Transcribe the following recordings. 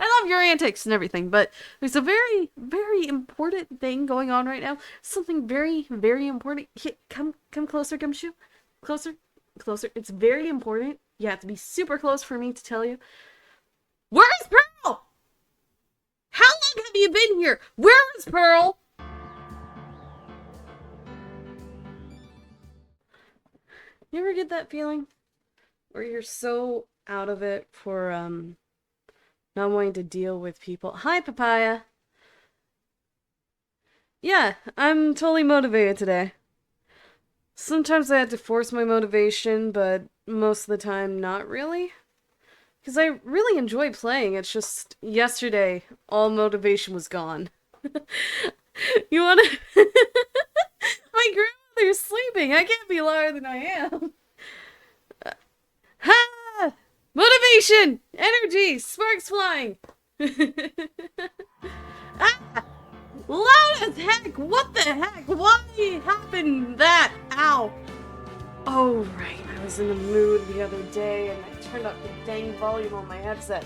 I love your antics and everything, but there's a very, very important thing going on right now. Something very, very important. Here, come closer, Gumshoe. Closer, closer. It's very important. You have to be super close for me to tell you. Where's Pearl? How long have you been here? Where is Pearl? You ever get that feeling where you're so out of it for not wanting to deal with people? Hi, Papaya. Yeah, I'm totally motivated today. Sometimes I have to force my motivation, but most of the time not really. Because I really enjoy playing, it's just yesterday all motivation was gone. You wanna... My grandmother's sleeping, I can't be louder than I am. Ha! Motivation! Energy! Sparks flying! Ah! Loud as heck! What the heck? Why happened that? Ow! Oh, right. I was in the mood the other day and I turned up the dang volume on my headset.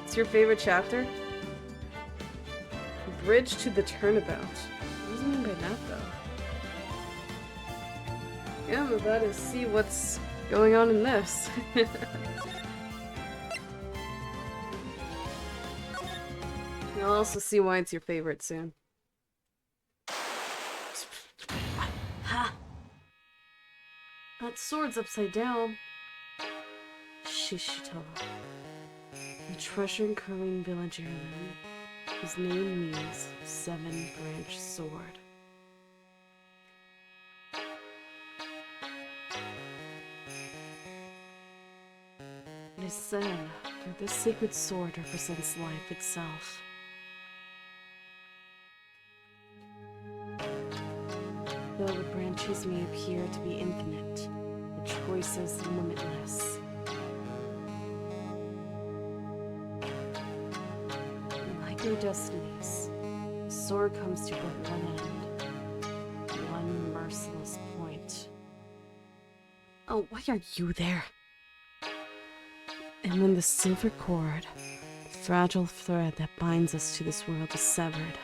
What's your favorite chapter? Bridge to the Turnabout. What do you mean by that, though? Yeah, I'm about to see what's going on in this. You'll also see why it's your favorite soon. Ha! That sword's upside down. Shishitola. The treasure-curling village heirloom, whose name means seven-branch sword. It is said that this sacred sword represents life itself. Though the branches may appear to be infinite, the choices limitless. Like our destinies, the sword comes to but one end, one merciless point. Oh, why are you there? And when the silver cord, the fragile thread that binds us to this world, is severed,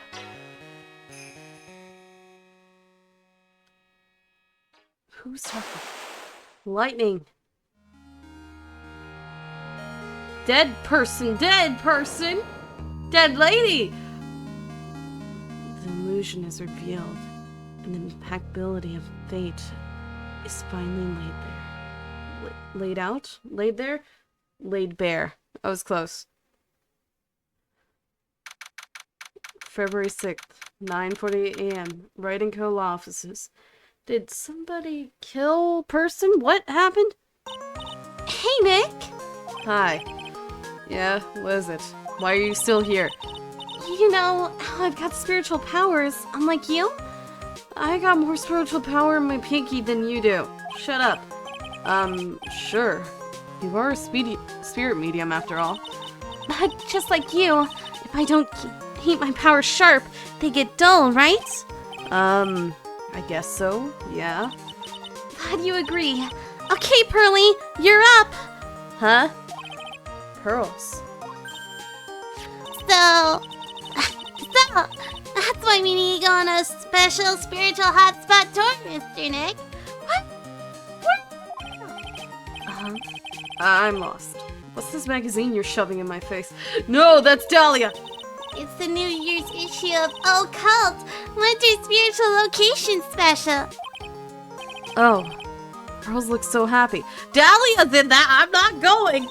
who's talking? Lightning. Dead person, dead person! Dead lady! The illusion is revealed, and the impeccability of fate is finally laid bare. Laid out? Laid there? Laid bare. I was close. February 6th, 9:48 a.m. Wright & Co. law offices. Did somebody kill person? What happened? Hey, Nick! Hi. Yeah, what is it? Why are you still here? You know how I've got spiritual powers, unlike you? I got more spiritual power in my pinky than you do. Shut up. Sure. You are a spirit medium after all. But just like you, if I don't keep my powers sharp, they get dull, right? I guess so, yeah. Glad you agree. Okay, Pearly, you're up! Huh? Pearls. So, that's why we need to go on a special spiritual hotspot tour, Mr. Nick. What? I'm lost. What's this magazine you're shoving in my face? No, that's Dahlia! It's the New Year's issue of Occult Winter Spiritual Location Special. Oh, Pearls looks so happy. Dahlia did that! I'm not going!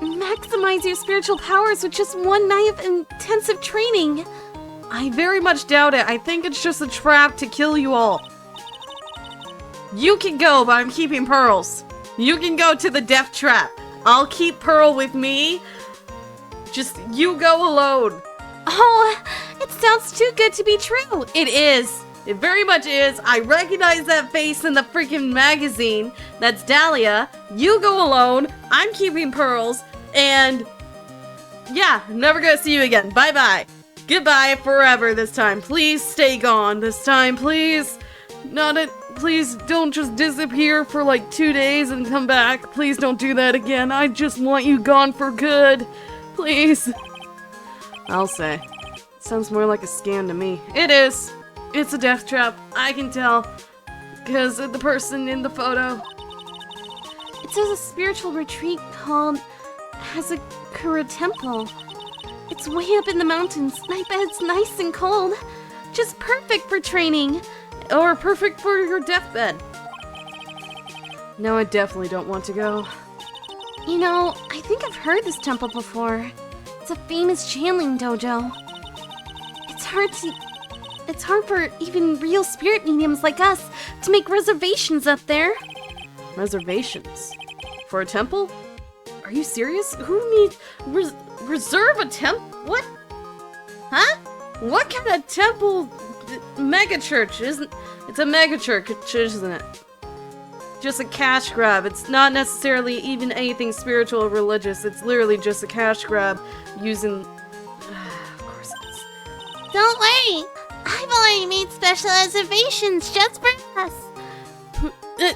Maximize your spiritual powers with just one night of intensive training. I very much doubt it. I think it's just a trap to kill you all. You can go, but I'm keeping Pearls. You can go to the death trap. I'll keep Pearl with me. Just you go alone. Oh, it sounds too good to be true. It is. It very much is. I recognize that face in the freaking magazine. That's Dahlia. You go alone. I'm keeping Pearls. And yeah, never gonna see you again. Bye-bye. Goodbye forever this time. Please stay gone this time, please. Not Please don't just disappear for like 2 days and come back. Please don't do that again. I just want you gone for good. Please. I'll say. Sounds more like a scam to me. It is. It's a death trap. I can tell. Because of the person in the photo. It says a spiritual retreat called Hazakura Temple. It's way up in the mountains. My bed's nice and cold. Just perfect for training. Or perfect for your deathbed. No, I definitely don't want to go. You know, I think I've heard this temple before. It's a famous channeling dojo. It's hard for even real spirit mediums like us to make reservations up there. Reservations? For a temple? Are you serious? Who needs reserve a temple? What? Huh? What kind of temple? Mega church isn't? It's a mega church, isn't it? Just a cash grab. It's not necessarily even anything spiritual or religious. It's literally just a cash grab using. Of course it is. Don't worry. I've already made special reservations just for us.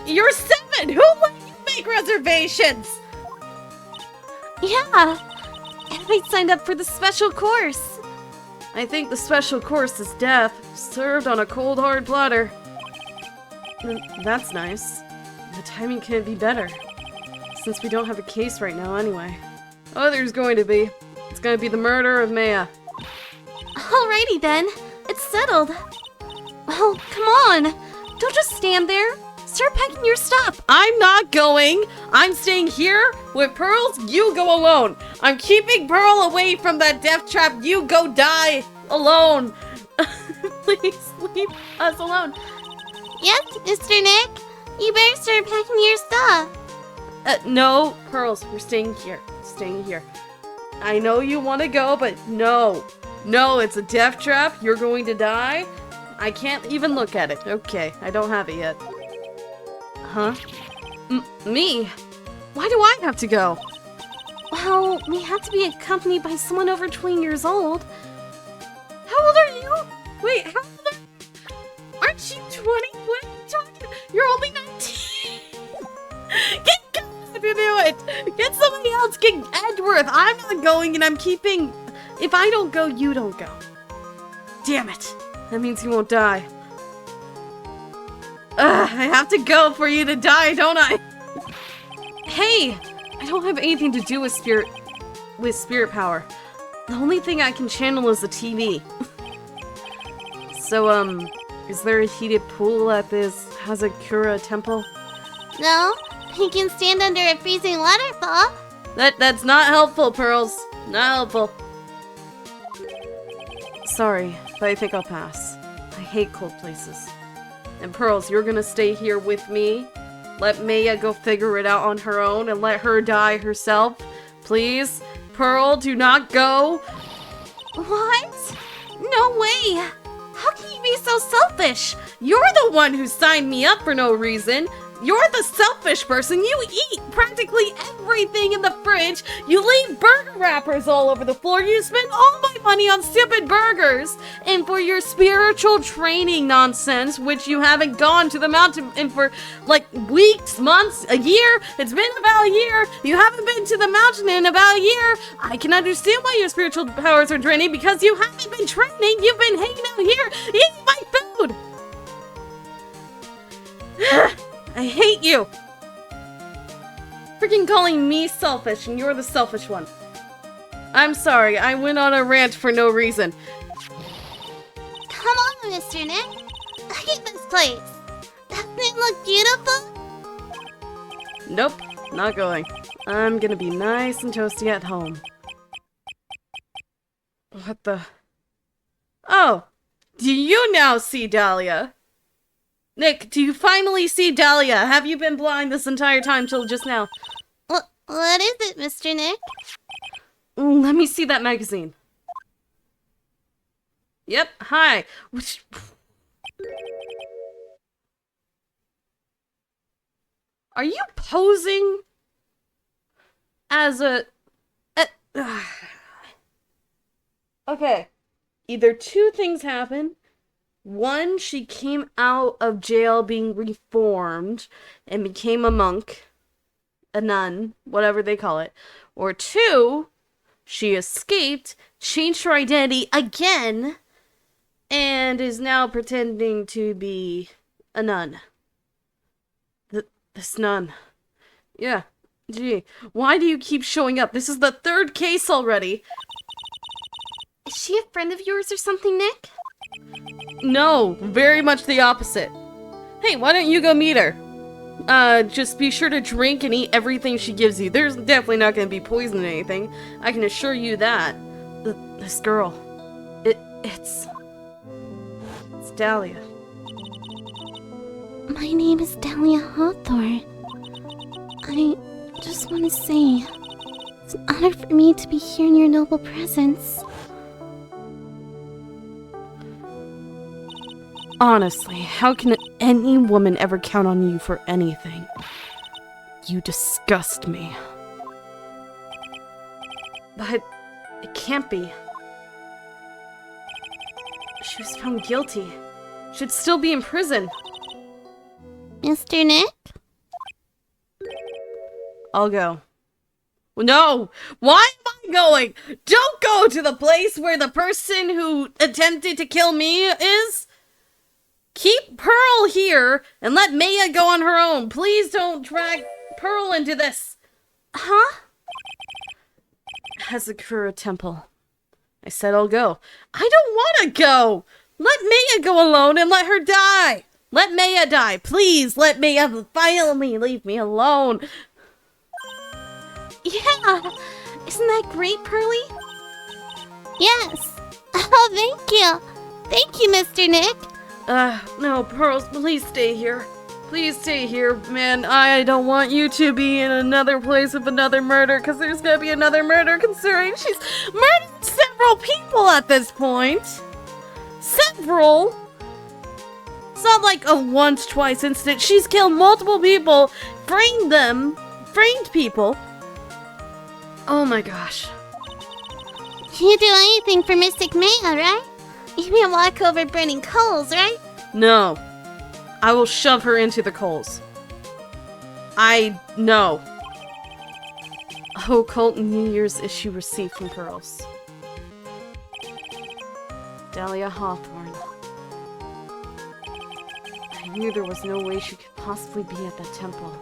You're 7. Who let you make reservations? Yeah. And I signed up for the special course. I think the special course is death, served on a cold hard platter. That's nice. The timing couldn't be better. Since we don't have a case right now anyway. Oh, there's going to be. It's going to be the murder of Maya. Alrighty then. It's settled. Well, come on. Don't just stand there. Start packing your stuff. I'm not going. I'm staying here with Pearls. You go alone. I'm keeping Pearl away from that death trap. You go die alone. Please leave us alone. Yes, Mr. Nick. You better start packing your stuff. No, Pearls. We're staying here. Staying here. I know you want to go, but no. No, it's a death trap. You're going to die. I can't even look at it. Okay, I don't have it yet. Huh? Me? Why do I have to go? Well, we have to be accompanied by someone over 20 years old. How old are you? Wait, how old are you? Aren't you 20? What are you talking about? You're only 19. Get God to do it. Get somebody else. Get Edgeworth. I'm not going and I'm keeping... If I don't go, you don't go. Damn it. That means you won't die. I have to go for you to die, don't I? Hey! I don't have anything to do with spirit power. The only thing I can channel is the TV. So, is there a heated pool at this Hazakura temple? No, he can stand under a freezing waterfall. That's not helpful, Pearls. Not helpful. Sorry, but I think I'll pass. I hate cold places. And Pearls, you're gonna stay here with me. Let Maya go figure it out on her own and let her die herself. Please? Pearl, do not go. What? No way! How can you be so selfish? You're the one who signed me up for no reason. You're the selfish person. You eat practically everything in the fridge. You leave burger wrappers all over the floor. You spend all my money on stupid burgers. And for your spiritual training nonsense, which you haven't gone to the mountain in for like weeks, months, a year. It's been about a year. You haven't been to the mountain in about a year. I can understand why your spiritual powers are draining because you haven't been training. You've been hanging out here eating my food. I hate you! Freaking calling me selfish and you're the selfish one. I'm sorry, I went on a rant for no reason. Come on, Mr. Nick. Look at this place. Doesn't it look beautiful? Nope, not going. I'm gonna be nice and toasty at home. What the... Oh! Do you now see Dahlia? Nick, do you finally see Dahlia? Have you been blind this entire time till just now? What is it, Mr. Nick? Let me see that magazine. Yep, hi. Are you posing as a... Okay, either two things happen. One, she came out of jail being reformed and became a monk, a nun, whatever they call it. Or two, she escaped, changed her identity again, and is now pretending to be a nun. This nun. Yeah. Gee, why do you keep showing up? This is the third case already. Is she a friend of yours or something, Nick? No, very much the opposite. Hey, why don't you go meet her? Just be sure to drink and eat everything she gives you. There's definitely not gonna be poison in anything. I can assure you that. This girl. It's Dahlia. My name is Dahlia Hawthorne. I just want to say, it's an honor for me to be here in your noble presence. Honestly, how can any woman ever count on you for anything? You disgust me. But it can't be. She was found guilty. Should still be in prison. Mr. Nick? I'll go. No! Why am I going? Don't go to the place where the person who attempted to kill me is! Keep Pearl here and let Maya go on her own. Please don't drag Pearl into this. Huh? Hazakura Temple. I said I'll go. I don't want to go! Let Maya go alone and let her die! Let Maya die! Please let Maya finally leave me alone! Yeah! Isn't that great, Pearly? Yes! Oh, thank you! Thank you, Mr. Nick! No, Pearls, please stay here. Please stay here, man. I don't want you to be in another place of another murder, because there's gonna be another murder considering she's murdered several people at this point. Several? It's not like a once, twice incident. She's killed multiple people, framed people. Oh my gosh. You do anything for Mystic Maya, right? You can walk over burning coals, right? No. I will shove her into the coals. No. Occult New Year's issue received from Pearls. Dahlia Hawthorne. I knew there was no way she could possibly be at that temple.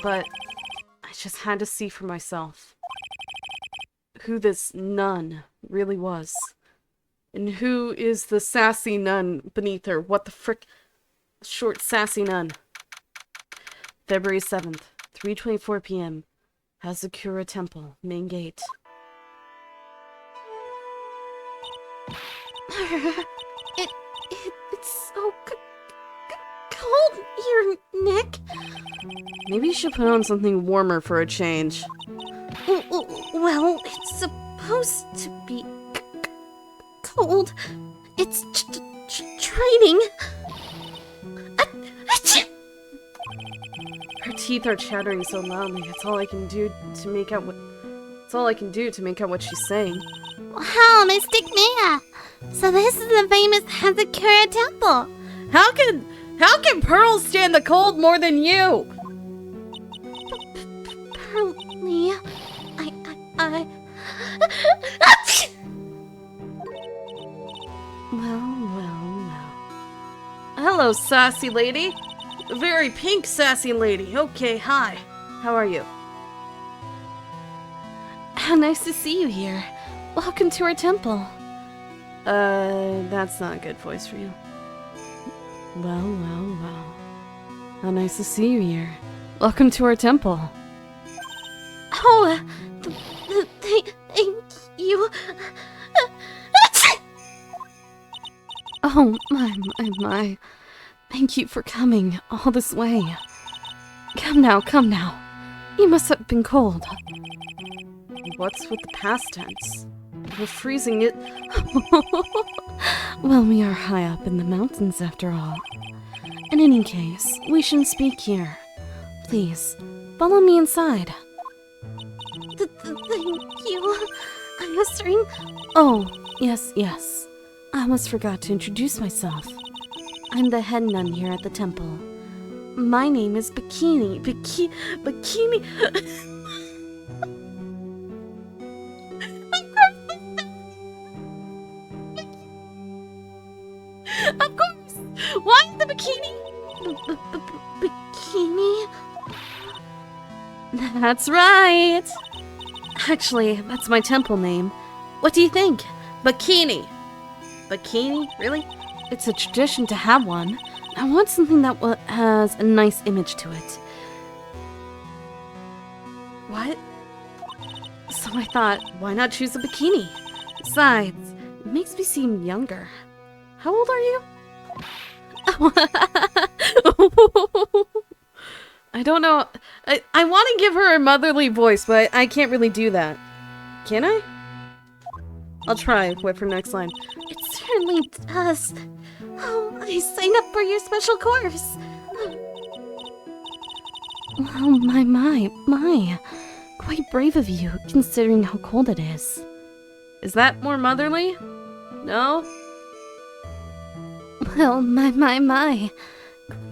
But I just had to see for myself who this nun really was. And who is the sassy nun beneath her? What the frick? Short, sassy nun. February 7th, 3:24 p.m. Hazakura Temple, main gate. It's so cold here, Nick. Maybe you should put on something warmer for a change. Well, it's supposed to be cold. It's training. Her teeth are chattering so loudly. It's all I can do to make out what. It's all I can do to make out what she's saying. Wow, Mystic Maya. So this is the famous Hazakura Temple. How can Pearl stand the cold more than you? Pearly, I. Well. Hello, sassy lady. A very pink sassy lady. Okay, hi. How are you? How nice to see you here. Welcome to our temple. That's not a good voice for you. Well. How nice to see you here. Welcome to our temple. Oh, thank you. Oh, my. Thank you for coming all this way. Come now. You must have been cold. What's with the past tense? We're freezing it. Well, we are high up in the mountains after all. In any case, we shouldn't speak here. Please, follow me inside. Thank you. I'm whispering. Oh, yes. I almost forgot to introduce myself. I'm the head nun here at the temple. My name is Bikini. Bikini. Of course! Why the bikini? Bikini? That's right! Actually, that's my temple name. What do you think? Bikini. Bikini? Really? It's a tradition to have one. I want something that has a nice image to it. What? So I thought, why not choose a bikini? Besides, it makes me seem younger. How old are you? I don't know. I want to give her a motherly voice, but I can't really do that. Can I? I'll try with her next line. It certainly does. Oh, I signed up for your special course. Oh, my. Quite brave of you, considering how cold it is. Is that more motherly? No? Well, my.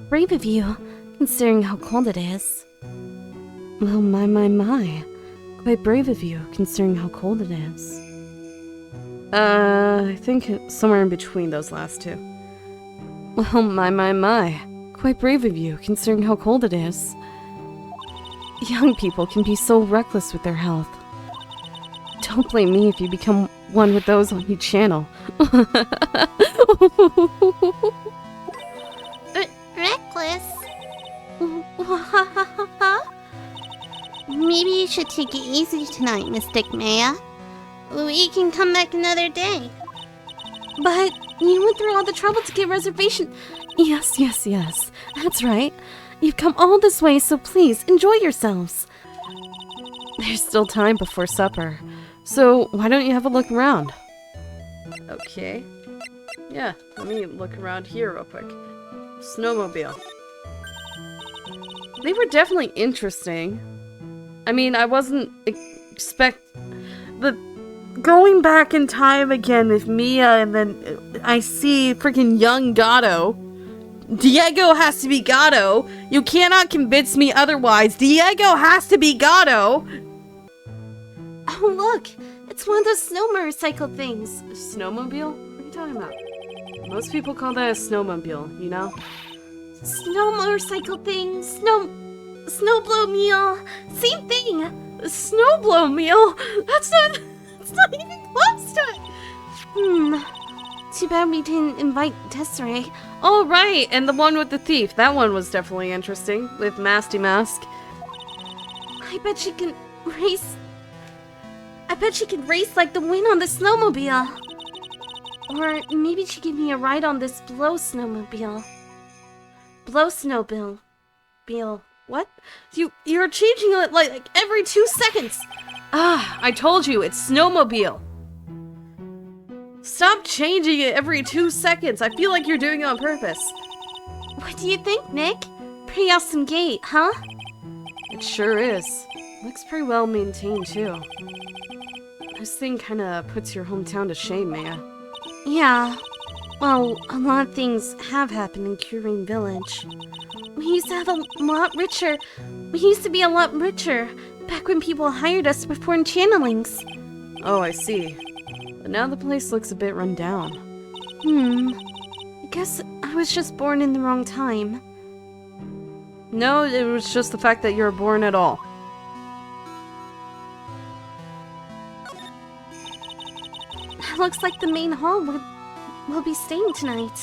Brave of you, considering how cold it is. Well, my. Quite brave of you, considering how cold it is. I think it's somewhere in between those last two. Well, my. Quite brave of you, considering how cold it is. Young people can be so reckless with their health. Don't blame me if you become one with those on your channel. Reckless? Maybe you should take it easy tonight, Mystic Maya. We can come back another day. But you went through all the trouble to get reservation. Yes. That's right. You've come all this way, so please, enjoy yourselves. There's still time before supper, so why don't you have a look around? Okay. Yeah, let me look around here real quick. Snowmobile. They were definitely interesting. I mean, I wasn't going back in time again with Mia, and then I see freaking young Gato. Diego has to be Gato. You cannot convince me otherwise. Diego has to be Gato. Oh, look! It's one of those snow motorcycle things. A snowmobile? What are you talking about? Most people call that a snowmobile, you know? Snow motorcycle thing, snowblow meal, same thing. Snowblow meal? That's not even close to it. Too bad we didn't invite Desiree. Oh, right, and the one with the thief. That one was definitely interesting, with Masty Mask. I bet she can race like the wind on the snowmobile. Or maybe she give me a ride on this blow snowmobile. Blow snowmobile. What? You're changing it like every 2 seconds. I told you, it's snowmobile. Stop changing it every 2 seconds. I feel like you're doing it on purpose. What do you think, Nick? Pretty awesome gate, huh? It sure is. Looks pretty well maintained, too. This thing kinda puts your hometown to shame, Maya. Yeah. Well, a lot of things have happened in Curine Village. We used to be a lot richer back when people hired us to perform channelings. Oh, I see. But now the place looks a bit run down. I guess I was just born in the wrong time. No, it was just the fact that you were born at all. Looks like the main hall will be staying tonight.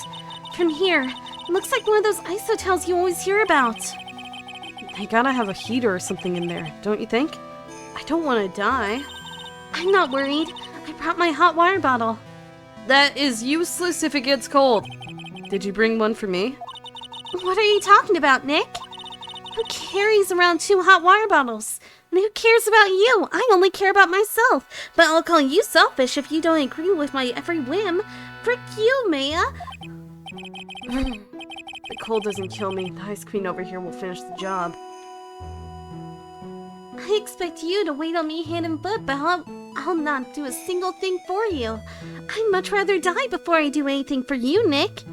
From here, it looks like one of those ice hotels you always hear about. They gotta have a heater or something in there, don't you think? I don't want to die. I'm not worried. I brought my hot water bottle. That is useless if it gets cold. Did you bring one for me? What are you talking about, Nick? Who carries around 2 hot water bottles? And who cares about you? I only care about myself. But I'll call you selfish if you don't agree with my every whim. Frick you, Maya. The cold doesn't kill me. The Ice Queen over here will finish the job. I expect you to wait on me hand and foot, but I'll not do a single thing for you. I'd much rather die before I do anything for you, Nick.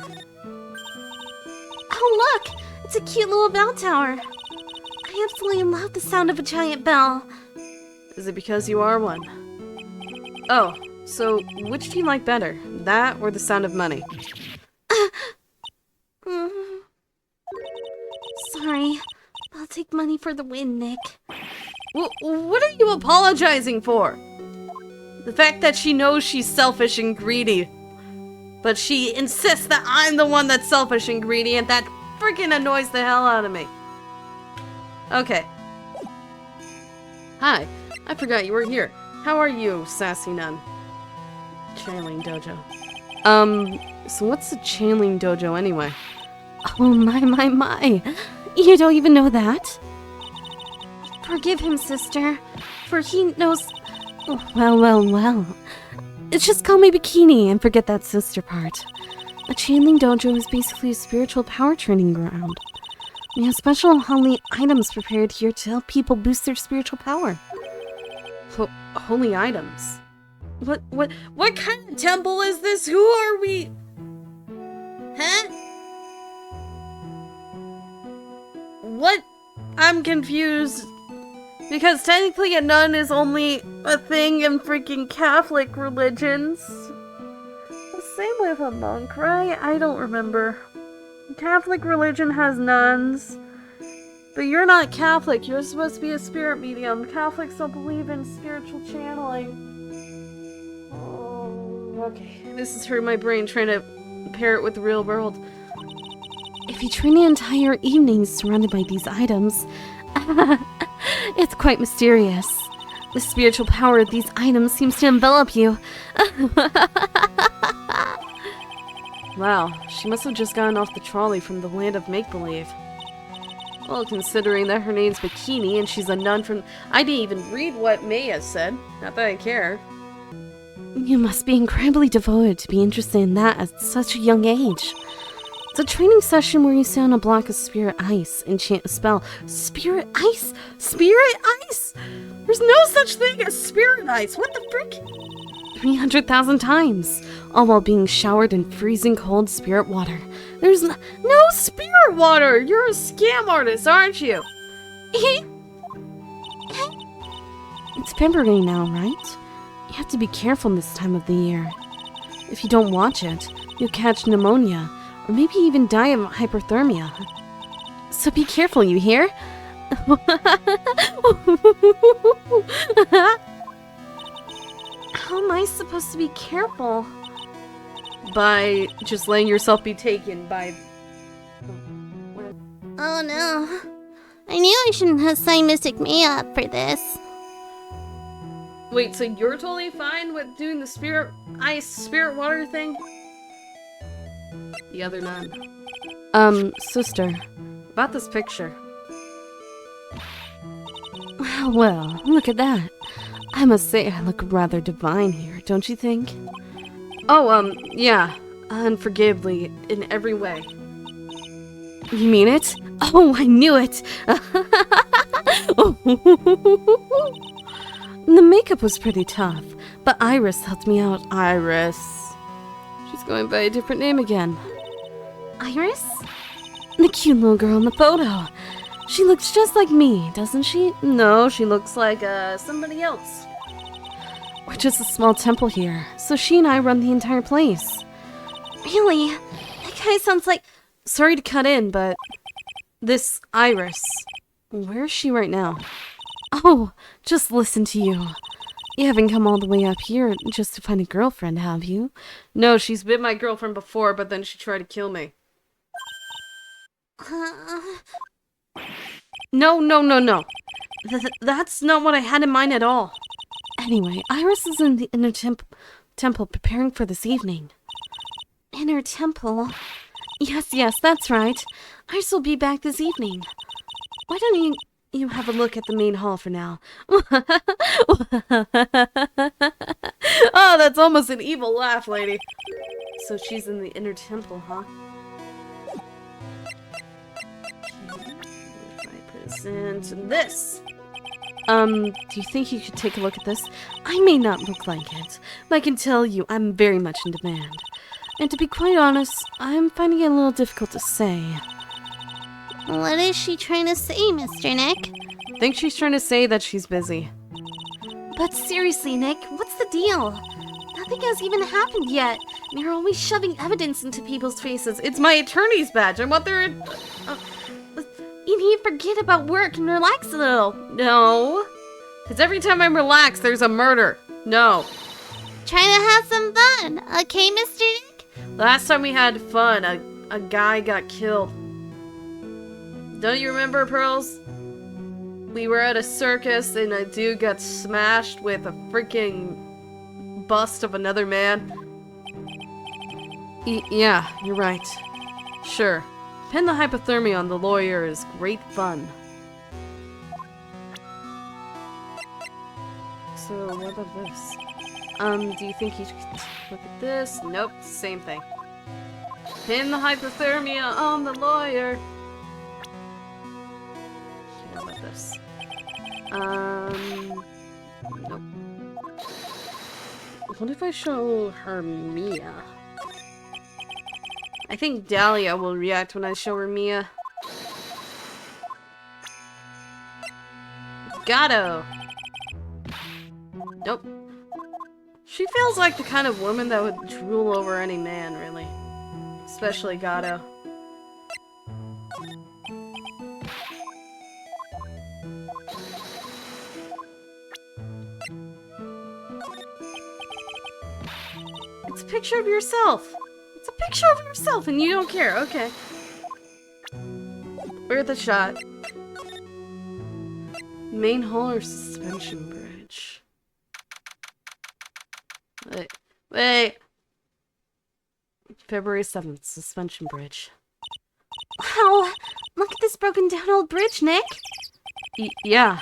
Oh, look! It's a cute little bell tower. I absolutely love the sound of a giant bell. Is it because you are one? Oh, so which do you like better? That or the sound of money? Sorry. I'll take money for the win, Nick. What are you apologizing for? The fact that she knows she's selfish and greedy. But she insists that I'm the one that's selfish and greedy, and that freaking annoys the hell out of me. Okay. Hi. I forgot you were here. How are you, sassy nun? Channeling dojo. So what's the channeling dojo anyway? Oh my. You don't even know that? Forgive him, sister, for he knows... Well. Just call me Bikini and forget that sister part. A channeling dojo is basically a spiritual power training ground. We have special holy items prepared here to help people boost their spiritual power. Holy items? What kind of temple is this? Who are we? Huh? What? I'm confused. Because technically a nun is only a thing in freaking Catholic religions. The same with a monk, right? I don't remember. Catholic religion has nuns. But you're not Catholic. You're supposed to be a spirit medium. Catholics don't believe in spiritual channeling. Oh, okay. This is hurting my brain trying to pair it with the real world. If you train the entire evening surrounded by these items, it's quite mysterious. The spiritual power of these items seems to envelop you. Wow, she must have just gotten off the trolley from the land of make-believe. Well, considering that her name's Bikini and she's a nun from... I didn't even read what Maya said. Not that I care. You must be incredibly devoted to be interested in that at such a young age. It's a training session where you sit on a block of spirit ice and chant a spell. Spirit ice? Spirit ice? There's no such thing as spirit ice. What the frick? 300,000 times, all while being showered in freezing cold spirit water. There's no spirit water! You're a scam artist, aren't you? It's February now, right? You have to be careful this time of the year. If you don't watch it, you'll catch pneumonia, or maybe even die of hypothermia. So be careful, you hear? How am I supposed to be careful? By just letting yourself be taken by... Oh no. I knew I shouldn't have signed Mystic Maya up for this. Wait, so you're totally fine with doing the spirit ice, spirit water thing? The other nun. Sister. About this picture. Well, look at that. I must say I look rather divine here, don't you think? Oh, yeah. Unforgivably, in every way. You mean it? Oh, I knew it! The makeup was pretty tough, but Iris helped me out. Iris. She's going by a different name again. Iris? The cute little girl in the photo. She looks just like me, doesn't she? No, she looks like, somebody else. We're just a small temple here, so she and I run the entire place. Really? That guy sounds like... Sorry to cut in, but... This Iris... Where is she right now? Oh, just listen to you. You haven't come all the way up here just to find a girlfriend, have you? No, she's been my girlfriend before, but then she tried to kill me. No. That's not what I had in mind at all. Anyway, Iris is in the inner temple preparing for this evening. Inner temple? Yes, that's right. Iris will be back this evening. Why don't you have a look at the main hall for now? Oh, that's almost an evil laugh, lady. So she's in the inner temple, huh? Okay, if I present this. Do you think you could take a look at this? I may not look like it, but I can tell you I'm very much in demand. And to be quite honest, I'm finding it a little difficult to say. What is she trying to say, Mr. Nick? I think she's trying to say that she's busy. But seriously, Nick, what's the deal? Nothing has even happened yet. And you're always shoving evidence into people's faces. It's my attorney's badge. I want their... You need to forget about work and relax a little. No. Because every time I'm relaxed, there's a murder. No. Trying to have some fun, okay, Mr. Nick? Last time we had fun, a guy got killed. Don't you remember, Pearls? We were at a circus and a dude got smashed with a freaking bust of another man. Yeah, you're right. Sure. Pin the hypothermia on the lawyer is great fun. So, what about this? Do you think you could look at this? Nope, same thing. Pin the hypothermia on the lawyer. What about this? Nope. What if I show her Mia? I think Dahlia will react when I show her Mia. Gato! Nope. She feels like the kind of woman that would drool over any man, really. Especially Gato. It's a picture of yourself! It's a picture of yourself and you don't care, okay. Where's the shot? Main hall or suspension bridge? Wait. February 7th, suspension bridge. Wow, look at this broken down old bridge, Nick. Yeah,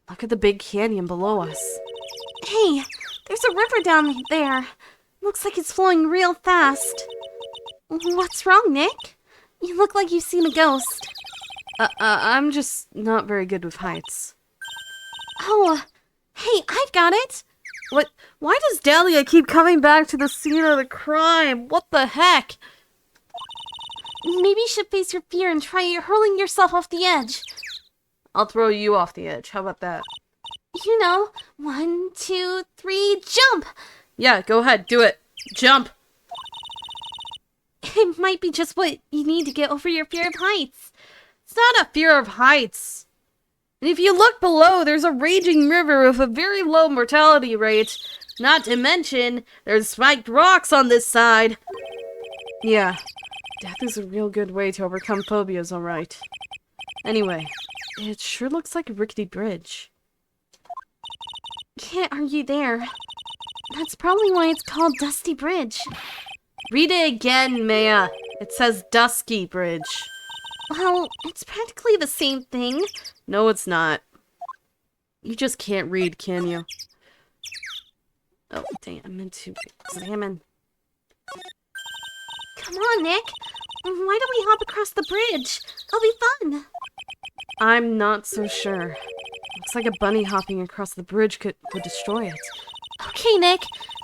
look at the big canyon below us. Hey, there's a river down there. Looks like it's flowing real fast. What's wrong, Nick? You look like you've seen a ghost. I'm just not very good with heights. Oh, hey, I've got it. What? Why does Dahlia keep coming back to the scene of the crime? What the heck? Maybe you should face your fear and try hurling yourself off the edge. I'll throw you off the edge. How about that? You know, 1, 2, 3, jump! Yeah, go ahead. Do it. Jump. It might be just what you need to get over your fear of heights. It's not a fear of heights. And if you look below, there's a raging river with a very low mortality rate. Not to mention, there's spiked rocks on this side. Yeah, death is a real good way to overcome phobias, alright. Anyway, it sure looks like a rickety bridge. Can't argue there. That's probably why it's called Dusty Bridge. Read it again, Maya. It says Dusky Bridge. Well, it's practically the same thing. No, it's not. You just can't read, can you? Oh, dang, I meant to examine. Come on, Nick. Why don't we hop across the bridge? It'll be fun. I'm not so sure. Looks like a bunny hopping across the bridge could destroy it. Okay, Nick.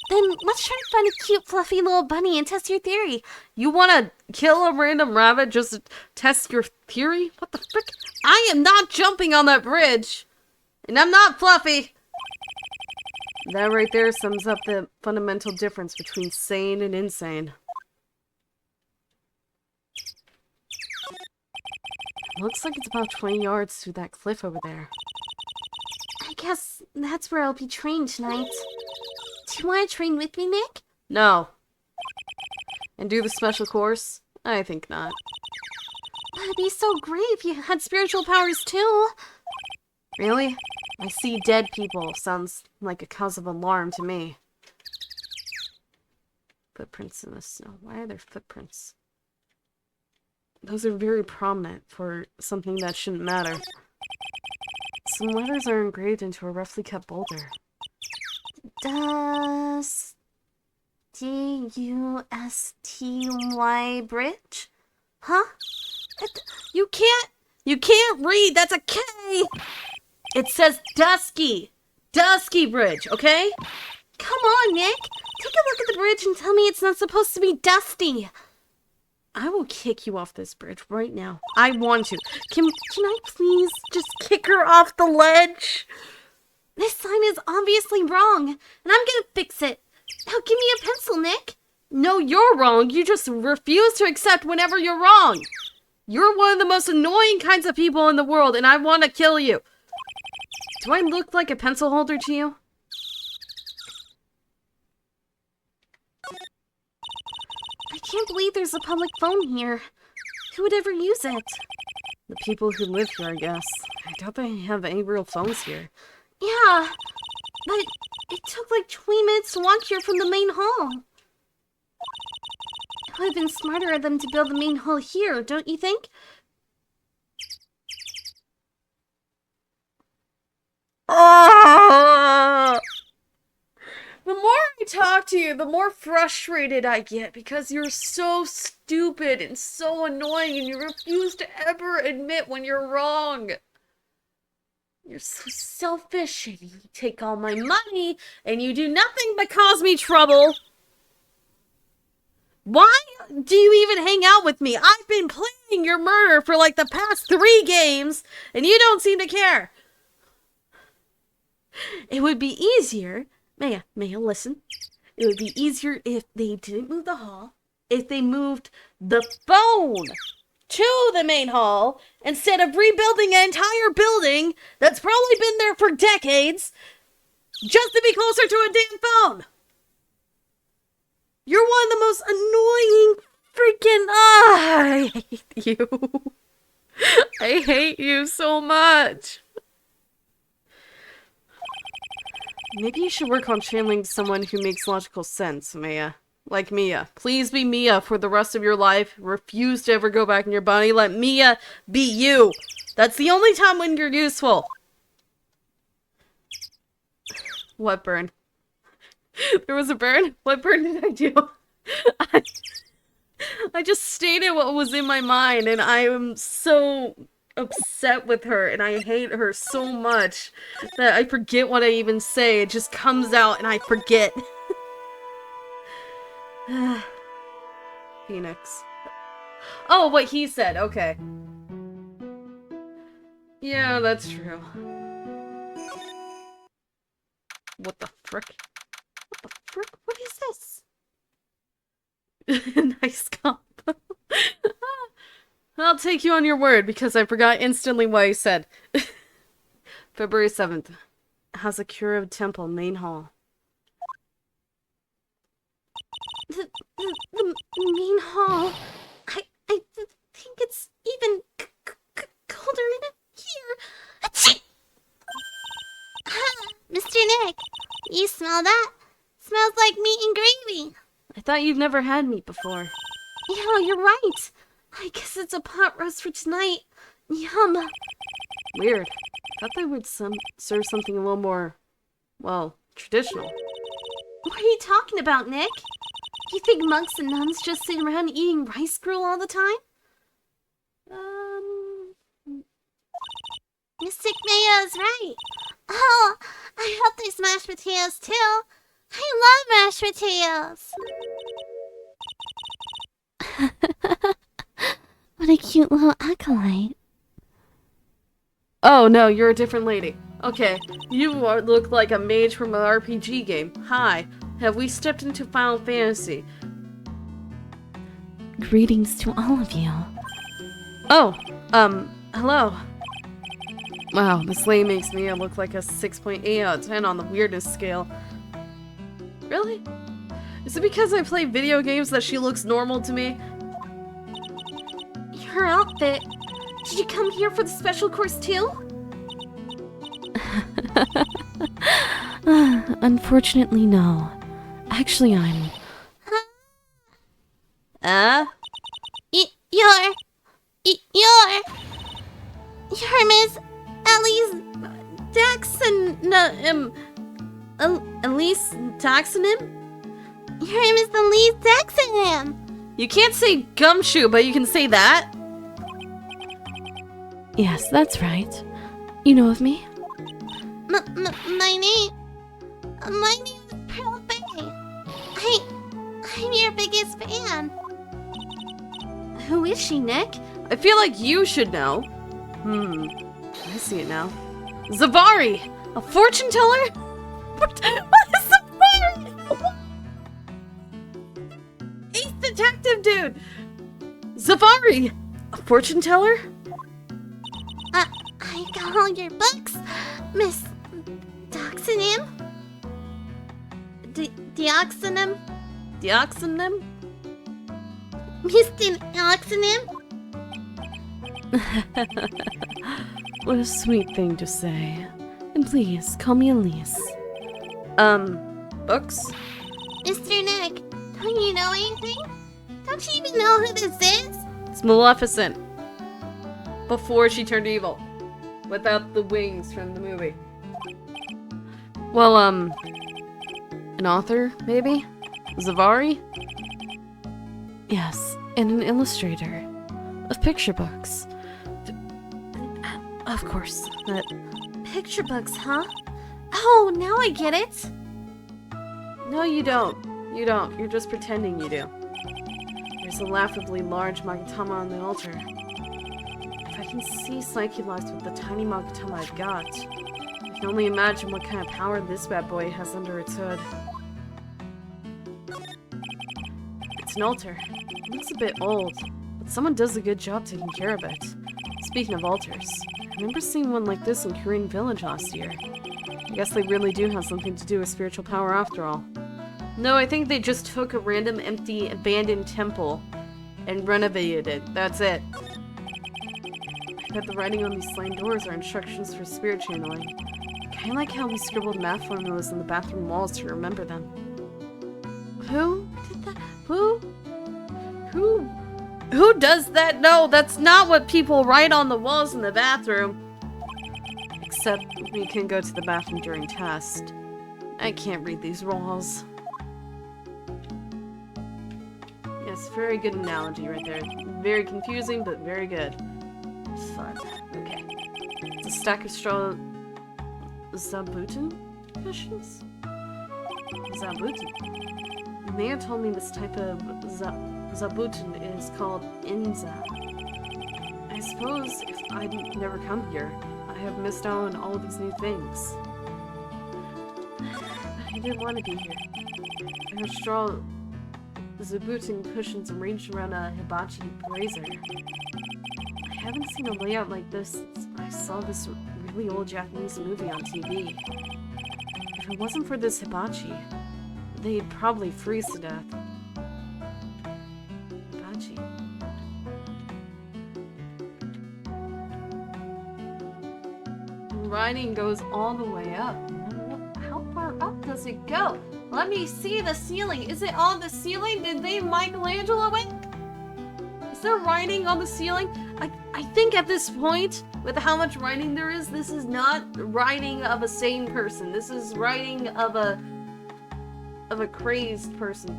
Then let's try to find a cute, fluffy little bunny and test your theory. You want to kill a random rabbit just to test your theory? What the frick? I am not jumping on that bridge! And I'm not fluffy! That right there sums up the fundamental difference between sane and insane. Looks like it's about 20 yards through that cliff over there. I guess that's where I'll be trained tonight. Do you want to train with me, Nick? No. And do the special course? I think not. That'd be so great if you had spiritual powers too. Really? I see dead people. Sounds like a cause of alarm to me. Footprints in the snow. Why are there footprints? Those are very prominent for something that shouldn't matter. Some letters are engraved into a roughly cut boulder. D-U-S-T-Y bridge? Huh? You can't read! That's a K! It says Dusky. Dusky Bridge, okay? Come on, Nick. Take a look at the bridge and tell me it's not supposed to be dusty. I will kick you off this bridge right now. I want to. Can I please just kick her off the ledge? This sign is obviously wrong, and I'm gonna fix it. Now give me a pencil, Nick. No, you're wrong. You just refuse to accept whenever you're wrong. You're one of the most annoying kinds of people in the world, and I want to kill you. Do I look like a pencil holder to you? I can't believe there's a public phone here. Who would ever use it? The people who live here, I guess. I doubt they have any real phones here. Yeah, but it took like 20 minutes to walk here from the main hall. It would have been smarter of them to build the main hall here, don't you think? The more I talk to you, the more frustrated I get because you're so stupid and so annoying and you refuse to ever admit when you're wrong. You're so selfish and you take all my money and you do nothing but cause me trouble. Why do you even hang out with me? I've been planning your murder for like the past 3 games and you don't seem to care. It would be easier, Maya, listen. It would be easier if they didn't move the hall, if they moved the phone to the main hall instead of rebuilding an entire building that's probably been there for decades just to be closer to a damn phone. You're one of the most annoying freaking... I hate you. I hate you so much. Maybe you should work on channeling someone who makes logical sense, Maya. Like Mia. Please be Mia for the rest of your life. Refuse to ever go back in your body. Let Mia be you. That's the only time when you're useful. What burn? There was a burn? What burn did I do? I just stated what was in my mind, and I am so upset with her, and I hate her so much that I forget what I even say. It just comes out, and I forget. Phoenix. Oh, what he said. Okay. Yeah, that's true. What the frick? What the frick? What is this? Nice comp. I'll take you on your word because I forgot instantly what I said. February 7th. Hazakura Temple, main hall. The main hall. I think it's even colder in here. Achoo! Mr. Nick, you smell that? Smells like meat and gravy. I thought you've never had meat before. Yeah, you're right. I guess it's a pot roast for tonight. Yum. Weird. I thought they would serve something a little more, well, traditional. What are you talking about, Nick? You think monks and nuns just sit around eating rice gruel all the time? Mystic Mayo's right. Oh, I hope there's mashed potatoes too. I love mashed potatoes. What a cute little acolyte. Oh, no, you're a different lady. Okay, you look like a mage from an RPG game. Hi, have we stepped into Final Fantasy? Greetings to all of you. Oh, hello. Wow, this lady makes me look like a 6.8 out of 10 on the weirdness scale. Really? Is it because I play video games that she looks normal to me? Her outfit. Did you come here for the special course too? Unfortunately, no. Actually, I'm... You're Miss Ellie's Elise Taxonym? You're Miss Elise Taxonym. You can't say gumshoe, but you can say that. Yes, that's right. You know of me? My name is Pearl Bay. I'm your biggest fan. Who is she, Nick? I feel like you should know. I see it now. Zavari! A fortune teller? What is Zavari? He's detective dude! Zavari! A fortune teller? I got all your books, Miss Doxonym. Deoxonym? Deoxonym? Miss Deoxonym? What a sweet thing to say. And please, call me Elise. Books? Mr. Nick, don't you know anything? Don't you even know who this is? It's Maleficent. Before she turned evil. Without the wings from the movie. Well, an author, maybe? Zavari? Yes, and an illustrator of picture books. Of course, that Picture books, huh? Oh, now I get it. No, you don't. You don't. You're just pretending you do. There's a laughably large Magatama on the altar. If I can see Psyche locked with the tiny Magatama I've got, I can only imagine what kind of power this bad boy has under its hood. It's an altar. It looks a bit old, but someone does a good job taking care of it. Speaking of altars, I remember seeing one like this in Korean Village last year. I guess they really do have something to do with spiritual power after all. No, I think they just took a random empty, abandoned temple and renovated it. That's it. I bet the writing on these sliding doors are instructions for spirit channeling. Kinda like how we scribbled math formulas on the bathroom walls to remember them. Who did that? Who does that? No, that's not what people write on the walls in the bathroom. Except we can go to the bathroom during test. I can't read these walls. Yes, very good analogy right there. Very confusing, but very good. It's fun. Okay. It's a stack of straw zabuton cushions? Zabuton. The mayor told me this type of zabuton is called inza. I suppose if I'd never come here, I have missed out on all of these new things. I didn't want to be here. I heard straw zabuton cushions arranged around a hibachi brazier. I haven't seen a layout like this since I saw this really old Japanese movie on TV. If it wasn't for this hibachi, they'd probably freeze to death. Hibachi. Writing goes all the way up. How far up does it go? Let me see the ceiling. Is it on the ceiling? Did they Michelangelo it? Is there writing on the ceiling? I think at this point, with how much writing there is, this is not writing of a sane person. This is writing of a crazed person.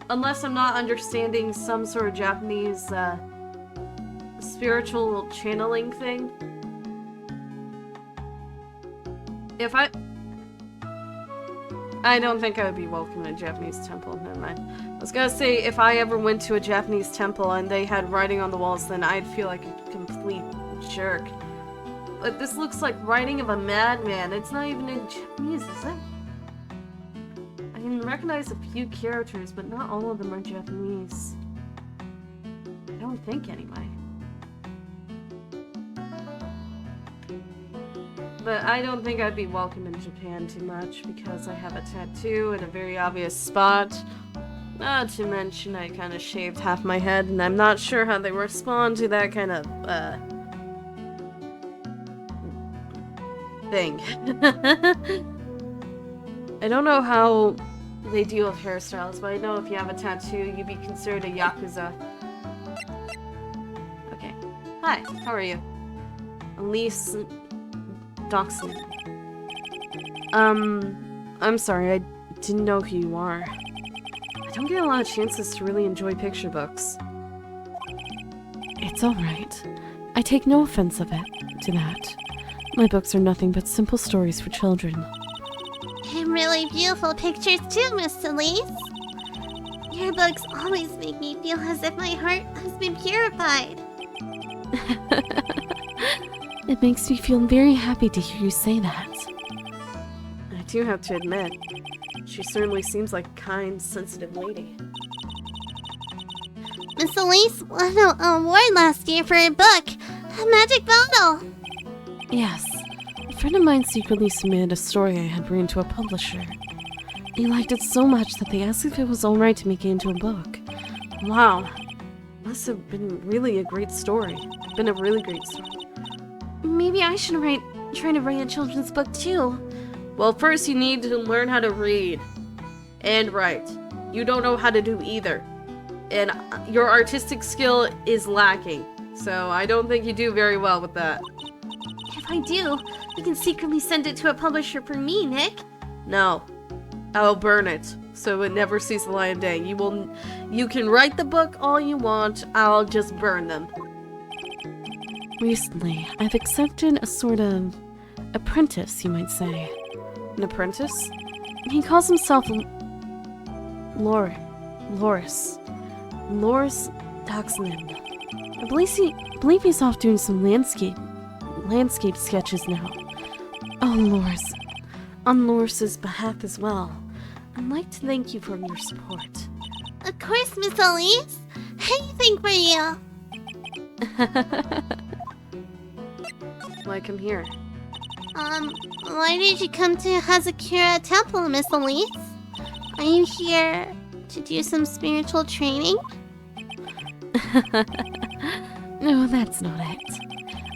Unless I'm not understanding some sort of Japanese spiritual channeling thing. I don't think I would be welcome in a Japanese temple. Never mind. I was gonna say, if I ever went to a Japanese temple and they had writing on the walls, then I'd feel like a complete jerk. But this looks like writing of a madman. It's not even in Japanese, is it? I can recognize a few characters, but not all of them are Japanese. I don't think, anyway. But I don't think I'd be welcome in Japan too much because I have a tattoo in a very obvious spot. Not to mention I kind of shaved half my head and I'm not sure how they respond to that kind of, thing. I don't know how they deal with hairstyles, but I know if you have a tattoo, you'd be considered a Yakuza. Okay. Hi, how are you? Elise Doxson. I'm sorry, I didn't know who you are. I don't get a lot of chances to really enjoy picture books. It's alright. I take no offense to that. My books are nothing but simple stories for children. And really beautiful pictures too, Miss Elise. Your books always make me feel as if my heart has been purified. It makes me feel very happy to hear you say that. I do have to admit, she certainly seems like a kind, sensitive lady. Miss Elise won an award last year for her book, A Magic Bottle. Yes, a friend of mine secretly submitted a story I had written to a publisher. They liked it so much that they asked if it was alright to make it into a book. Wow. Must have been really a great story. Been a really great story. Maybe I should try to write a children's book too. Well, first you need to learn how to read and write. You don't know how to do either. And your artistic skill is lacking. So I don't think you do very well with that. If I do, you can secretly send it to a publisher for me, Nick. No. I'll burn it, so it never sees the light of day. You can write the book all you want, I'll just burn them. Recently, I've accepted a sort of apprentice, you might say. An apprentice? He calls himself Loris Doxman. I believe he's off doing some landscape sketches now. Oh, Loris. On Loris's behalf as well, I'd like to thank you for your support. Of course, Miss Elise. Anything for you. Why come here? Why did you come to Hazakura Temple, Miss Elise? Are you here to do some spiritual training? No, that's not it.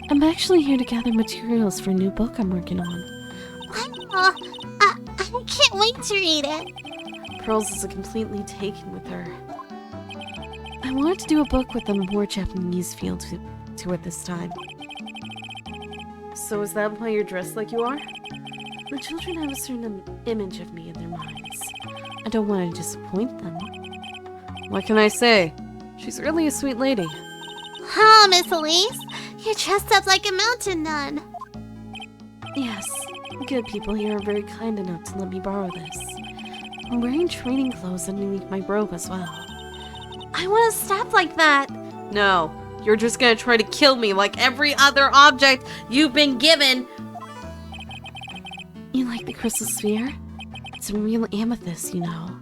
I'm actually here to gather materials for a new book I'm working on. Wow, I can't wait to read it. Pearls is completely taken with her. I wanted to do a book with a more Japanese feel to it this time. So is that why you're dressed like you are? The children have a certain image of me in their minds. I don't want to disappoint them. What can I say? She's really a sweet lady. Oh, Miss Elise, you're dressed up like a mountain nun. Yes, the good people here are very kind enough to let me borrow this. I'm wearing training clothes underneath my robe as well. I want to stop like that. No, you're just gonna try to kill me like every other object you've been given. You like the crystal sphere? It's a real amethyst, you know.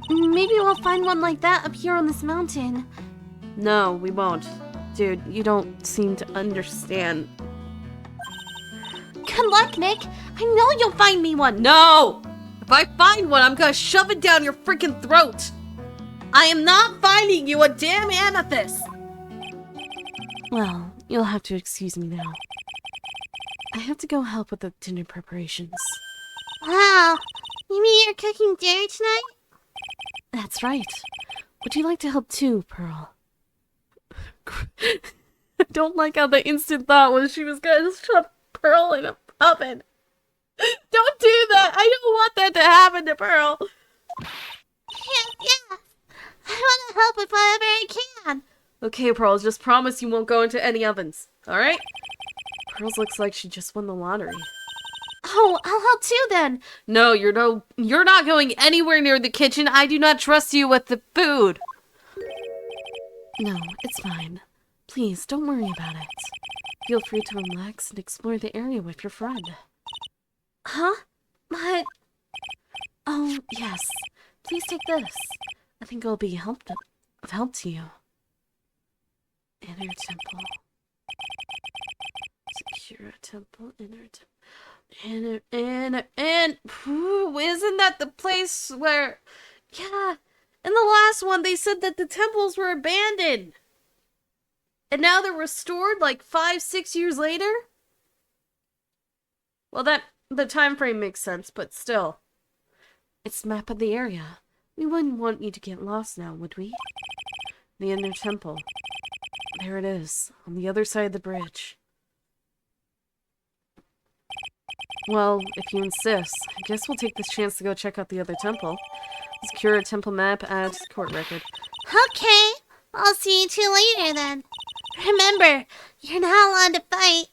Maybe we'll find one like that up here on this mountain. No, we won't. Dude, you don't seem to understand. Good luck, Nick. I know you'll find me one. No! If I find one, I'm gonna shove it down your freaking throat! I am not finding you a damn amethyst! Well, you'll have to excuse me now. I have to go help with the dinner preparations. Wow, you mean you're cooking dinner tonight? That's right. Would you like to help too, Pearl? I don't like how the instant thought was she was gonna shove Pearl in a oven. Don't do that! I don't want that to happen to Pearl! Yeah. I want to help with whatever I can. Okay, Pearl, just promise you won't go into any ovens, alright? Pearls looks like she just won the lottery. Oh, I'll help too then. No, you're not going anywhere near the kitchen. I do not trust you with the food. No, it's fine. Please, don't worry about it. Feel free to relax and explore the area with your friend. Huh? But... Oh, yes. Please take this. I think it'll be of help to you. Inner temple. Secure temple, inner temple. Isn't that the place where... Yeah, in the last one they said that the temples were abandoned. And now they're restored like 5-6 years later? Well, the time frame makes sense, but still. It's the map of the area. We wouldn't want you to get lost now, would we? The inner temple. There it is, on the other side of the bridge. Well, if you insist, I guess we'll take this chance to go check out the other temple. Secure a temple map, add to the court record. Okay, I'll see you two later then. Remember, you're not allowed to fight.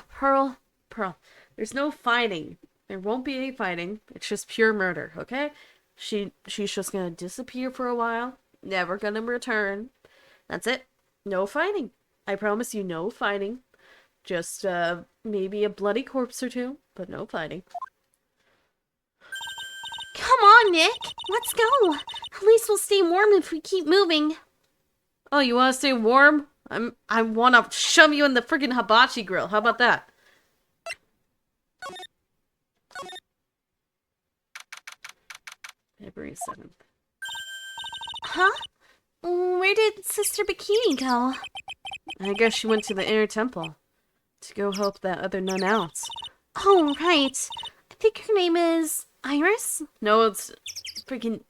Pearl, Pearl, there's no fighting. There won't be any fighting. It's just pure murder, okay? She's just gonna disappear for a while, never gonna return. That's it. No fighting. I promise you, no fighting. Just, maybe a bloody corpse or two, but no fighting. Come on, Nick. Let's go. At least we'll stay warm if we keep moving. Oh, you wanna stay warm? I wanna shove you in the friggin' hibachi grill. How about that? February 7th. Huh? Where did Sister Bikini go? I guess she went to the inner temple to go help that other nun out. Oh, right. I think her name is Iris? No, it's freaking...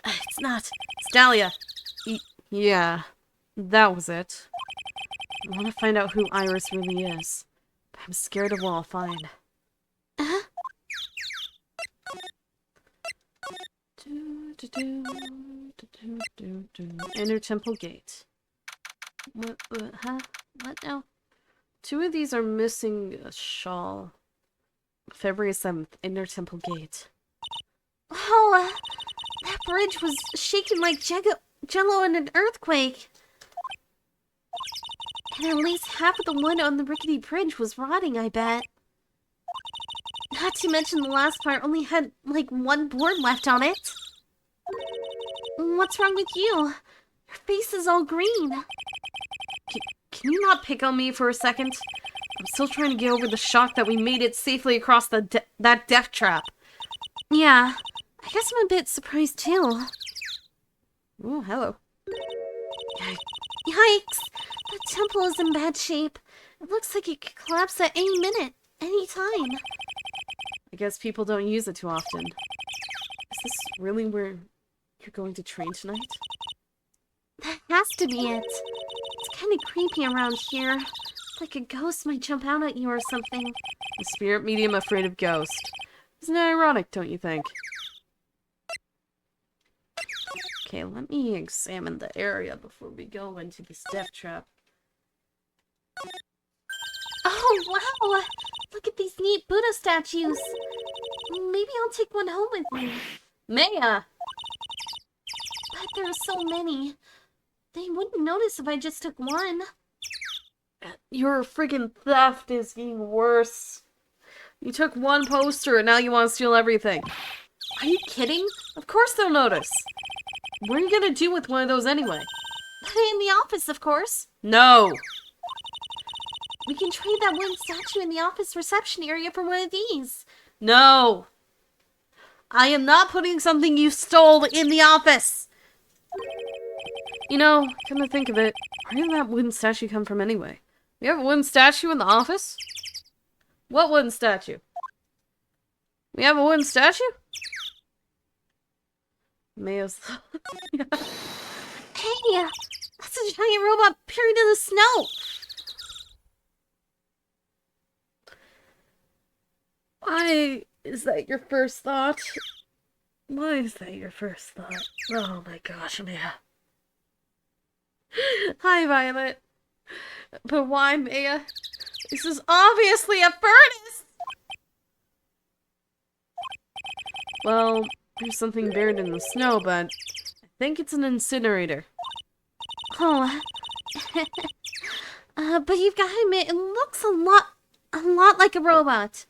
It's not. It's Dahlia. Yeah, that was it. I want to find out who Iris really is, but I'm scared of what I'll find. Uh-huh. Inner temple gate. What, huh? What now? Two of these are missing a shawl. February 7th, inner temple gate. Oh, that bridge was shaking like jello in an earthquake. And at least half of the wood on the rickety bridge was rotting, I bet. Not to mention the last part only had, like, one board left on it. What's wrong with you? Your face is all green. Can you not pick on me for a second? I'm still trying to get over the shock that we made it safely across that death trap. Yeah, I guess I'm a bit surprised too. Oh, hello. Yikes! The temple is in bad shape. It looks like it could collapse at any minute, any time. I guess people don't use it too often. Is this really where you're going to train tonight? That has to be it. It's kind of creepy around here. Like a ghost might jump out at you or something. A spirit medium afraid of ghosts. Isn't that ironic, don't you think? Okay, let me examine the area before we go into this death trap. Oh, wow! Look at these neat Buddha statues. Maybe I'll take one home with me. Maya! But there are so many. They wouldn't notice if I just took one. Your friggin' theft is getting worse. You took one poster and now you want to steal everything. Are you kidding? Of course they'll notice. What are you gonna do with one of those anyway? Put it in the office, of course. No! We can trade that wooden statue in the office reception area for one of these. No! I am not putting something you stole in the office! You know, come to think of it, where did that wooden statue come from anyway? We have a wooden statue in the office? What wooden statue? We have a wooden statue? Mayo's... Yeah. Hey, that's a giant robot buried in the snow. Why is that your first thought? Why is that your first thought? Oh my gosh, Maya. Hi, Violet. But why, Maya? This is obviously a furnace! Well, there's something buried in the snow, but I think it's an incinerator. Oh, but you've got to admit, it looks a lot like a robot.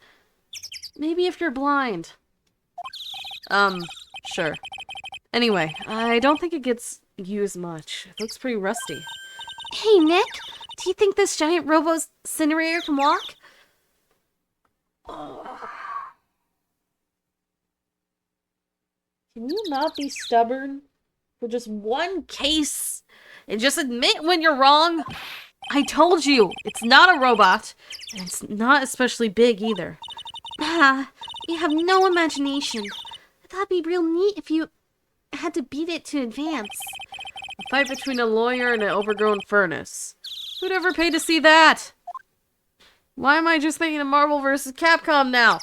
Maybe if you're blind. Sure. Anyway, I don't think it gets used much. It looks pretty rusty. Hey, Nick, do you think this giant robo-incinerator can walk? Can you not be stubborn for just one case and just admit when you're wrong? I told you, it's not a robot, and it's not especially big either. Ah, you have no imagination. I thought it'd be real neat if you had to beat it to advance. A fight between a lawyer and an overgrown furnace. Who'd ever pay to see that? Why am I just thinking of Marvel vs. Capcom now?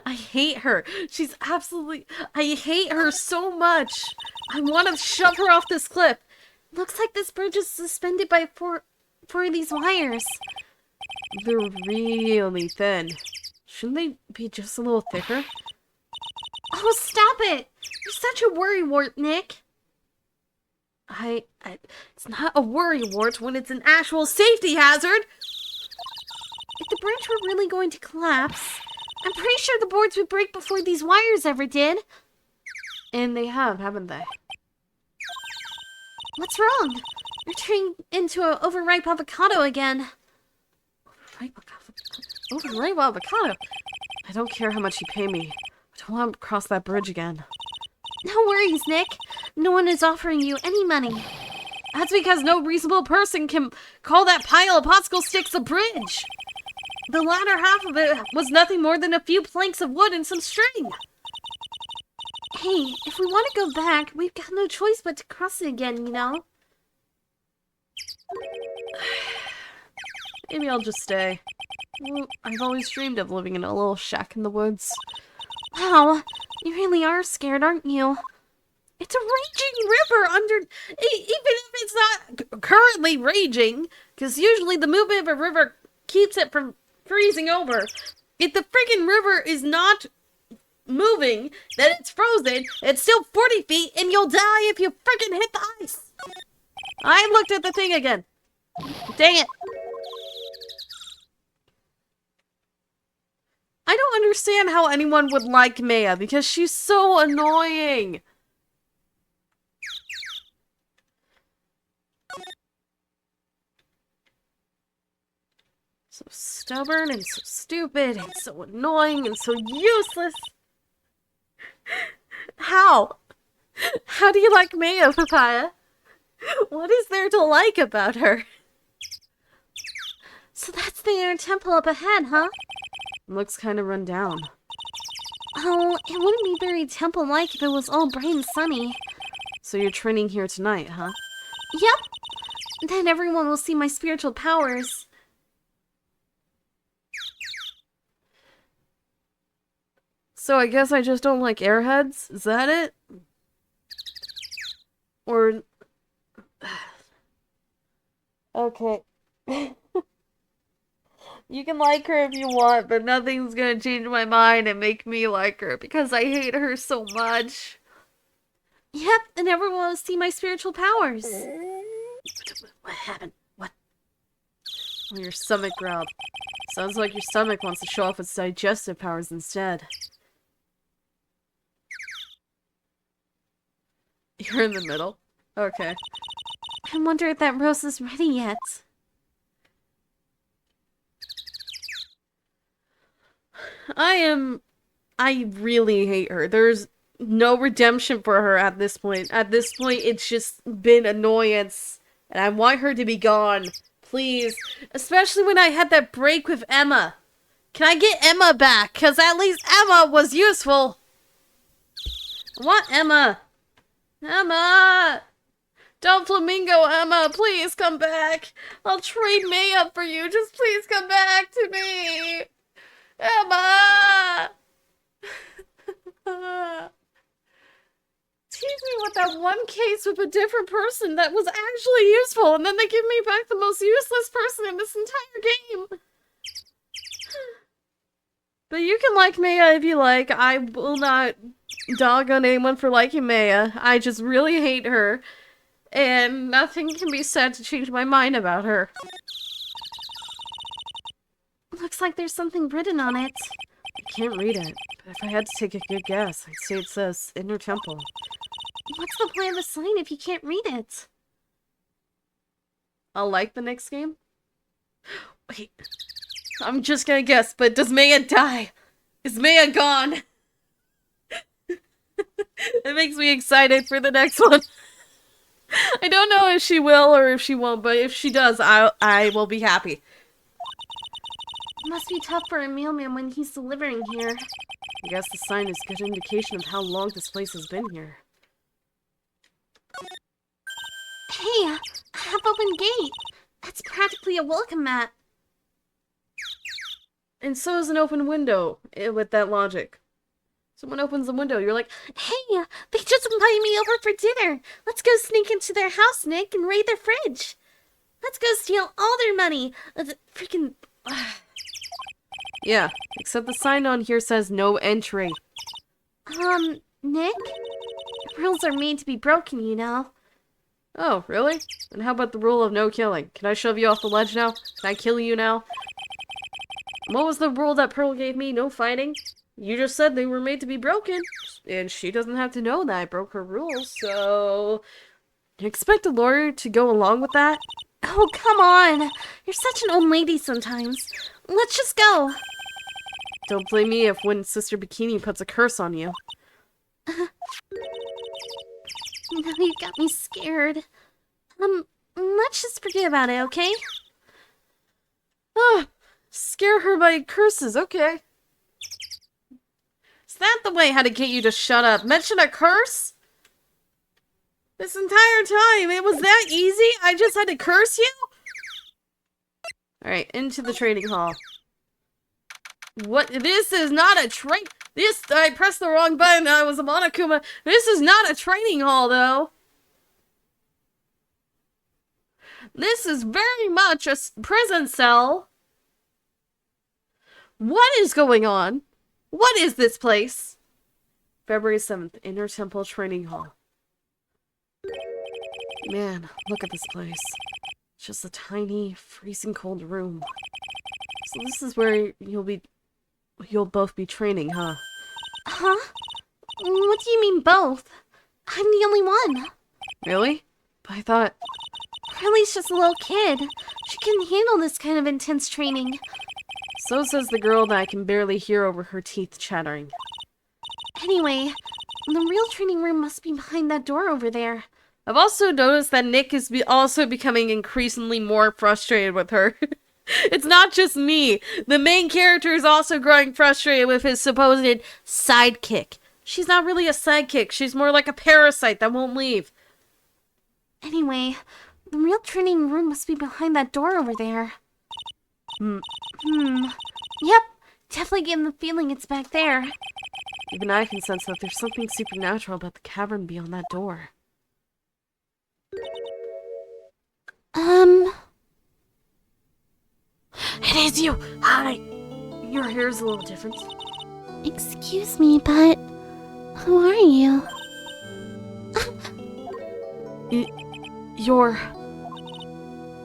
I hate her. She's absolutely... I hate her so much. I want to shove her off this cliff. Looks like this bridge is suspended by four of these wires. They're really thin. Shouldn't they be just a little thicker? Oh, stop it! You're such a worrywart, Nick. It's not a worrywart when it's an actual safety hazard! If the bridge were really going to collapse, I'm pretty sure the boards would break before these wires ever did. And they have, haven't they? What's wrong? You're turning into an overripe avocado again. Overripe avocado? I don't care how much you pay me. I don't want to cross that bridge again. No worries, Nick. No one is offering you any money. That's because no reasonable person can call that pile of popsicle sticks a bridge. The latter half of it was nothing more than a few planks of wood and some string. Hey, if we want to go back, we've got no choice but to cross it again, you know? Maybe I'll just stay. Well, I've always dreamed of living in a little shack in the woods. Wow, you really are scared, aren't you? It's a raging river under... Even if it's not currently raging, because usually the movement of a river keeps it from freezing over. If the friggin' river is not moving, then it's frozen, it's still 40 feet, and you'll die if you friggin' hit the ice. I looked at the thing again. Dang it. I don't understand how anyone would like Maya, because she's so annoying. So stubborn and so stupid and so annoying and so useless. How? How do you like Maya, Papaya? What is there to like about her? So that's the inner temple up ahead, huh? Looks kind of run down. Oh, it wouldn't be very temple-like if it was all bright and sunny. So you're training here tonight, huh? Yep. Then everyone will see my spiritual powers. So I guess I just don't like airheads? Is that it? Or... Okay. You can like her if you want, but nothing's gonna change my mind and make me like her, because I hate her so much. Yep, and everyone will see my spiritual powers. What happened? What? Oh, your stomach growled. Sounds like your stomach wants to show off its digestive powers instead. You're in the middle? Okay. I wonder if that rose is ready yet. I really hate her. There's no redemption for her at this point. At this point, it's just been annoyance. And I want her to be gone. Please. Especially when I had that break with Emma. Can I get Emma back? Because at least Emma was useful. I want Emma. Emma! Don't flamingo, Emma. Please come back. I'll trade May up for you. Just please come back to me. Emma! Tease me with that one case with a different person that was actually useful, and then they give me back the most useless person in this entire game. But you can like Maya if you like. I will not dog on anyone for liking Maya. I just really hate her. And nothing can be said to change my mind about her. Looks like there's something written on it. I can't read it, but if I had to take a good guess, I'd say it says Inner Temple. What's the point of the sign if you can't read it? I'll like the next game? Wait. I'm just gonna guess, but does Maya die? Is Maya gone? It makes me excited for the next one. I don't know if she will or if she won't, but if she does, I will be happy. It must be tough for a mailman when he's delivering here. I guess the sign is a good indication of how long this place has been here. Hey, a half-open gate. That's practically a welcome mat. And so is an open window, with that logic. Someone opens the window. You're like, Hey, they just invited me over for dinner. Let's go sneak into their house, Nick, and raid their fridge. Let's go steal all their money. Freaking... yeah, except the sign on here says no entry. Nick? Rules are made to be broken, you know. Oh, really? And how about the rule of no killing? Can I shove you off the ledge now? Can I kill you now? What was the rule that Pearl gave me? No fighting? You just said they were made to be broken. And she doesn't have to know that I broke her rules, so... You expect a lawyer to go along with that? Oh, come on. You're such an old lady sometimes. Let's just go. Don't blame me if when Sister Bikini puts a curse on you. Now you got me scared. Let's just forget about it, okay? Ah, scare her by curses, okay. Is that the way how to get you to shut up? Mention a curse? This entire time, it was that easy? I just had to curse you? Alright, into the trading hall. What? This is not a I pressed the wrong button. I was a Monokuma. This is not a training hall, though. This is very much a prison cell. What is going on? What is this place? February 7th, Inner Temple Training Hall. Man, look at this place. It's just a tiny, freezing cold room. So this is where you'll both be training, huh? Huh? What do you mean both? I'm the only one. Really? But I thought... Riley's just a little kid. She can handle this kind of intense training. So says the girl that I can barely hear over her teeth chattering. Anyway, the real training room must be behind that door over there. I've also noticed that Nick is also becoming increasingly more frustrated with her. It's not just me. The main character is also growing frustrated with his supposed sidekick. She's not really a sidekick. She's more like a parasite that won't leave. Anyway, the real training room must be behind that door over there. Yep, definitely getting the feeling it's back there. Even I can sense that there's something supernatural about the cavern beyond that door. It is you! Hi! Your hair's a little different. Excuse me, but who are you? You're...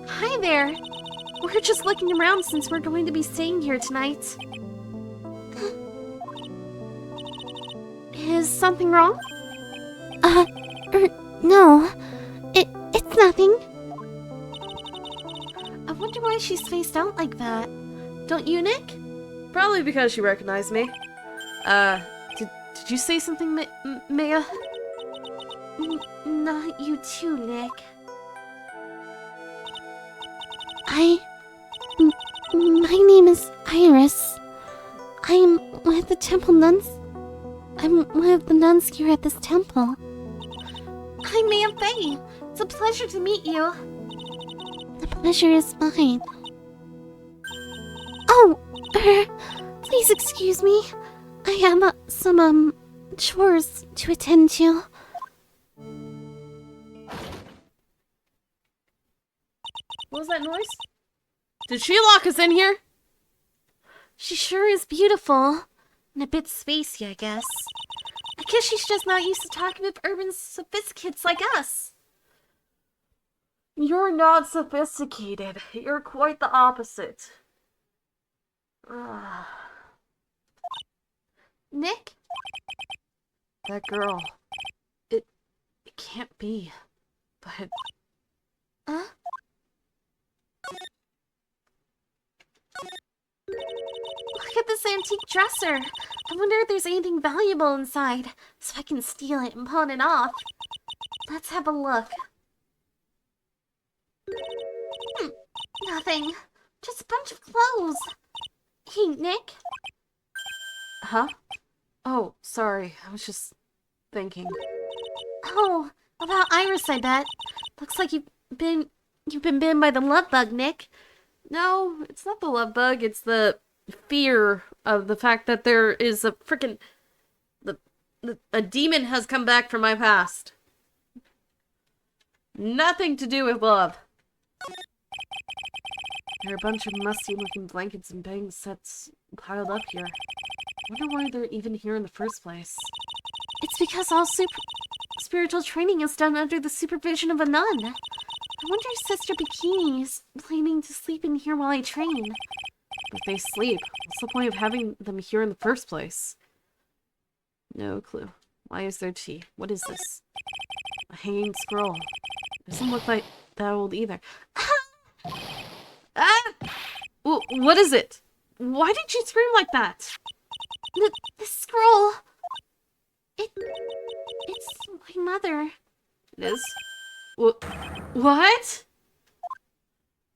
Hi there. We're just looking around since we're going to be staying here tonight. Is something wrong? No. It's nothing. I wonder why she's faced out like that. Don't you, Nick? Probably because she recognized me. Did you say something, Maya? Not you too, Nick. My name is Iris. I'm with the temple nuns. I'm one of the nuns here at this temple. I'm Mia Faye. It's a pleasure to meet you. The pleasure is mine. Oh, please excuse me. I have some chores to attend to. What was that noise? Did she lock us in here? She sure is beautiful. And a bit spacey, I guess. I guess she's just not used to talking with urban sophisticates like us. You're not sophisticated. You're quite the opposite. Nick? That girl. It can't be. But... Huh? Look at this antique dresser. I wonder if there's anything valuable inside, so I can steal it and pawn it off. Let's have a look. Nothing. Just a bunch of clothes. Hey, Nick? Huh? Oh, sorry. I was just thinking. Oh, about Iris, I bet. Looks like you've been bitten by the love bug, Nick. No, it's not the love bug. It's the fear of the fact that there is a A demon has come back from my past. Nothing to do with love. There are a bunch of musty-looking blankets and bedding sets piled up here. I wonder why they're even here in the first place. It's because all spiritual training is done under the supervision of a nun. I wonder if Sister Bikini is planning to sleep in here while I train. If they sleep, what's the point of having them here in the first place? No clue. Why is there tea? What is this? A hanging scroll. Doesn't look like that old either. Ah! What is it? Why did you scream like that? The scroll. It's my mother. It is? What?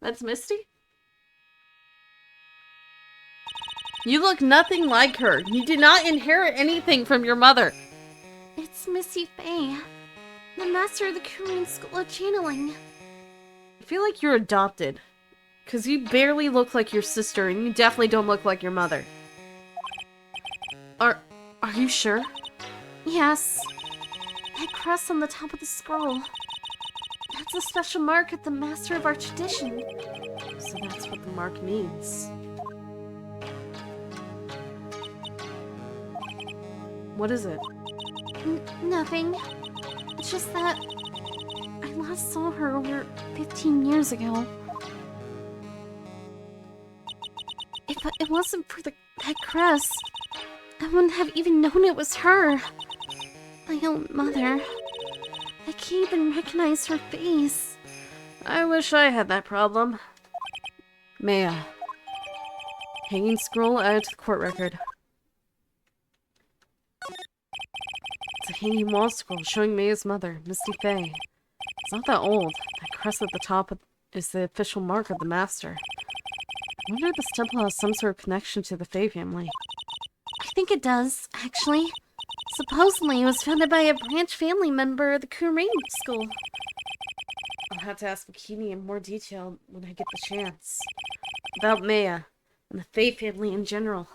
That's Misty? You look nothing like her. You did not inherit anything from your mother. It's Missy Faye, the master of the Korean School of Channeling. I feel like you're adopted. Because you barely look like your sister, and you definitely don't look like your mother. Are you sure? Yes. That crest on the top of the scroll. That's a special mark of the master of our tradition. So that's what the mark means. What is it? Nothing. It's just that I last saw her over 15 years ago. If it wasn't for that crest, I wouldn't have even known it was her. My own mother. I can't even recognize her face. I wish I had that problem. Maya. Hanging scroll added to the court record. It's a hanging wall scroll showing Maya's mother, Misty Faye. It's not that old. That crest at the top is the official mark of the master. I wonder if this temple has some sort of connection to the Faye family. I think it does, actually. Supposedly, it was founded by a branch family member of the Korean school. I'll have to ask Bikini in more detail when I get the chance. About Maya, and the Faye family in general.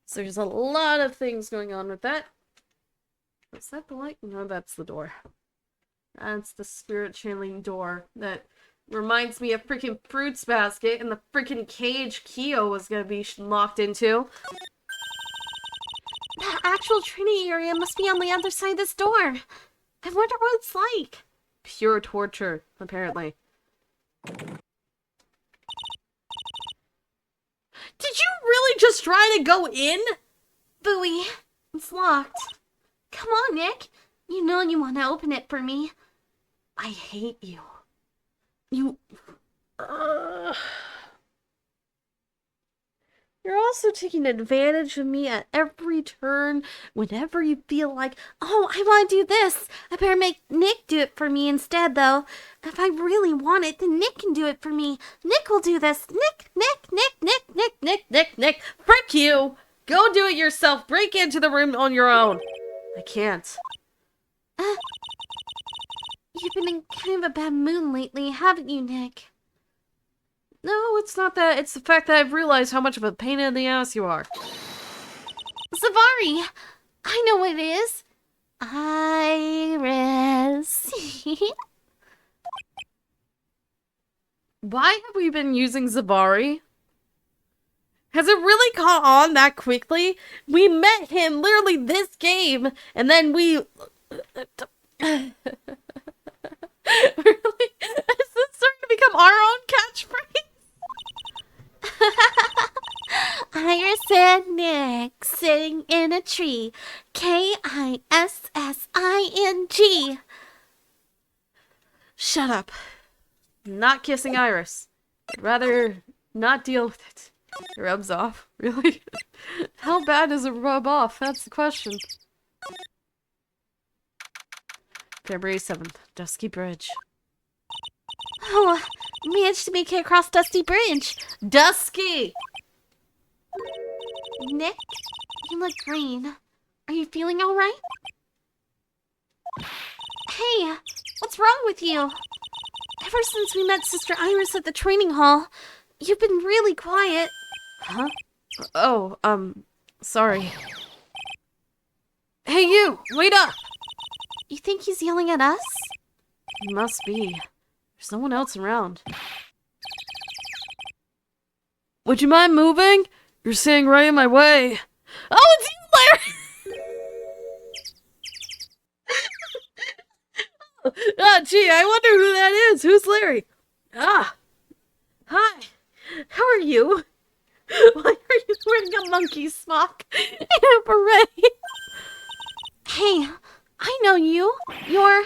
So there's a lot of things going on with that. Is that the light? No, that's the door. That's the spirit channeling door that reminds me of freaking Fruits Basket and the freaking cage Kyo was gonna be locked into. The actual training area must be on the other side of this door. I wonder what it's like. Pure torture, apparently. Did you really just try to go in? Booey, it's locked. Come on, Nick. You know you want to open it for me. I hate you. You're also taking advantage of me at every turn. Whenever you feel like, oh, I want to do this. I better make Nick do it for me instead, though. If I really want it, then Nick can do it for me. Nick will do this. Nick. Frick you! Go do it yourself. Break into the room on your own. I can't. You've been in kind of a bad mood lately, haven't you, Nick? No, it's not that. It's the fact that I've realized how much of a pain in the ass you are. Zavari! I know what it is. Iris. Why have we been using Zavari? Has it really caught on that quickly? We met him literally this game, and then we... Really? Is this starting to become our own catchphrase? Iris and Nick sitting in a tree. Kissing. Shut up. Not kissing Iris. I'd rather not deal with it. It rubs off. Really? How bad does it rub off? That's the question. February 7th. Dusky Bridge. Oh, managed to make it across Dusty Bridge. Dusky! Nick, you look green. Are you feeling alright? Hey, what's wrong with you? Ever since we met Sister Iris at the training hall, you've been really quiet. Huh? Oh, sorry. Hey you! Wait up! You think he's yelling at us? He must be. There's no one else around. Would you mind moving? You're staying right in my way. Oh, it's you, Larry! Ah, gee, I wonder who that is. Who's Larry? Ah. Hi. How are you? Why are you wearing a monkey smock and a beret? Hey, I know you. You're...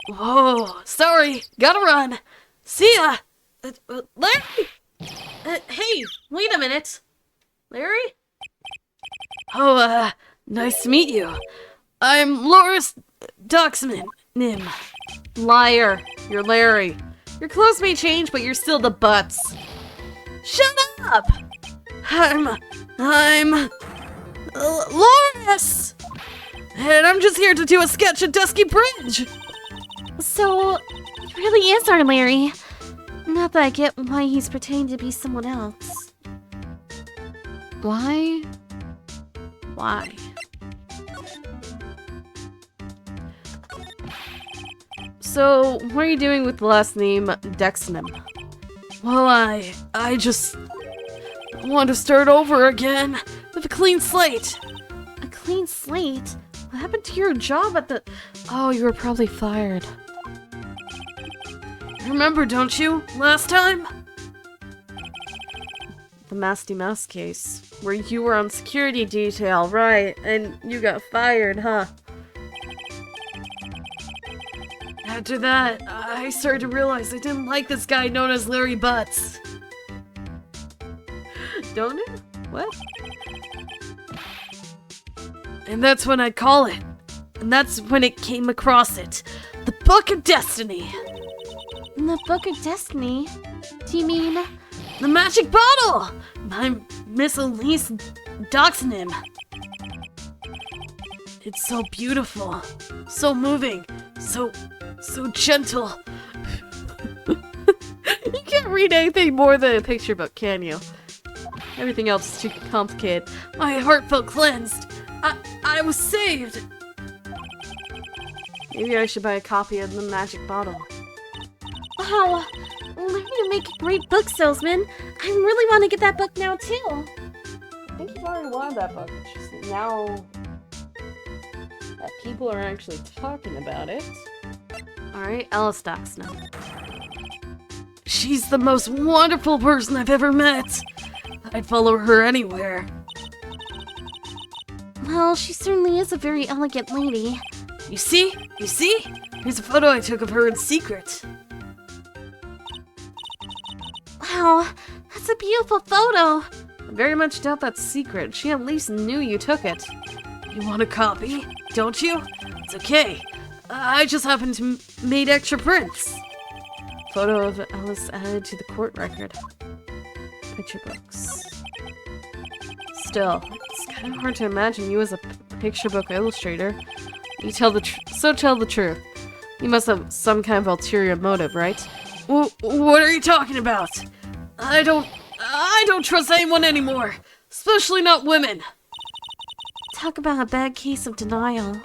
Whoa, sorry. Gotta run. See ya. Larry? Hey, wait a minute. Larry? Oh, nice to meet you. I'm Loris Doxman, Nim. Liar. You're Larry. Your clothes may change, but you're still the butts. Shut up! I'm Loris! And I'm just here to do a sketch at Dusky Bridge. So, he really is our Larry. Not that I get why he's pretending to be someone else. Why? Why? So, what are you doing with the last name Dexnam? Well, I just want to start over again with a clean slate. A clean slate? What happened to your job at the... Oh, you were probably fired. Remember, don't you? Last time? The Masty Mouse case, where you were on security detail, right? And you got fired, huh? After that, I started to realize I didn't like this guy known as Larry Butts. Don't you? What? And that's when I'd call it. And that's when it came across it. The Book of Destiny. The Book of Destiny? Do you mean... The magic bottle! I'm Miss Elise Doxnim. It's so beautiful. So moving. So gentle. You can't read anything more than a picture book, can you? Everything else is too complicated. My heart felt cleansed. I was saved. Maybe I should buy a copy of the magic bottle. Wow, Larry would make a great book salesman. I really want to get that book now, too. I think you've already wanted that book. It's just now that people are actually talking about it. Alright, Alice Doxnam. She's the most wonderful person I've ever met. I'd follow her anywhere. Well, she certainly is a very elegant lady. You see? You see? Here's a photo I took of her in secret. Wow, that's a beautiful photo. I very much doubt that's secret. She at least knew you took it. You want a copy? Don't you? It's okay. I just happened to made extra prints. Photo of Alice added to the court record. Picture books. Still, it's kind of hard to imagine you as a picture book illustrator. You tell the tell the truth. You must have some kind of ulterior motive, right? What are you talking about? I don't trust anyone anymore, especially not women. Talk about a bad case of denial.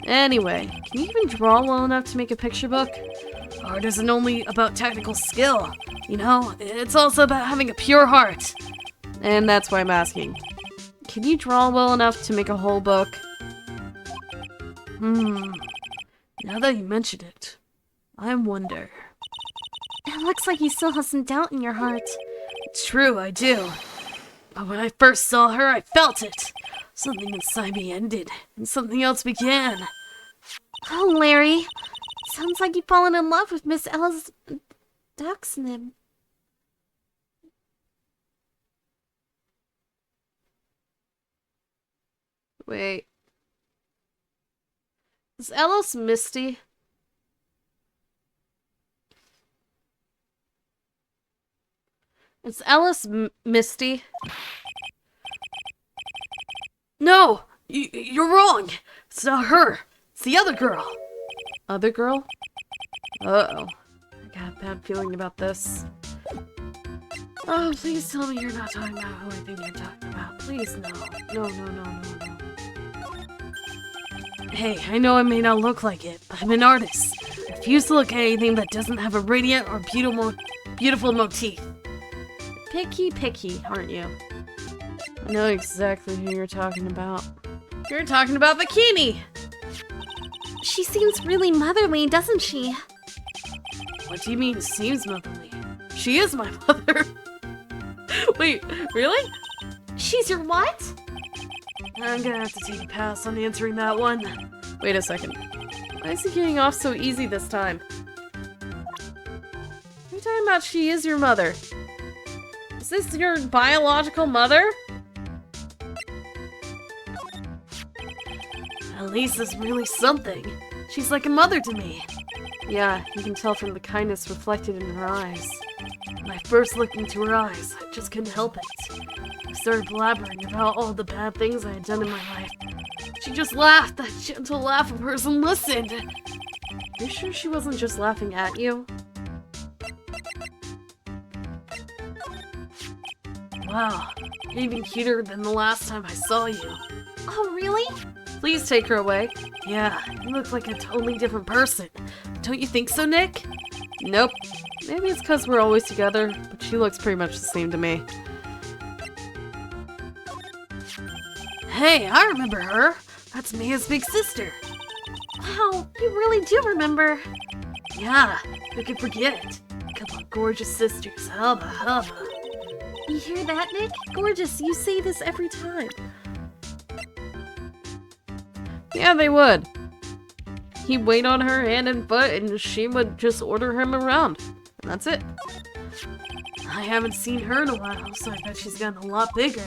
Anyway, can you even draw well enough to make a picture book? Art isn't only about technical skill, you know, it's also about having a pure heart. And that's why I'm asking. Can you draw well enough to make a whole book? Now that you mention it, I wonder. It looks like you still have some doubt in your heart. It's true, I do. But when I first saw her, I felt it. Something inside me ended, and something else began. Oh, Larry. Sounds like you've fallen in love with Miss Alice Doxnam. Wait. Is Alice Misty? Is Alice Misty? No! You're wrong! It's not her! It's the other girl! Other girl? Uh-oh. I got a bad feeling about this. Oh, please tell me you're not talking about who I think you're talking about. Please, no. No. Hey, I know I may not look like it, but I'm an artist. I refuse to look at anything that doesn't have a radiant or beautiful motif. Picky, aren't you? I know exactly who you're talking about. You're talking about Bikini! She seems really motherly, doesn't she? What do you mean, seems motherly? She is my mother. Wait, really? She's your what? I'm gonna have to take a pass on answering that one. Wait a second. Why is he getting off so easy this time? You're talking about she is your mother. Is this your biological mother? Lisa's really something. She's like a mother to me. Yeah, you can tell from the kindness reflected in her eyes. When I first looked into her eyes, I just couldn't help it. I started blabbering about all the bad things I had done in my life. She just laughed, that gentle laugh of hers, and listened. You sure she wasn't just laughing at you? Wow, you're even cuter than the last time I saw you. Oh, really? Please take her away. Yeah, you look like a totally different person. Don't you think so, Nick? Nope. Maybe it's because we're always together, but she looks pretty much the same to me. Hey, I remember her. That's Mia's big sister. Wow, you really do remember. Yeah, who could forget it? Couple of gorgeous sisters, hubba hubba. You hear that, Nick? Gorgeous, you say this every time. Yeah, they would. He'd wait on her hand and foot, and she would just order him around. And that's it. I haven't seen her in a while, so I bet she's gotten a lot bigger.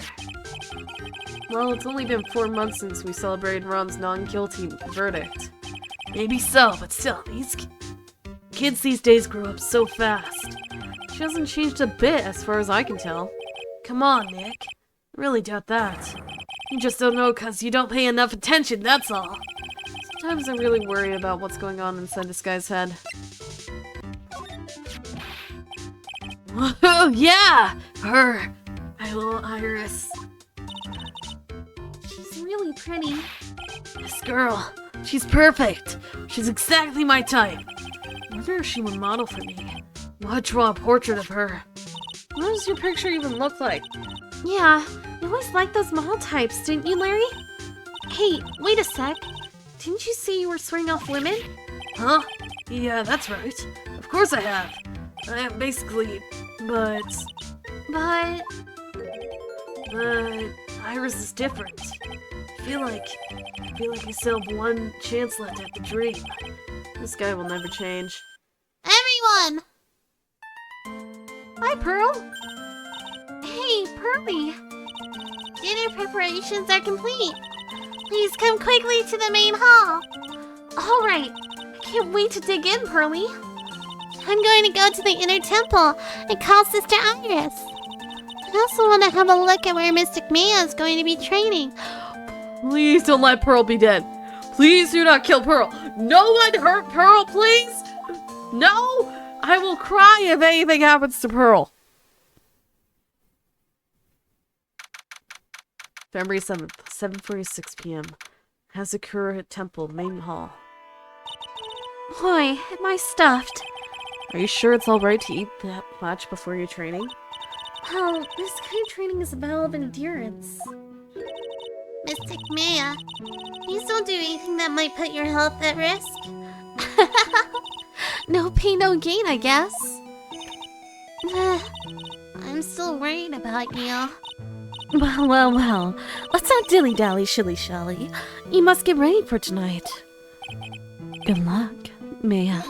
Well, it's only been 4 months since we celebrated Ron's non-guilty verdict. Maybe so, but still, these kids these days grow up so fast. She hasn't changed a bit, as far as I can tell. Come on, Nick. I really doubt that. You just don't know because you don't pay enough attention, that's all. Sometimes I really worry about what's going on inside this guy's head. Oh, yeah! Her! My little Iris. She's really pretty. This girl. She's perfect. She's exactly my type. I wonder if she would model for me. I'd draw a portrait of her. What does your picture even look like? Yeah, you always liked those model types, didn't you, Larry? Hey, wait a sec. Didn't you say you were swearing off women? Huh? Yeah, that's right. Of course I have. I have basically, but Iris is different. I feel like I still have one chance left at the dream. This guy will never change. Everyone! Hi, Pearl. Hey, Pearly. Dinner preparations are complete. Please come quickly to the main hall. All right. I can't wait to dig in, Pearly. I'm going to go to the inner temple and call Sister Iris. I also want to have a look at where Mystic Maya is going to be training. Please don't let Pearl be dead. Please do not kill Pearl. No one hurt Pearl, please. No, I will cry if anything happens to Pearl. February 7th, 7:46 p.m. Hazakura Temple, Main Hall. Boy, am I stuffed. Are you sure it's alright to eat that much before your training? Well, this kind of training is a battle of endurance. Mystic Maya, please don't do anything that might put your health at risk. No pain, no gain, I guess. I'm still worried about you. Well. Let's not dilly-dally, shilly-shally. You must get ready for tonight. Good luck, Maya.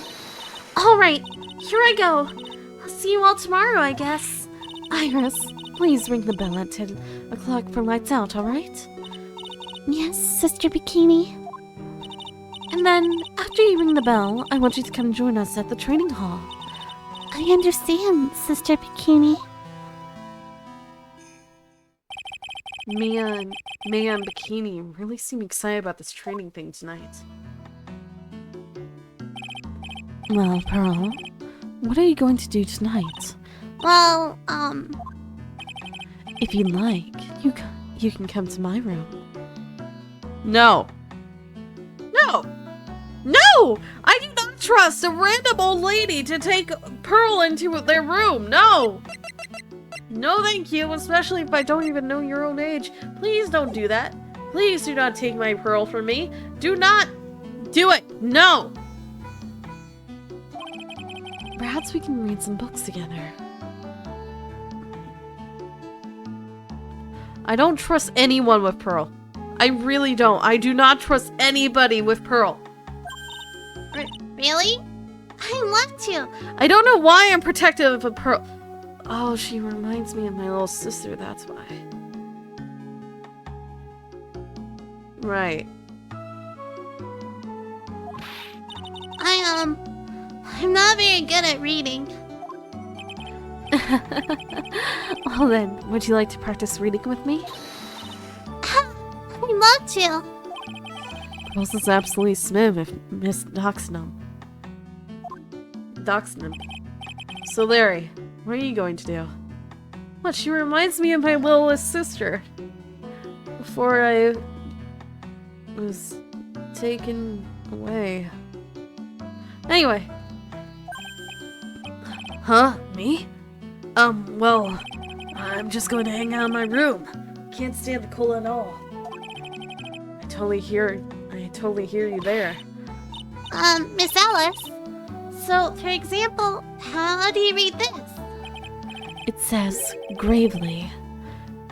All right, here I go. I'll see you all tomorrow, I guess. Iris, please ring the bell at 10 o'clock for lights out, all right? Yes, Sister Bikini. And then, after you ring the bell, I want you to come join us at the training hall. I understand, Sister Bikini. Mia and Bikini really seem excited about this training thing tonight. Well, Pearl, what are you going to do tonight? Well, If you'd like, you can come to my room. No. No! I do not trust a random old lady to take Pearl into their room. No! No thank you, especially if I don't even know your own age. Please don't do that. Please do not take my Pearl from me. Do not do it. No! Perhaps we can read some books together. I don't trust anyone with Pearl. I really don't. I do not trust anybody with Pearl. Really? I'd love to. I don't know why I'm protective of Pearl. Oh, she reminds me of my little sister, that's why. Right. I'm not very good at reading. Well then, would you like to practice reading with me? I'd love to. Pearls is absolutely smim if Miss Doxnum. Doxnum. So Larry, what are you going to do? What, she reminds me of my littlest sister. Before I was taken away. Anyway. Huh? Me? Well, I'm just going to hang out in my room. Can't stand the cold at all. I totally hear you there. Miss Alice. So, for example, how do you read this? It says, gravely.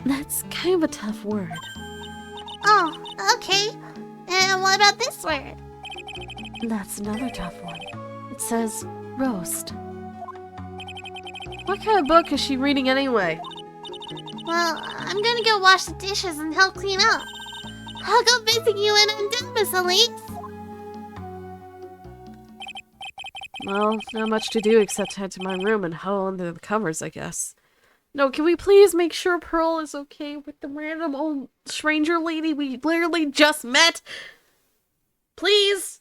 That's kind of a tough word. Oh, okay. And what about this word? That's another tough one. It says, roast. What kind of book is she reading anyway? Well, I'm gonna go wash the dishes and help clean up. I'll go visit you when I'm done, Miss Elise. Well, not much to do except head to my room and huddle under the covers, I guess. No, can we please make sure Pearl is okay with the random old stranger lady we literally just met? Please?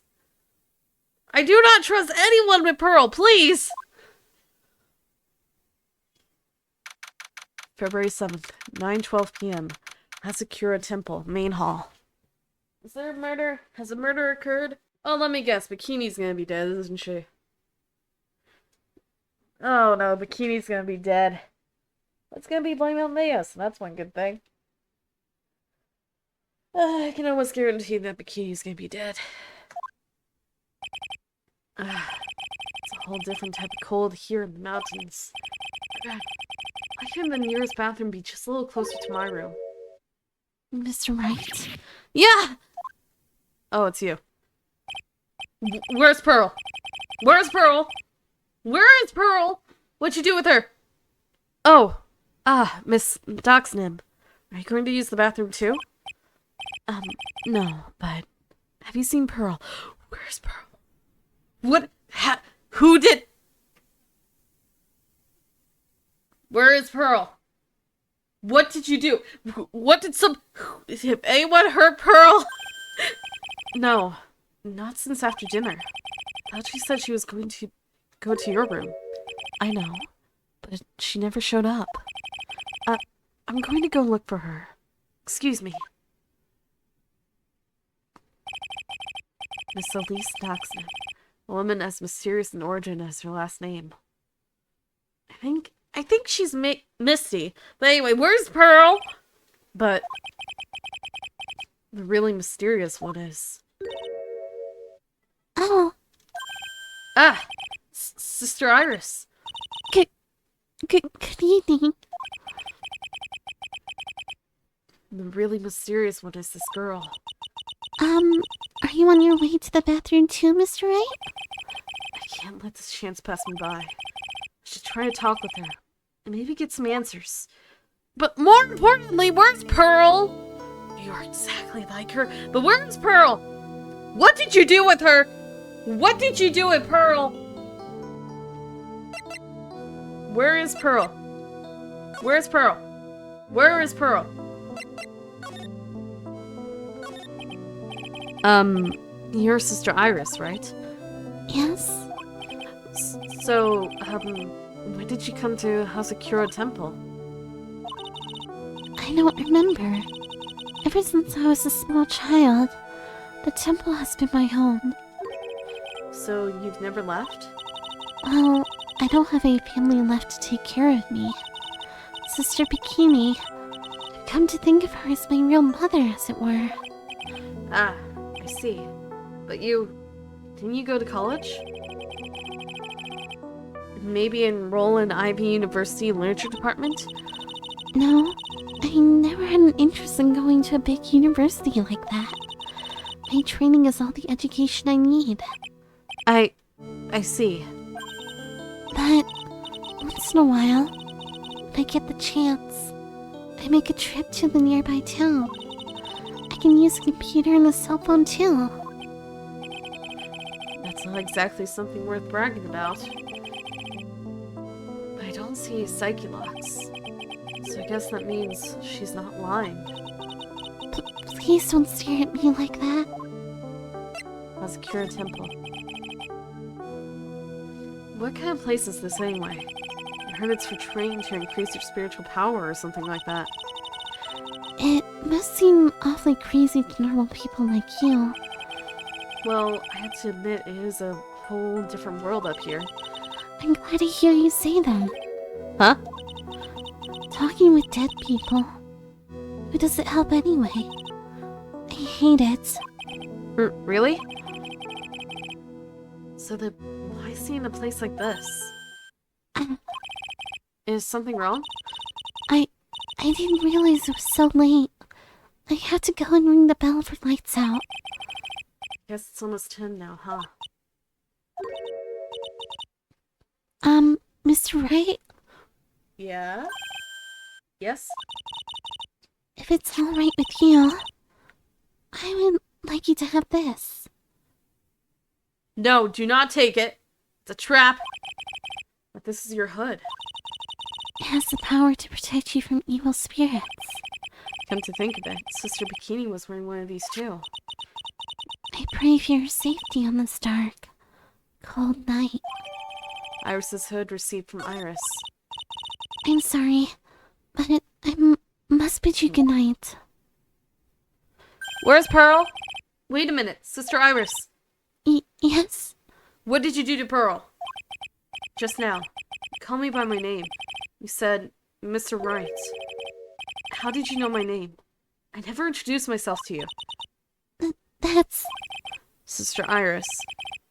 I do not trust anyone with Pearl, please! February 7th, 9:12 p.m. Hasakura Temple, main hall. Is there a murder? Has a murder occurred? Oh, let me guess. Bikini's gonna be dead, isn't she? Oh no, Bikini's gonna be dead. It's gonna be blamed on Leo, so that's one good thing. I can almost guarantee that Bikini's gonna be dead. It's a whole different type of cold here in the mountains. God, why couldn't the nearest bathroom be just a little closer to my room? Mr. Wright? Yeah! Oh, it's you. Where's Pearl? Where's Pearl? Where is Pearl? What'd you do with her? Oh. Miss Doxnim. Are you going to use the bathroom too? No, but have you seen Pearl? Where's Pearl? What? Who did? Where is Pearl? What did you do? What did Did anyone hurt Pearl? No. Not since after dinner. I thought she said she was going to go to your room. I know, but she never showed up. I'm going to go look for her. Excuse me. Miss Elise Doxnim, a woman as mysterious in origin as her last name. I think she's Misty. But anyway, where's Pearl? But the really mysterious one is... Oh. Sister Iris. Good evening. The really mysterious one is this girl. Are you on your way to the bathroom too, Mr. Wright? I can't let this chance pass me by. I should try to talk with her. And maybe get some answers. But more importantly, where's Pearl? You are exactly like her. But where's Pearl? What did you do with her? What did you do with Pearl? Where is Pearl? Where's Pearl? Where is Pearl? Your sister Iris, right? Yes. So, when did you come to Hasakura Temple? I don't remember. Ever since I was a small child, the temple has been my home. So you've never left? Well, I don't have any family left to take care of me. Sister Bikini. Come to think of her as my real mother, as it were. Ah, I see. But didn't you go to college? Maybe enroll in Ivy University Literature Department? No, I never had an interest in going to a big university like that. My training is all the education I need. I see. But once in a while, when I get the chance, I make a trip to the nearby town. I can use a computer and a cell phone too. That's not exactly something worth bragging about. But I don't see psyche locks. So I guess that means she's not lying. Please don't stare at me like that. How's Kira Temple? What kind of place is this anyway? I heard it's for training to increase your spiritual power or something like that. It must seem awfully crazy to normal people like you. Well, I have to admit it is a whole different world up here. I'm glad to hear you say that. Huh? Talking with dead people. Who does it help anyway? I hate it. Really? So why see in a place like this? Is something wrong? I didn't realize it was so late. I have to go and ring the bell for lights out. Guess it's almost 10 now, huh? Mr. Wright? Yeah? Yes? If it's alright with you, I would like you to have this. No, do not take it. It's a trap. But this is your hood. It has the power to protect you from evil spirits. Come to think of it, Sister Bikini was wearing one of these too. I pray for your safety on this dark, cold night. Iris's hood received from Iris. I'm sorry, but I must bid you good night. Where's Pearl? Wait a minute, Sister Iris. Yes? What did you do to Pearl? Just now. Call me by my name. You said, Mr. Wright. How did you know my name? I never introduced myself to you. That's... Sister Iris,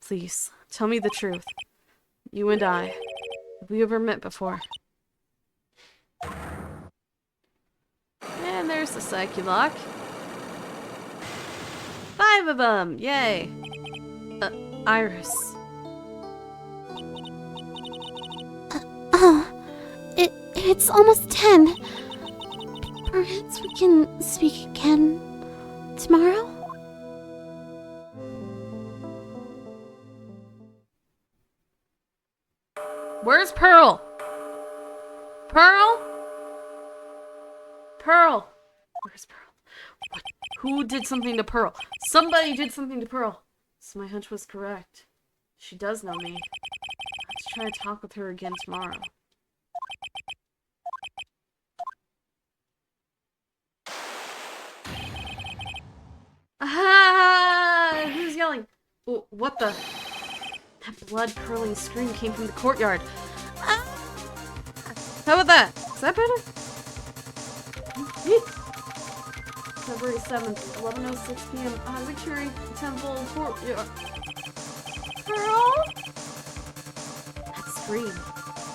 please, tell me the truth. You and I, have we ever met before? And there's the psyche lock. 5 of them! Yay! Iris. It's almost 10. Perhaps we can speak again tomorrow? Where's Pearl? Pearl? Pearl! Where's Pearl? What? Who did something to Pearl? Somebody did something to Pearl. So my hunch was correct. She does know me. Let's try to talk with her again tomorrow. Ah! Who's yelling? What the? That blood-curdling scream came from the courtyard. Ah! How about that? Is that better? February 7th, 11:06 p.m. Arbitrary Temple Courtyard. Pearl? That scream.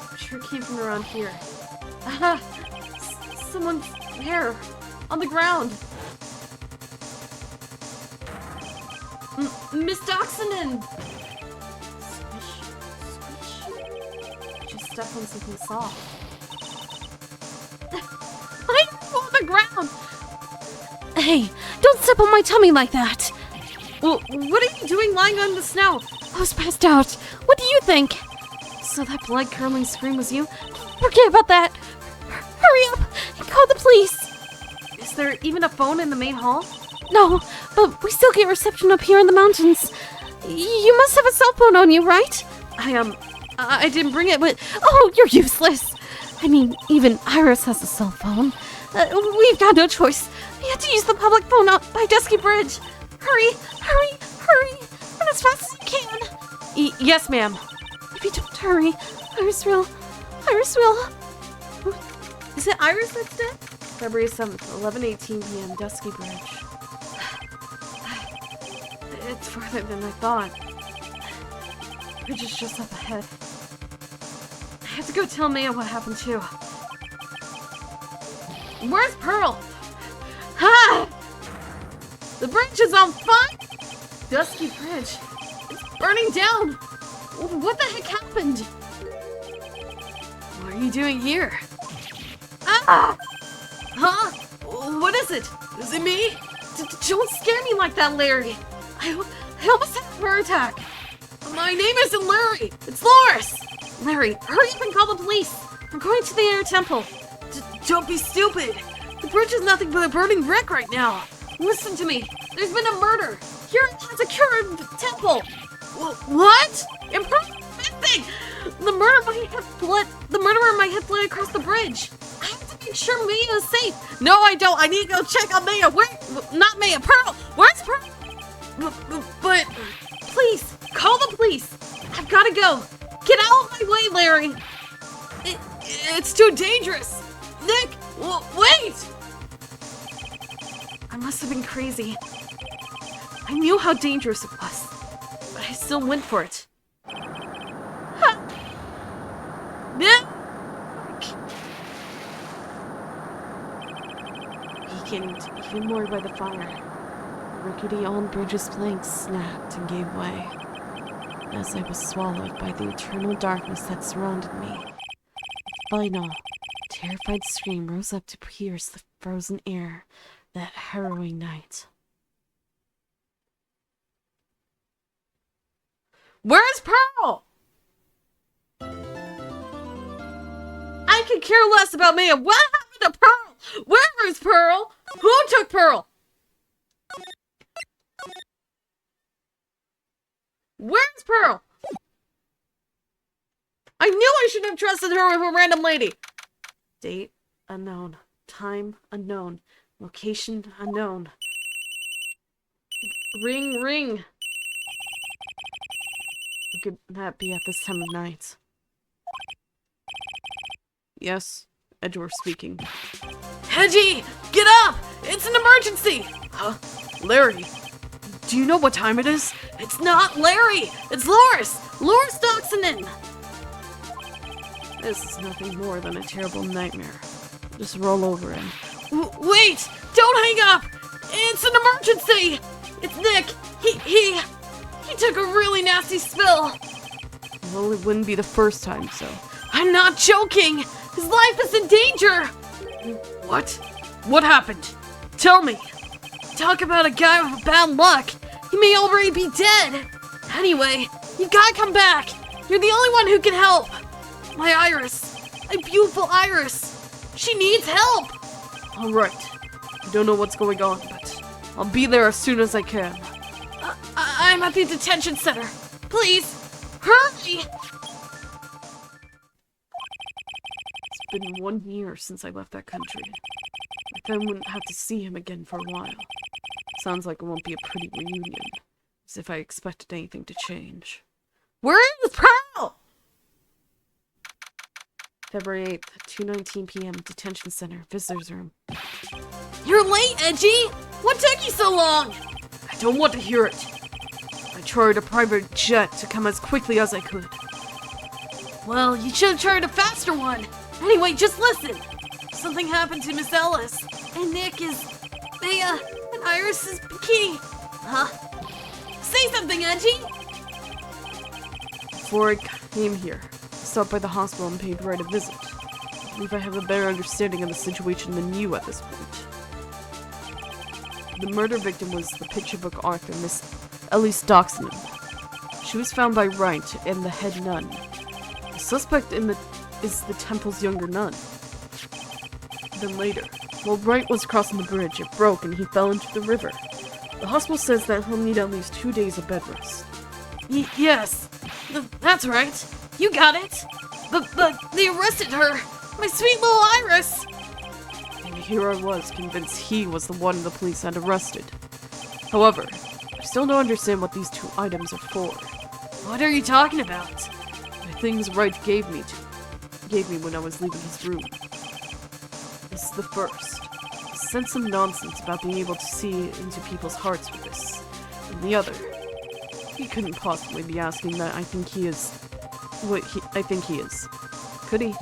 I'm sure it came from around here. Ah! Someone's there. On the ground. Miss Doxinen! Squish. Squish. Just stepped on something soft. I'm on the ground! Hey, don't step on my tummy like that! Well, what are you doing lying on the snow? I was passed out. What do you think? So that blood-curdling scream was you? Forget about that! Hurry up and call the police! Is there even a phone in the main hall? No, but we still get reception up here in the mountains. You must have a cell phone on you, right? I didn't bring it, but... Oh, you're useless. I mean, even Iris has a cell phone. We've got no choice. We have to use the public phone out by Dusky Bridge. Hurry, hurry, hurry. Run as fast as you can. Yes, ma'am. If you don't hurry, Iris will... Is it Iris that's dead? February 7th, 11:18 p.m., Dusky Bridge. It's farther than I thought. The bridge is just up ahead. I have to go tell Maya what happened too. Where's Pearl? Ha! The bridge is on fire! Dusky Bridge. It's burning down! What the heck happened? What are you doing here? Ah! Huh? What is it? Is it me? Don't scare me like that, Larry. I almost had a heart attack. My name isn't Larry. It's Loris. Larry, hurry up and call the police. We're going to the inner temple. Don't be stupid. The bridge is nothing but a burning wreck right now. Listen to me. There's been a murder. Here at the Cure Temple. What? Impressive! The murderer might have fled across the bridge. I have to make sure Maya is safe. No, I don't. I need to go check on Maya. Where? Not Maya. Pearl. Where's Pearl? But please call the police. I've got to go. Get out of my way, Larry. It's too dangerous. Nick, wait. I must have been crazy. I knew how dangerous it was, but I still went for it. Weakened even more by the fire, the rickety old bridge's planks snapped and gave way as I was swallowed by the eternal darkness that surrounded me. A final, terrified scream rose up to pierce the frozen air that harrowing night. Where's Pearl? I could care less about Maya. What happened to Pearl? Where is Pearl? Who took Pearl? Where's Pearl? I knew I shouldn't have trusted her with a random lady. Date unknown. Time unknown. Location unknown. Ring, ring. Who could that be at this time of night? Yes, Edgeworth speaking. Hedgie! Get up! It's an emergency! Huh? Larry? Do you know what time it is? It's not Larry! It's Loris! Loris Doxonin! This is nothing more than a terrible nightmare. Just roll over him. Wait! Don't hang up! It's an emergency! It's Nick! He took a really nasty spill! Well, it wouldn't be the first time, so... I'm not joking! His life is in danger! What? What happened? Tell me! Talk about a guy with bad luck! He may already be dead! Anyway, you've gotta come back! You're the only one who can help! My Iris! My beautiful Iris! She needs help! Alright. I don't know what's going on, but I'll be there as soon as I can. I'm at the detention center. Please, hurry! It's been 1 year since I left that country. I then wouldn't have to see him again for a while. Sounds like it won't be a pretty reunion. As if I expected anything to change. Where is Pearl? February 8th, 2:19 p.m. Detention Center, Visitor's Room. You're late, Edgy! What took you so long? I don't want to hear it. I chartered a private jet to come as quickly as I could. Well, you should have chartered a faster one. Anyway, just listen. Something happened to Miss Ellis. And Nick is... Maya and Iris is key. Huh? Say something, Edgy! Before I came here, I stopped by the hospital and paid Wright a visit. I believe I have a better understanding of the situation than you at this point. The murder victim was the picture book author, Miss Elise Doxonin. She was found by Wright and the head nun. The suspect is the temple's younger nun. Then later, while Wright was crossing the bridge, it broke and he fell into the river. The hospital says that he'll need at least 2 days of bed rest. Yes, that's right. You got it. But they arrested her. My sweet little Iris. And here I was, convinced he was the one the police had arrested. However, I still don't understand what these 2 items are for. What are you talking about? The things Wright gave me when I was leaving his room. This is the first. He said some nonsense about being able to see into people's hearts with this. And the other, he couldn't possibly be asking that I think he is what I think he is. Could he?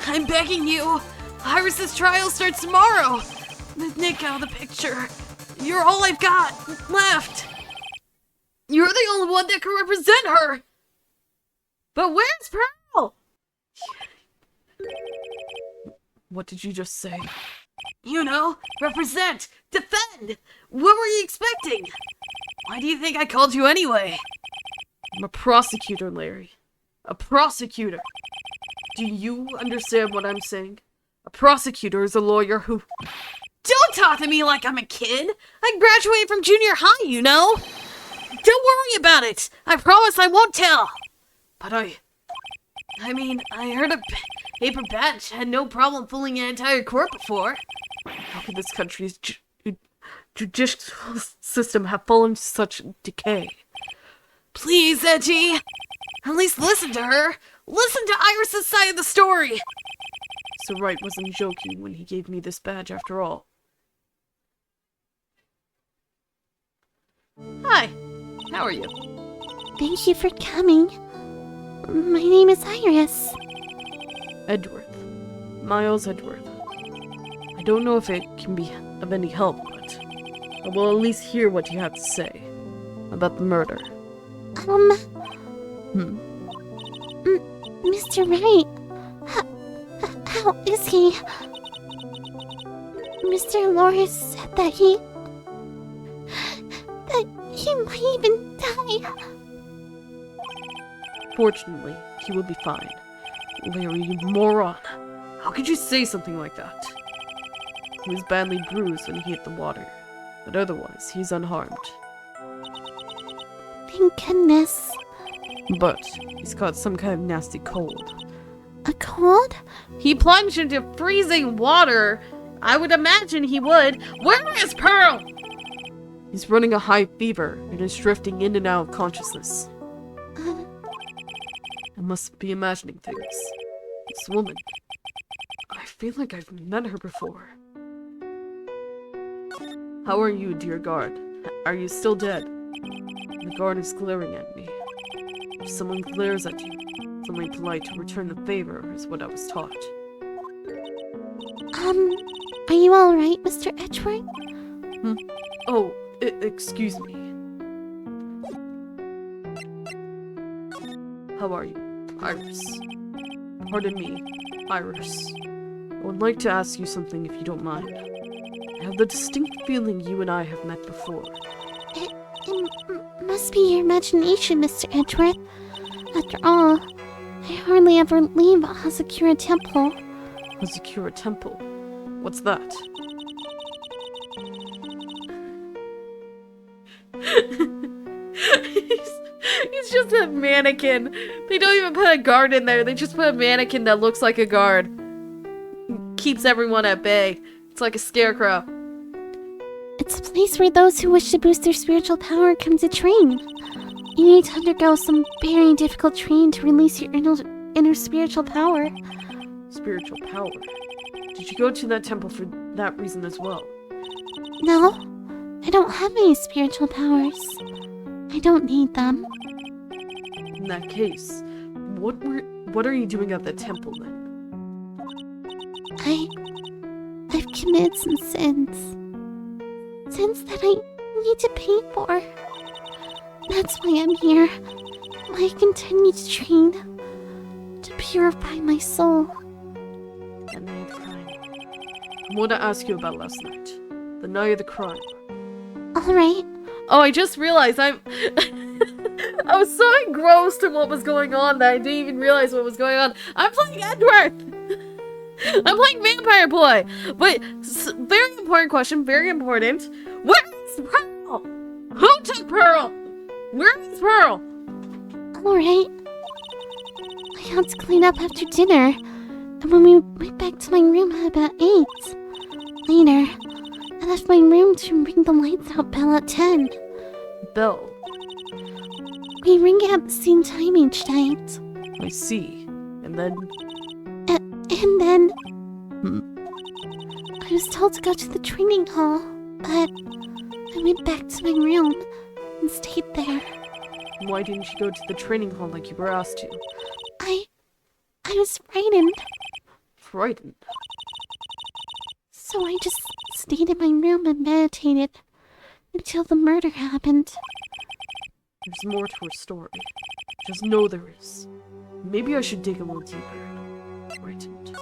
I'm begging you! Iris's trial starts tomorrow! Let Nick out of the picture. You're all I've got left! You're the only one that can represent her! But where's Pearl? What did you just say? You know, represent, defend! What were you expecting? Why do you think I called you anyway? I'm a prosecutor, Larry. A prosecutor. Do you understand what I'm saying? A prosecutor is a lawyer who... Don't talk to me like I'm a kid! I graduated from junior high, you know! Don't worry about it! I promise I won't tell! But I heard a paper badge had no problem fooling an entire court before. How could this country's judicial system have fallen to such decay? Please, Edgy! At least listen to her! Listen to Iris's side of the story! So Wright wasn't joking when he gave me this badge after all. Hi! How are you? Thank you for coming. My name is Iris. Edgeworth. Miles Edgeworth. I don't know if it can be of any help, but I will at least hear what you have to say about the murder. Mr. Wright. How is he? Mr. Loris said that he might even die. Fortunately, he will be fine. Larry, you moron. How could you say something like that? He was badly bruised when he hit the water, but otherwise, he's unharmed. Thank goodness. But he's caught some kind of nasty cold. A cold? He plunged into freezing water. I would imagine he would. Where is Pearl? He's running a high fever and is drifting in and out of consciousness. I must be imagining things. This woman. I feel like I've met her before. How are you, dear guard? Are you still dead? The guard is glaring at me. If someone glares at you, it's only polite to return the favor, is what I was taught. Are you alright, Mr. Edgeworth? Oh, excuse me. How are you, Iris? Pardon me, Iris. I would like to ask you something if you don't mind. I have the distinct feeling you and I have met before. It must be your imagination, Mr. Edgeworth. After all, I hardly ever leave Hazakura Temple. Hazakura Temple? What's that? He's just a mannequin. They don't even put a guard in there. They just put a mannequin that looks like a guard. Keeps everyone at bay. It's like a scarecrow. It's a place where those who wish to boost their spiritual power come to train. You need to undergo some very difficult training to release your inner spiritual power. Spiritual power? Did you go to that temple for that reason as well? No, I don't have any spiritual powers. I don't need them. In that case, what are you doing at the temple then? I've committed some sins. Sins that I need to pay for. That's why I'm here. Why I continue to train. To purify my soul. That night of the crime. I want to ask you about last night. The night of the crime. Alright. Oh, I just realized I was so engrossed in what was going on that I didn't even realize what was going on. I'm playing Edgeworth! I'm playing Vampire Boy! But, very important question, very important. Where is Pearl? Who took Pearl? Where is Pearl? Alright. I had to clean up after dinner. And when we went back to my room at about 8. Later, I left my room to ring the lights out bell at 10. Bell. We ring it at the same time each night. I see. And then... And then... I was told to go to the training hall, but I went back to my room and stayed there. Why didn't you go to the training hall like you were asked to? I was frightened, Frightened? so I just stayed in my room and meditated until the murder happened. There's more to her story. Just know there is. Maybe I should dig a little deeper. Frightened.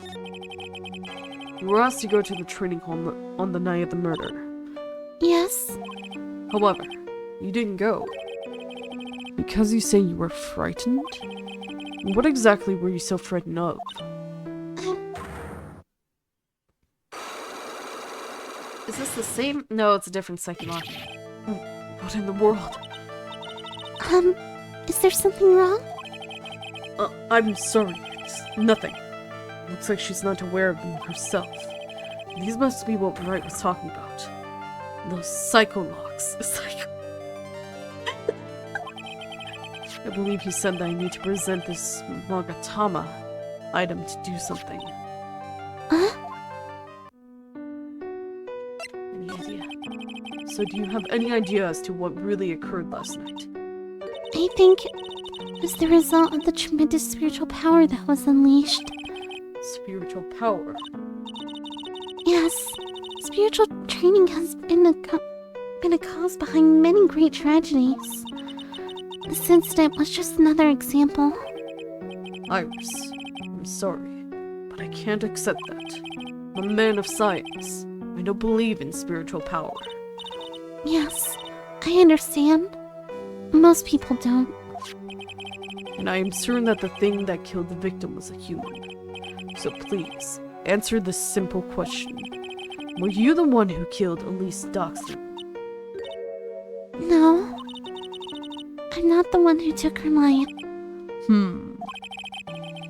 You were asked to go to the training hall on the night of the murder. Yes, However, you didn't go. Because you say you were frightened? What exactly were you so frightened of? Is this the same? No, it's a different psychology. What in the world? is there something wrong? I'm sorry. It's nothing. Looks like she's not aware of them herself. These must be what Wright was talking about. Those psychologs. I believe he said that I need to present this Magatama item to do something. Huh? Any idea? So do you have any idea as to what really occurred last night? I think it was the result of the tremendous spiritual power that was unleashed. Spiritual power. Yes, spiritual training has been a cause behind many great tragedies. This incident was just another example. Iris, I'm sorry, but I can't accept that. I'm a man of science. I don't believe in spiritual power. Yes, I understand. Most people don't. And I am certain that the thing that killed the victim was a human. So please, answer this simple question. Were you the one who killed Elise Doxson? No. I'm not the one who took her life.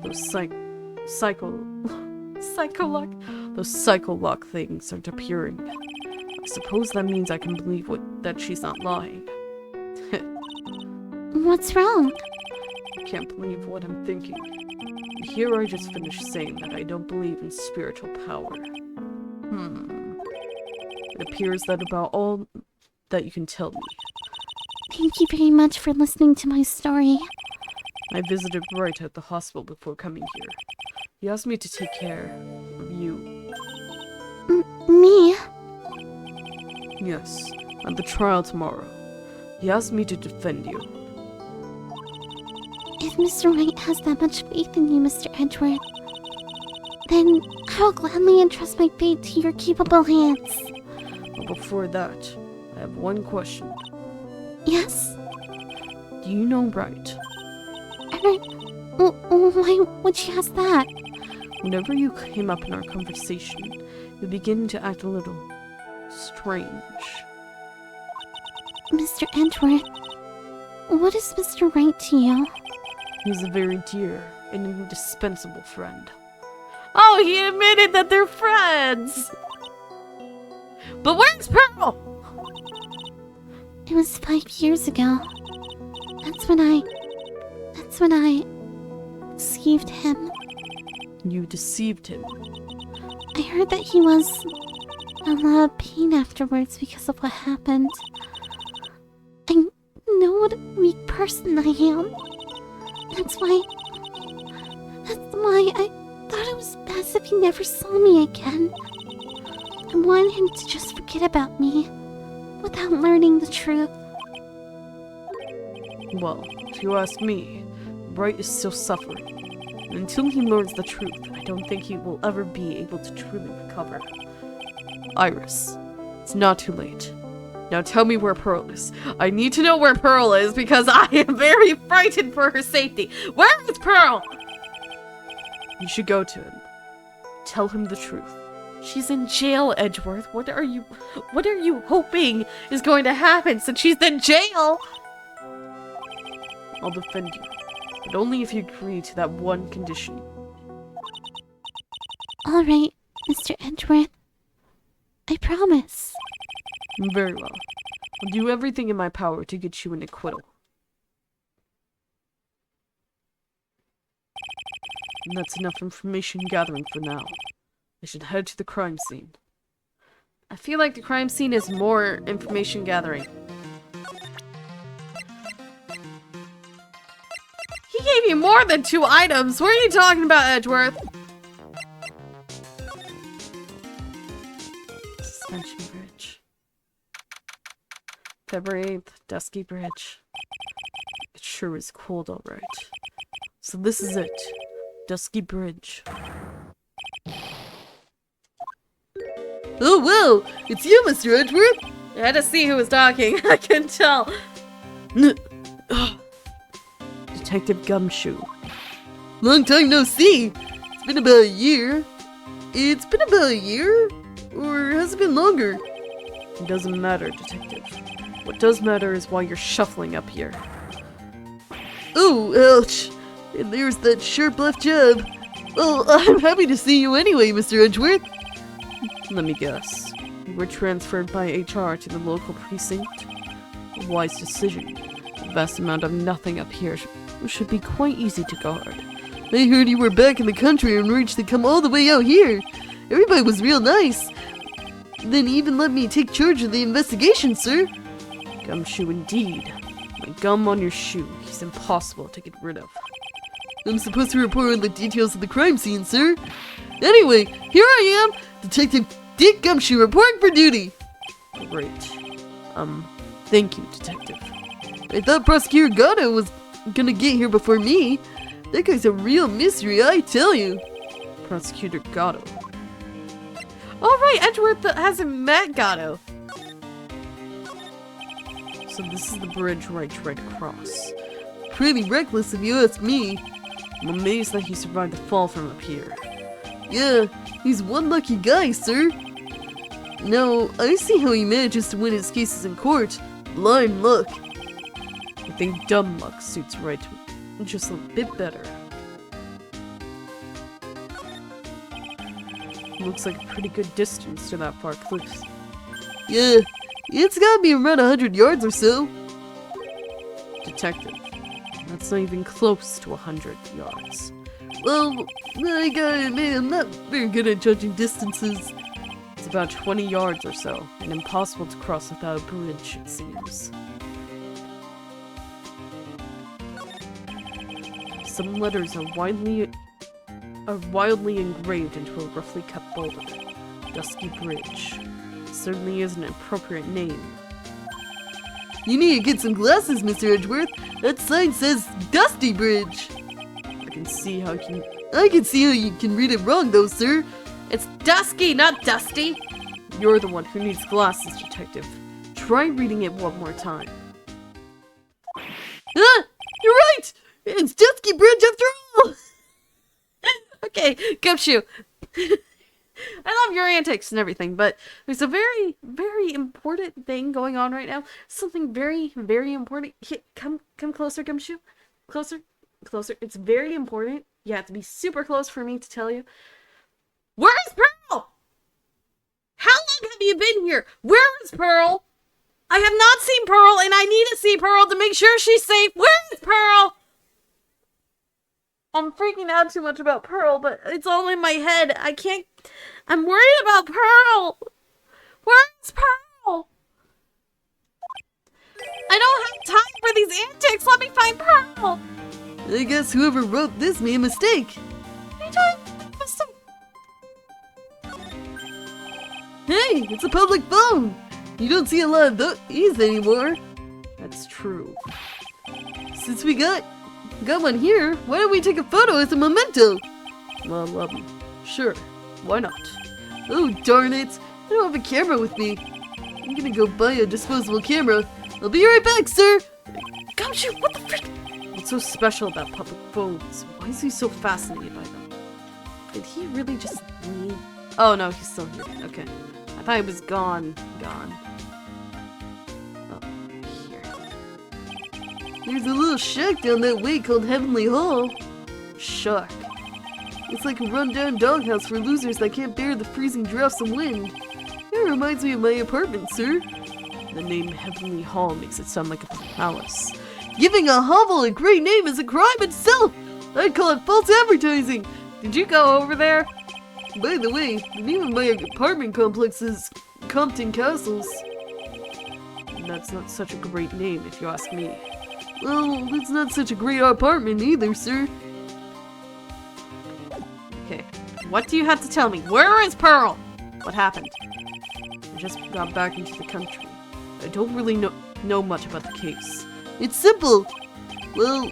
Those those psycho-lock things aren't appearing. I suppose that means I can believe that she's not lying. What's wrong? I can't believe what I'm thinking. Here I just finished saying that I don't believe in spiritual power. It appears that about all that you can tell me. Thank you very much for listening to my story. I visited Wright at the hospital before coming here. He asked me to take care of you. Me? Yes, at the trial tomorrow. He asked me to defend you. If Mr. Wright has that much faith in you, Mr. Edgeworth, then I will gladly entrust my fate to your capable hands. But before that, I have one question. Yes? Do you know Wright? Why would you ask that? Whenever you came up in our conversation, you begin to act a little strange. Mr. Edgeworth, what is Mr. Wright to you? He's a very dear and indispensable friend. Oh, he admitted that they're friends! But where's Pearl? It was 5 years ago. That's when I deceived him. You deceived him. I heard that he was in a lot of pain afterwards because of what happened. I know what a weak person I am. That's why I thought it was best if he never saw me again. I wanted him to just forget about me without learning the truth. Well, if you ask me, Wright is still suffering. And until he learns the truth, I don't think he will ever be able to truly recover. Iris, it's not too late. Now tell me where Pearl is. I need to know where Pearl is because I am very frightened for her safety. Where is Pearl? You should go to him. Tell him the truth. She's in jail, Edgeworth. What are you hoping is going to happen since she's in jail? I'll defend you, but only if you agree to that one condition. Alright, Mr. Edgeworth. I promise. Very well. I'll do everything in my power to get you an acquittal. And that's enough information gathering for now. I should head to the crime scene. I feel like the crime scene is more information gathering. He gave you more than 2 items! What are you talking about, Edgeworth? Suspension Bridge. February 8th, Dusky Bridge. It sure is cold, alright. So this is it. Dusky Bridge. Oh, well! It's you, Mr. Edgeworth! I had to see who was talking. I can tell. Detective Gumshoe. Long time no see. It's been about a year. It's been about a year? Or has it been longer? It doesn't matter, Detective. What does matter is why you're shuffling up here. Oh, ouch. And there's that sharp left jab. Well, I'm happy to see you anyway, Mr. Edgeworth. Let me guess. You were transferred by HR to the local precinct? A wise decision. The vast amount of nothing up here should be quite easy to guard. I heard you were back in the country and reached to come all the way out here. Everybody was real nice. Then even let me take charge of the investigation, sir. Gumshoe indeed. My gum on your shoe. He's impossible to get rid of. I'm supposed to report on the details of the crime scene, sir. Anyway, here I am, Detective Dick Gumshoe, reporting for duty. Great. Thank you, Detective. I thought Prosecutor Gatto was gonna get here before me. That guy's a real mystery, I tell you. Prosecutor Gatto. Oh right, Edgeworth hasn't met Gatto. So this is the bridge right across. Pretty reckless if you ask me. I'm amazed that he survived the fall from up here. Yeah, he's one lucky guy, sir. Now, I see how he manages to win his cases in court. Blind luck. I think dumb luck suits Wright just a bit better. Looks like a pretty good distance to that far cliff. Yeah, it's gotta be around 100 yards or so. Detective, that's not even close to 100 yards. Well, I gotta admit, I'm not very good at judging distances. It's about 20 yards or so, and impossible to cross without a bridge, it seems. Some letters are wildly engraved into a roughly cut boulder. Dusky Bridge. Certainly is an appropriate name. You need to get some glasses, Mr. Edgeworth. That sign says Dusty Bridge. I can see how you can read it wrong, though, sir. It's Dusky, not Dusty. You're the one who needs glasses, Detective. Try reading it one more time. Ah! You're right! It's Dusky Bridge after all! Okay, Gumshoe. I love your antics and everything, but there's a very, very important thing going on right now. Something very, very important. Here, come closer, Gumshoe. Closer. It's very important. You have to be super close for me to tell you. Where is Pearl? How long have you been here? Where is Pearl? I have not seen Pearl, and I need to see Pearl to make sure she's safe. Where is Pearl? I'm freaking out too much about Pearl, but it's all in my head. I can't... I'm worried about Pearl. Where is Pearl? I don't have time for these antics. Let me find Pearl. I guess whoever wrote this made a mistake. Hey, it's a public phone. You don't see a lot of these anymore. That's true. Since we got one here, why don't we take a photo as a memento? Well, sure. Why not? Oh, darn it. I don't have a camera with me. I'm gonna go buy a disposable camera. I'll be right back, sir. Gumshoe, what the frick? What's so special about public phones? Why is he so fascinated by them? Did he really just leave? Oh no, he's still here. Okay. I thought he was gone. Oh, here. There's a little shack down that way called Heavenly Hall. Shuck. It's like a rundown doghouse for losers that can't bear the freezing drafts of wind. It reminds me of my apartment, sir. The name Heavenly Hall makes it sound like a palace. Giving a hovel a great name is a crime itself! I'd call it false advertising! Did you go over there? By the way, the name of my apartment complex is Compton Castles. That's not such a great name, if you ask me. Well, it's not such a great apartment either, sir. Okay, what do you have to tell me? Where is Pearl? What happened? I just got back into the country. I don't really know much about the case. It's simple! Well,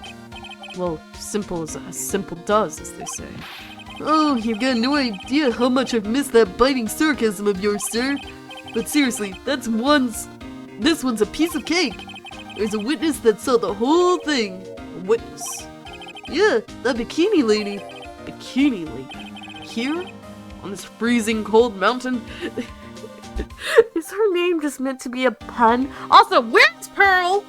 simple as simple does, as they say. Oh, you've got no idea how much I've missed that biting sarcasm of yours, sir. But seriously, this one's a piece of cake. There's a witness that saw the whole thing. A witness? Yeah, that bikini lady. Bikini lady? Here? On this freezing cold mountain? Is her name just meant to be a pun? Also, where's Pearl?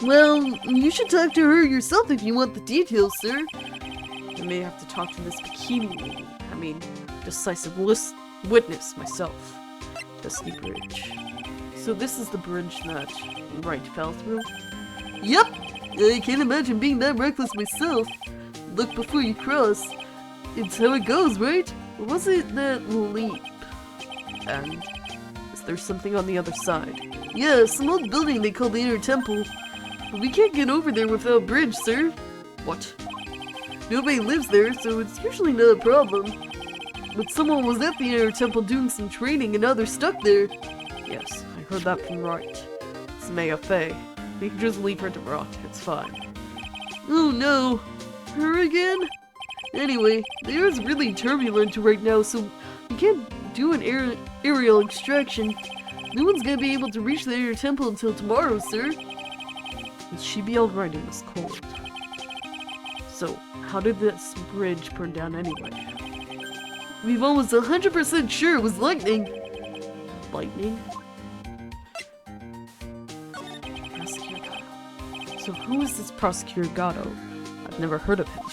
Well, you should talk to her yourself if you want the details, sir. I may have to talk to this bikini lady. I mean, decisive witness myself. Dusty Bridge. So this is the bridge that Wright fell through? Yep! I can't imagine being that reckless myself. Look before you cross. It's how it goes, right? Or was it that leap? And is there something on the other side? Yeah, some old building they call the Inner Temple. But we can't get over there without a bridge, sir. What? Nobody lives there, so it's usually not a problem. But someone was at the Inner Temple doing some training and now they're stuck there. Yes, I heard that from Wright. It's Maya Fey. We can just leave her to rot, it's fine. Oh no! Her again? Anyway, the air is really turbulent right now, so we can't do an aerial extraction. No one's gonna be able to reach the Inner Temple until tomorrow, sir. Will she be alright in this cold? So, how did this bridge burn down anyway? We've almost 100% sure it was lightning. Lightning? Prosecutor Gatto. So who is this Prosecutor Gatto? I've never heard of him.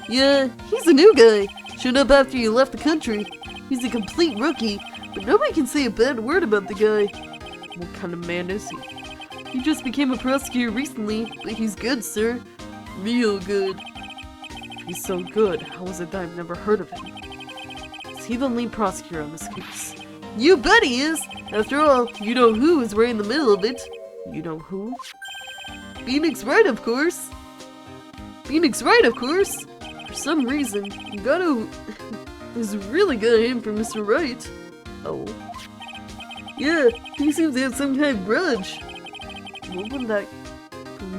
Yeah, he's a new guy. Showed up after you left the country. He's a complete rookie, but nobody can say a bad word about the guy. What kind of man is he? He just became a prosecutor recently, but he's good, sir. Real good. If he's so good, how is it that I've never heard of him? Is he the lead prosecutor on this case? You bet he is! After all, you know who is right in the middle of it. You know who? Phoenix Wright, of course! Phoenix Wright, of course! For some reason, Gatto is really got him for Mr. Wright. Oh. Yeah, he seems to have some kind of grudge.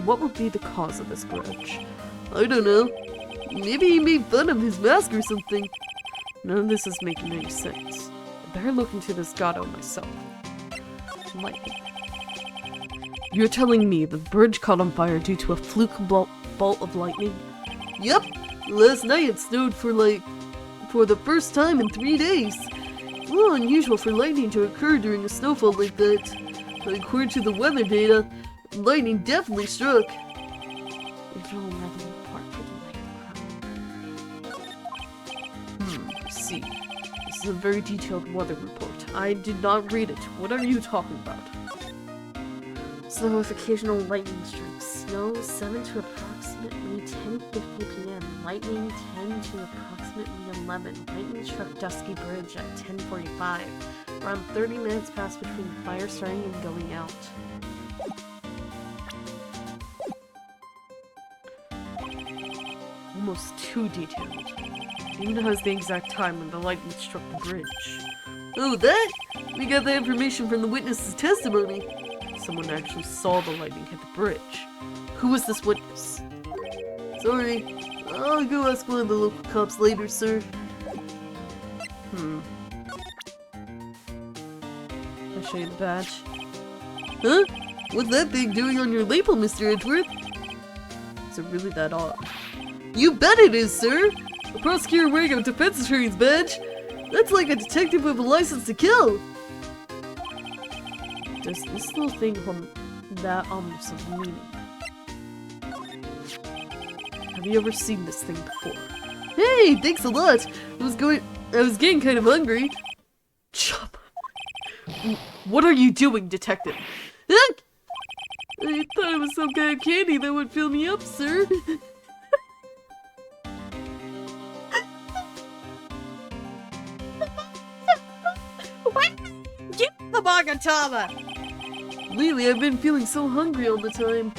What would be the cause of this grudge? I don't know. Maybe he made fun of his mask or something. None of this is making any sense. I better look into this Gatto myself. Lightning. You're telling me the bridge caught on fire due to a fluke bolt of lightning? Yep! Last night it snowed for the first time in 3 days. It's a little unusual for lightning to occur during a snowfall like that. But according to the weather data, lightning definitely struck. Regional weather report for the lightning. I see. This is a very detailed weather report. I did not read it. What are you talking about? Snow with occasional lightning strikes. Snow 7 to approximately 10:50 p.m. Lightning 10 to approximately 11. Lightning struck Dusky Bridge at 10:45. Around 30 minutes passed between the fire starting and going out. Almost too detailed. Even has the exact time when the lightning struck the bridge. Oh, that? We got that information from the witness's testimony. Someone actually saw the lightning hit the bridge. Who was this witness? Sorry. I'll go ask one of the local cops later, sir. I'll show you the badge. Huh? What's that thing doing on your label, Mr. Edgeworth? Is it really that odd? You bet it is, sir! A prosecutor wearing a defense attorney's badge? That's like a detective with a license to kill! Does this little thing hold that some meaning? Have you ever seen this thing before? Hey, thanks a lot! I was getting kind of hungry. Chop! What are you doing, detective? I thought it was some kind of candy that would fill me up, sir. What? Give me the Magatama! Lately, I've been feeling so hungry all the time.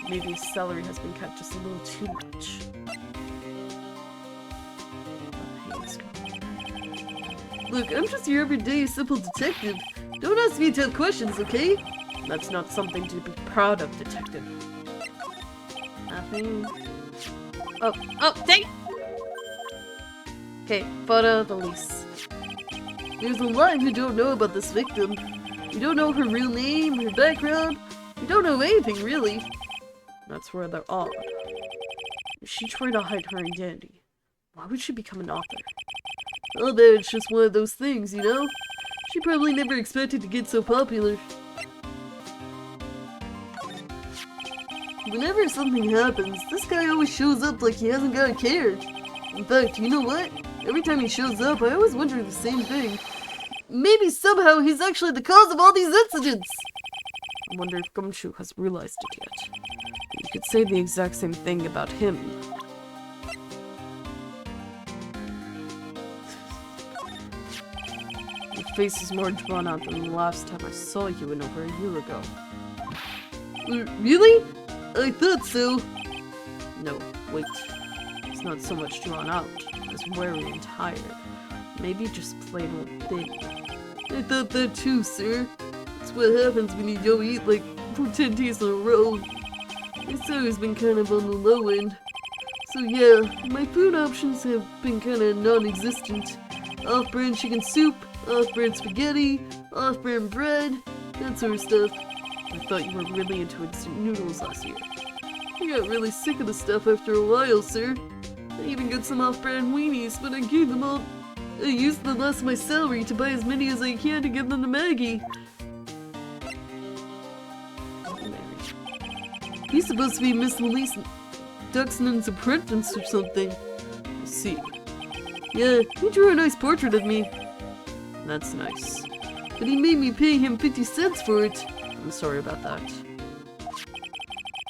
Maybe celery has been cut just a little too much. Look, I'm just your everyday simple detective. Don't ask me tough questions, okay? That's not something to be proud of, detective. Nothing. Oh, dang! Okay, photo the lease. There's a lot you don't know about this victim. You don't know her real name, her background. You don't know anything, really. That's where they're odd. If she tried to hide her identity, why would she become an author? I'll bet it's just one of those things, you know? She probably never expected to get so popular. Whenever something happens, this guy always shows up like he hasn't got a care. In fact, you know what? Every time he shows up, I always wonder the same thing. Maybe somehow he's actually the cause of all these incidents! I wonder if Gumshoe has realized it yet. You could say the exact same thing about him. Your face is more drawn out than the last time I saw you in over a year ago. Really? I thought so. No, wait. It's not so much drawn out as weary and tired. Maybe just plain old thin. I thought that too, sir. That's what happens when you don't eat like for 10 days in a row. It's always been kind of on the low end. So yeah, my food options have been kind of non-existent. Off-brand chicken soup, off-brand spaghetti, off-brand bread, that sort of stuff. I thought you were really into instant noodles last year. I got really sick of the stuff after a while, sir. I even got some off-brand weenies, but I gave them all. I used the last of my salary to buy as many as I can to give them to Maggie. He's supposed to be Miss Elise Duxman's apprentice or something. I see. Yeah, he drew a nice portrait of me. That's nice. But he made me pay him 50 cents for it. I'm sorry about that.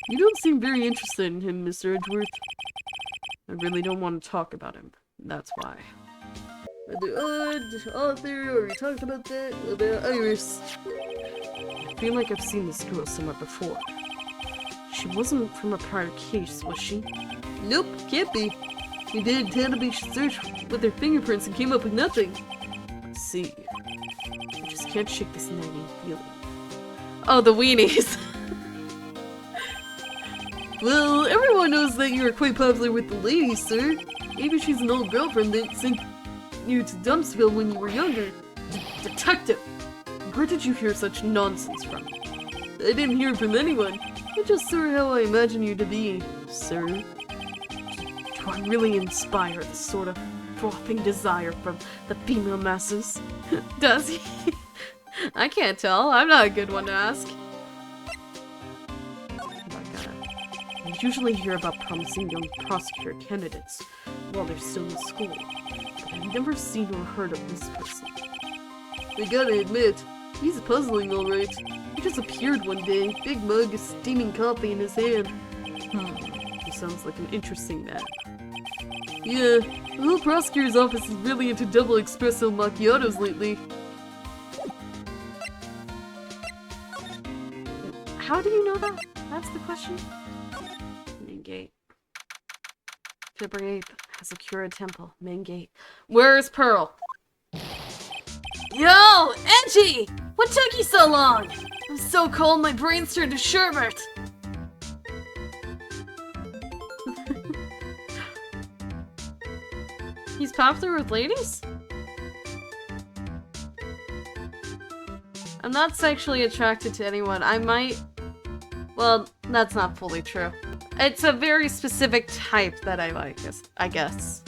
You don't seem very interested in him, Mr. Edgeworth. I really don't want to talk about him. That's why. The author, already talked about that, about Iris. I feel like I've seen this girl somewhere before. She wasn't from a prior case, was she? Nope, can't be. We did a database search with their fingerprints and came up with nothing. I see. I just can't shake this nagging feeling. Oh, the weenies! Well, everyone knows that you are quite popular with the ladies, sir. Maybe she's an old girlfriend that sent you to Dumpsville when you were younger. Detective! Where did you hear such nonsense from? I didn't hear it from anyone. I just saw how I imagine you to be, sir. Do I really inspire this sort of frothing desire from the female masses? Does he? I can't tell. I'm not a good one to ask. I usually hear about promising young prosecutor candidates while they're still in school, but I've never seen or heard of this person. I gotta admit, he's puzzling alright. He just appeared one day, big mug of steaming coffee in his hand. He sounds like an interesting man. Yeah, the whole prosecutor's office is really into double espresso macchiatos lately. How do you know that? That's the question. Main gate. February 8th, Hasakura Temple, main gate. Where's Pearl? Yo, Edgy! What took you so long? I'm so cold my brain's turned to sherbet. He's popular with ladies? I'm not sexually attracted to anyone. I might... Well, that's not fully true. It's a very specific type that I like, I guess.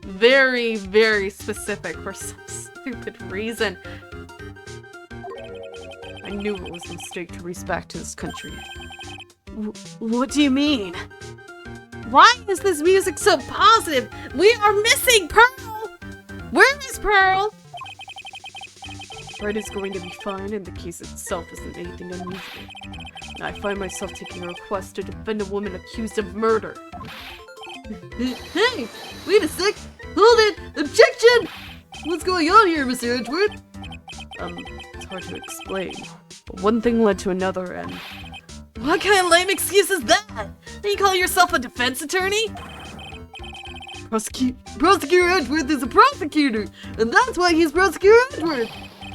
Very, very specific for some stupid reason. I knew it was a mistake to race back to this country. What do you mean? Why is this music so positive? We are missing Pearl! Where is Pearl? Wright is going to be fine, and the case itself isn't anything unusual. And I find myself taking a request to defend a woman accused of murder. Hey! Wait a sec! Hold it! Objection! What's going on here, Mr. Edgeworth? It's hard to explain. But one thing led to another, and What kind of lame excuse is that? Do you call yourself a defense attorney? Prosecutor Edgeworth is a prosecutor, and that's why he's Prosecutor Edgeworth.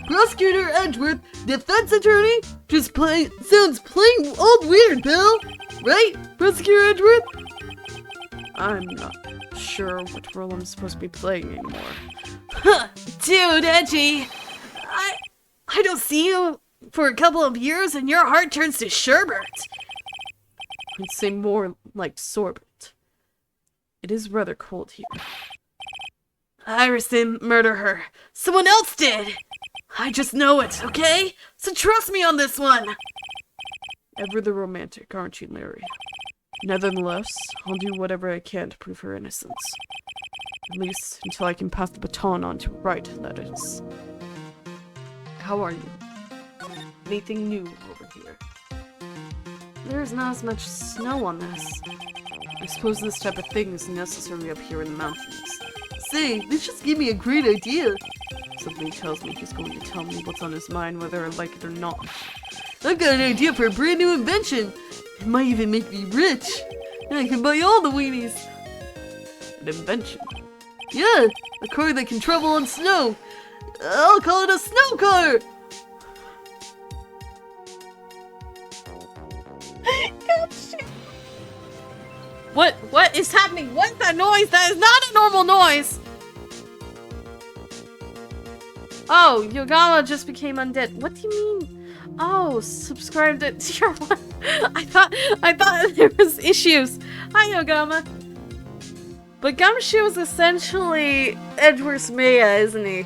Prosecutor Edgeworth, defense attorney? Sounds plain old weird, pal. Right, Prosecutor Edgeworth? I'm not sure which role I'm supposed to be playing anymore. Huh, dude, Edgy. I don't see you for a couple of years and your heart turns to sherbet. I'd say more like sorbet. It is rather cold here. Iris didn't murder her. Someone else did. I just know it, okay? So trust me on this one. Ever the romantic, aren't you, Larry? Nevertheless, I'll do whatever I can to prove her innocence. At least until I can pass the baton on to Wright, that is. How are you? Anything new over here? There's not as much snow on this. I suppose this type of thing is necessary up here in the mountains. Say, this just gave me a great idea. Something tells me he's going to tell me what's on his mind whether I like it or not. I've got an idea for a brand new invention. It might even make me rich. And I can buy all the weenies. An invention? Yeah, a car that can travel on snow. I'll call it a snow car. What is happening? What's that noise? That is not a normal noise! Oh, Yogama just became undead. What do you mean? Oh, subscribe to tier 1. I thought there was issues. Hi, Yogama. But Gumshoe is essentially Edgeworth's Maya, isn't he?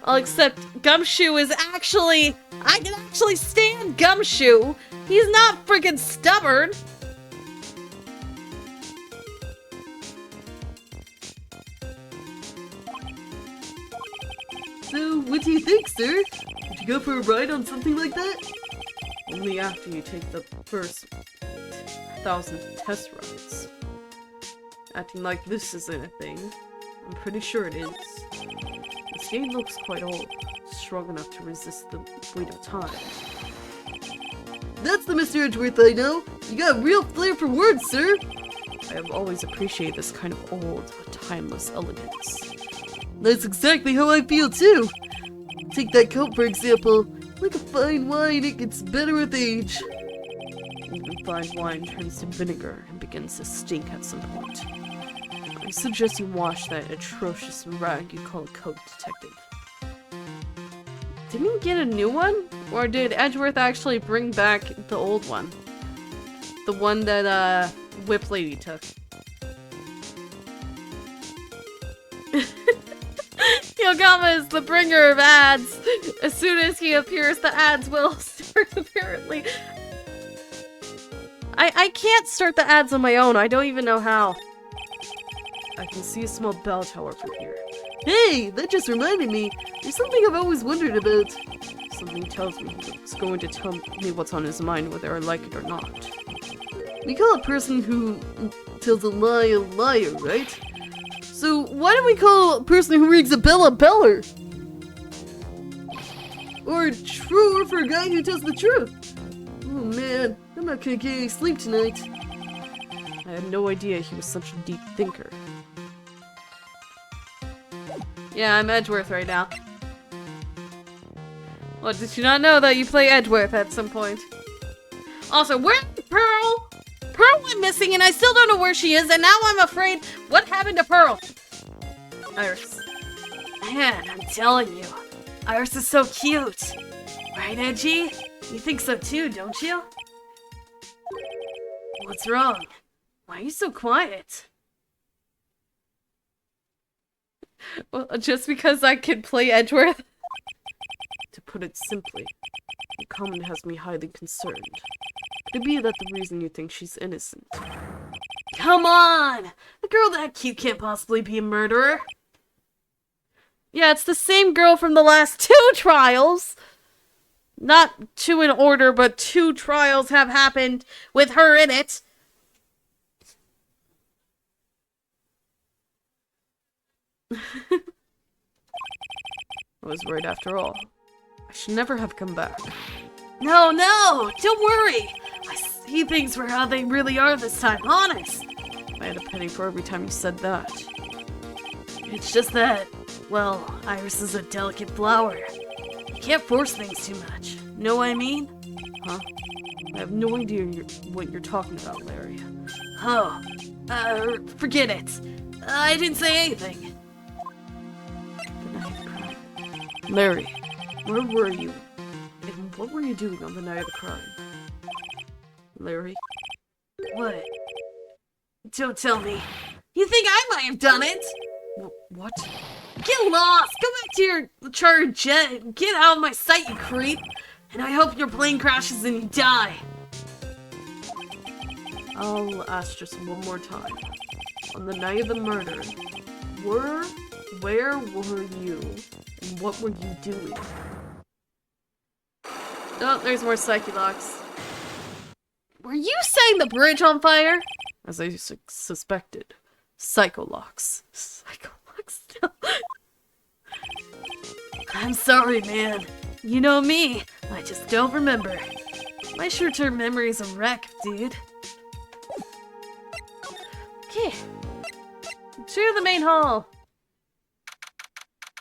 Well, except Gumshoe is actually... I can actually stand Gumshoe. He's not freaking stubborn. So, what do you think, sir? Would you go for a ride on something like that? Only after you take the first 1,000 test rides. Acting like this isn't a thing. I'm pretty sure it is. This game looks quite old, strong enough to resist the weight of time. That's the Mr. Edgeworth I know. You got a real flair for words, sir. I have always appreciated this kind of old, timeless elegance. That's exactly how I feel too. Take that coat for example. Like a fine wine, it gets better with age. Even fine wine turns to vinegar and begins to stink at some point. I suggest you wash that atrocious rag you call a coat, detective. Didn't he get a new one? Or did Edgeworth actually bring back the old one? The one that, Whip Lady took. Yogama is the bringer of ads. As soon as he appears, the ads will start, apparently. I can't start the ads on my own. I don't even know how. I can see a small bell tower from here. Hey, that just reminded me. There's something I've always wondered about. Something tells me he's going to tell me what's on his mind, whether I like it or not. We call a person who tells a liar, right? So why don't we call a person who rings a bell a beller? Or truer for a guy who tells the truth. Oh man, I'm not gonna get any sleep tonight. I had no idea he was such a deep thinker. Yeah, I'm Edgeworth right now. What, did you not know that you play Edgeworth at some point? Also, where's Pearl? Pearl went missing and I still don't know where she is, and now I'm afraid what happened to Pearl? Iris. Man, I'm telling you, Iris is so cute. Right, Edgy? You think so too, don't you? What's wrong? Why are you so quiet? Well, just because I can play Edgeworth? To put it simply, the comment has me highly concerned. Could it be that the reason you think she's innocent? Come on! A girl that cute can't possibly be a murderer. Yeah, it's the same girl from the last 2 trials. Not 2 in order, but 2 trials have happened with her in it. I was right after all. I should never have come back. No, don't worry. I see things for how they really are this time, honest. I had a pity for every time you said that. It's just that, well, Iris is a delicate flower. You can't force things too much. Know what I mean? Huh? I have no idea what you're talking about, Larry. Oh, forget it. I didn't say anything. The night of the crime. Larry, where were you? And what were you doing on the night of the crime? Larry? What? Don't tell me. You think I might have done it? What? Get lost! Go back to your chartered jet and get out of my sight, you creep! And I hope your plane crashes and you die! I'll ask just one more time. On the night of the murder, where were you? And what were you doing? Oh, there's more Psyche-Locks. Were you setting the bridge on fire? As I suspected. Psycho-Locks. Psycho-Locks still. I'm sorry, man. You know me. I just don't remember. My short-term memory's a wreck, dude. Okay. To the main hall.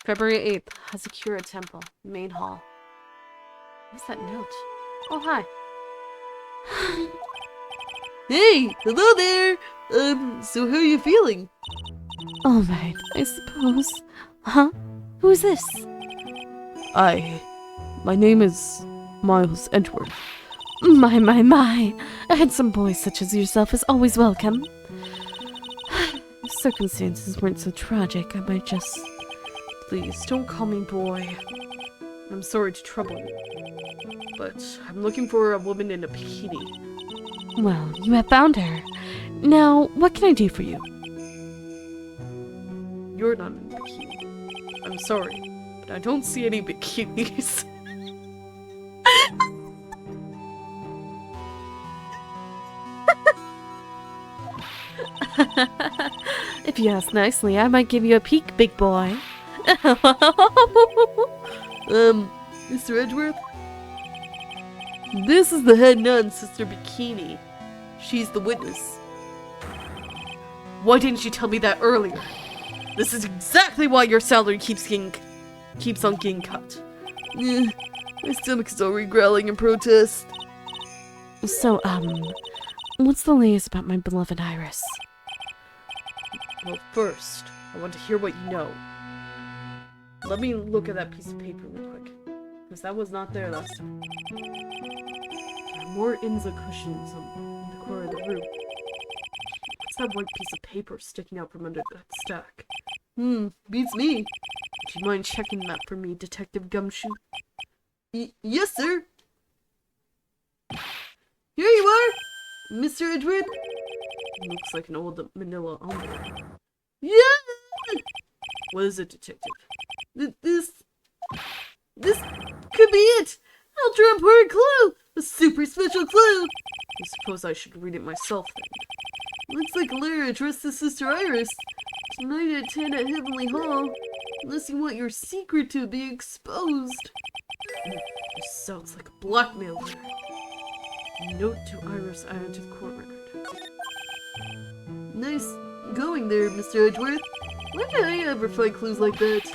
February 8th. Hazakura Temple. Main hall. What's that note? Oh, hi. Hey, hello there. So how are you feeling? All right, I suppose. Huh? Who is this? My name is Miles Edgeworth. My. A handsome boy such as yourself is always welcome. If circumstances weren't so tragic, I might just... Please, don't call me boy. I'm sorry to trouble you, but I'm looking for a woman in a bikini. Well, you have found her. Now, what can I do for you? You're not in a bikini. I'm sorry, but I don't see any bikinis. If you ask nicely, I might give you a peek, big boy. Mr. Edgeworth? This is the head nun, Sister Bikini. She's the witness. Why didn't you tell me that earlier? This is exactly why your salary keeps on getting cut. My stomach is already growling in protest. So, what's the latest about my beloved Iris? Well, first, I want to hear what you know. Let me look at that piece of paper real quick, because that was not there last time. There are more Inza cushions in the corner of the room. What's that white piece of paper sticking out from under that stack? Beats me. Do you mind checking that for me, Detective Gumshoe? Yes, sir. Here you are, Mr. Edgeworth. Looks like an old manila envelope. Yeah! What is it, Detective? This could be it! Ultra important clue! A super special clue! I suppose I should read it myself then. Looks like a letter addressed to Sister Iris. Tonight at 10 at Heavenly Hall. Unless you want your secret to be exposed. This sounds like a blackmail letter. Note to Iris added to the court record. Nice going there, Mr. Edgeworth. Why did I ever find clues like that?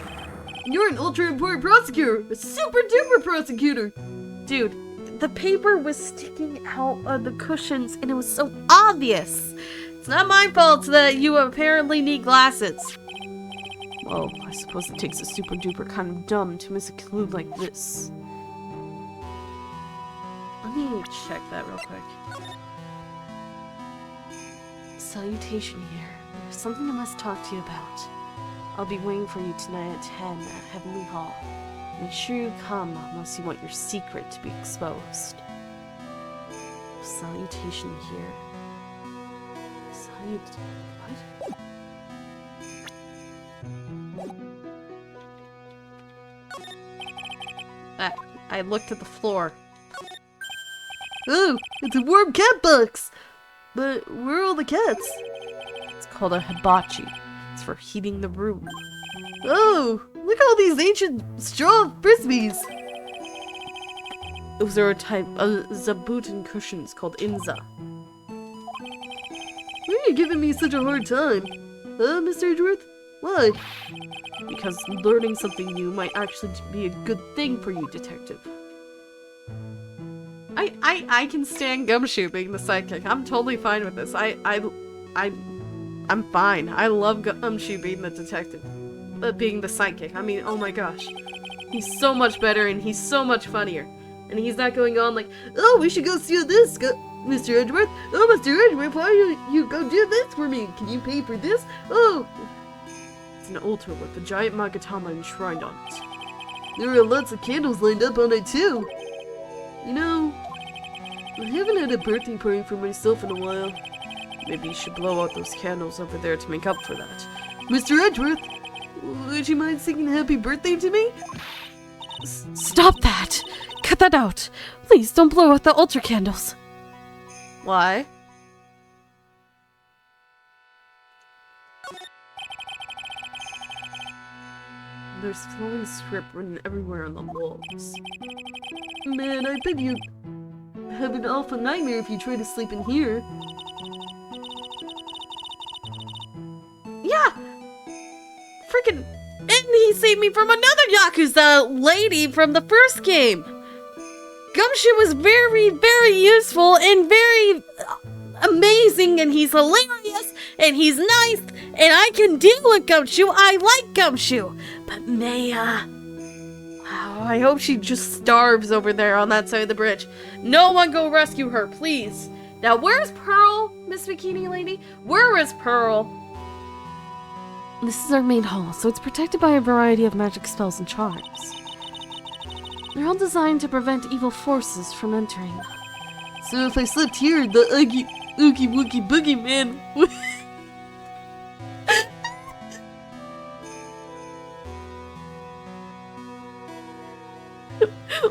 You're an ultra important prosecutor! A super duper prosecutor! Dude, the paper was sticking out of the cushions and it was so obvious. It's not my fault that you apparently need glasses. Well, I suppose it takes a super duper kind of dumb to miss a clue like this. Let me check that real quick. Salutation here. There's something I must talk to you about. I'll be waiting for you tonight at 10 at Heavenly Hall. Make sure you come unless you want your secret to be exposed. Salutation here. What? I looked at the floor. Oh, it's a warm cat box! But where are all the cats? It's called a hibachi. It's for heating the room. Oh, look at all these ancient straw frisbees! Those are a type of zabuton cushions called inza. Why are you giving me such a hard time? Mr. Edgeworth? Why? Because learning something new might actually be a good thing for you, detective. I can stand Gumshoe being the sidekick. I'm totally fine with this. I'm fine. I love Gumshoe being the detective. Being the sidekick. I mean, oh my gosh. He's so much better and he's so much funnier. And he's not going on like, oh, we should go steal this, Mr. Edgeworth. Oh, Mr. Edgeworth, why don't you go do this for me? Can you pay for this? Oh! It's an altar with a giant Magatama enshrined on it. There are lots of candles lined up on it, too. You know, I haven't had a birthday party for myself in a while. Maybe you should blow out those candles over there to make up for that. Mr. Edgeworth, would you mind singing happy birthday to me? Stop that! Cut that out! Please don't blow out the altar candles. Why? There's flowing script written everywhere on the walls. Man, I bet you have an awful nightmare if you try to sleep in here. Yeah! Freaking... And he saved me from another Yakuza lady from the first game! Gumshoe was very, very useful and very amazing, and he's hilarious, and he's nice, and I can deal with Gumshoe. I like Gumshoe. But Maya... Wow, I hope she just starves over there on that side of the bridge. No one go rescue her, please. Now, where's Pearl, Miss Bikini Lady? Where is Pearl? This is our main hall, so it's protected by a variety of magic spells and charms. They're all designed to prevent evil forces from entering. So if I slept here, the Oogie Woogie Boogie Man would...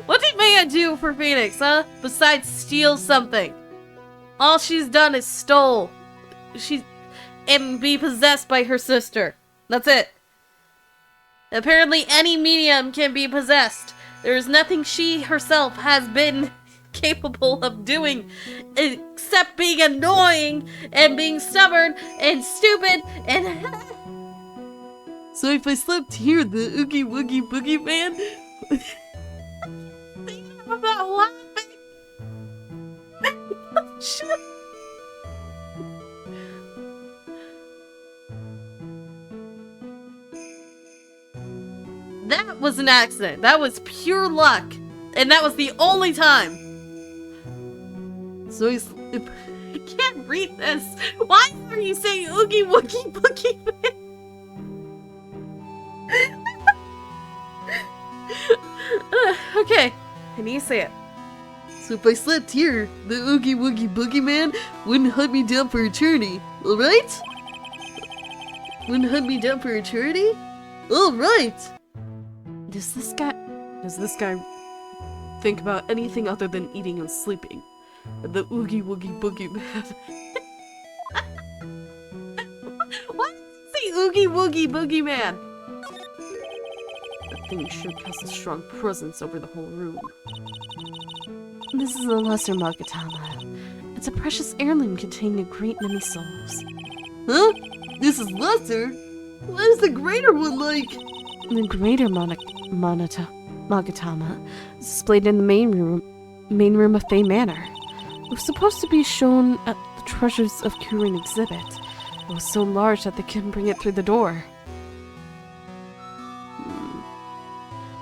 What did Maya do for Phoenix, huh? Besides steal something. All she's done is stole. And be possessed by her sister. That's it. Apparently any medium can be possessed. There is nothing she herself has been capable of doing except being annoying and being stubborn and stupid and... So if I slept here, the Oogie Woogie Boogie Man... I'm not laughing. That was an accident. That was pure luck. And that was the only time. So I can't read this. Why are you saying Oogie Woogie Boogie Man? Okay. I need to say it. So if I slept here, the Oogie Woogie Boogie Man wouldn't hunt me down for eternity, alright? Wouldn't hunt me down for eternity? Alright! Does this guy think about anything other than eating and sleeping? The Oogie Woogie Boogie Man. Why did you say Oogie Woogie Boogie Man? That thing sure casts a strong presence over the whole room. This is a lesser Magatama. It's a precious heirloom containing a great many souls. Huh? This is lesser? What is the greater one like? The greater Magatama is displayed in the main room of Fey Manor. It was supposed to be shown at the Treasures of Kurin exhibit. It was so large that they couldn't bring it through the door.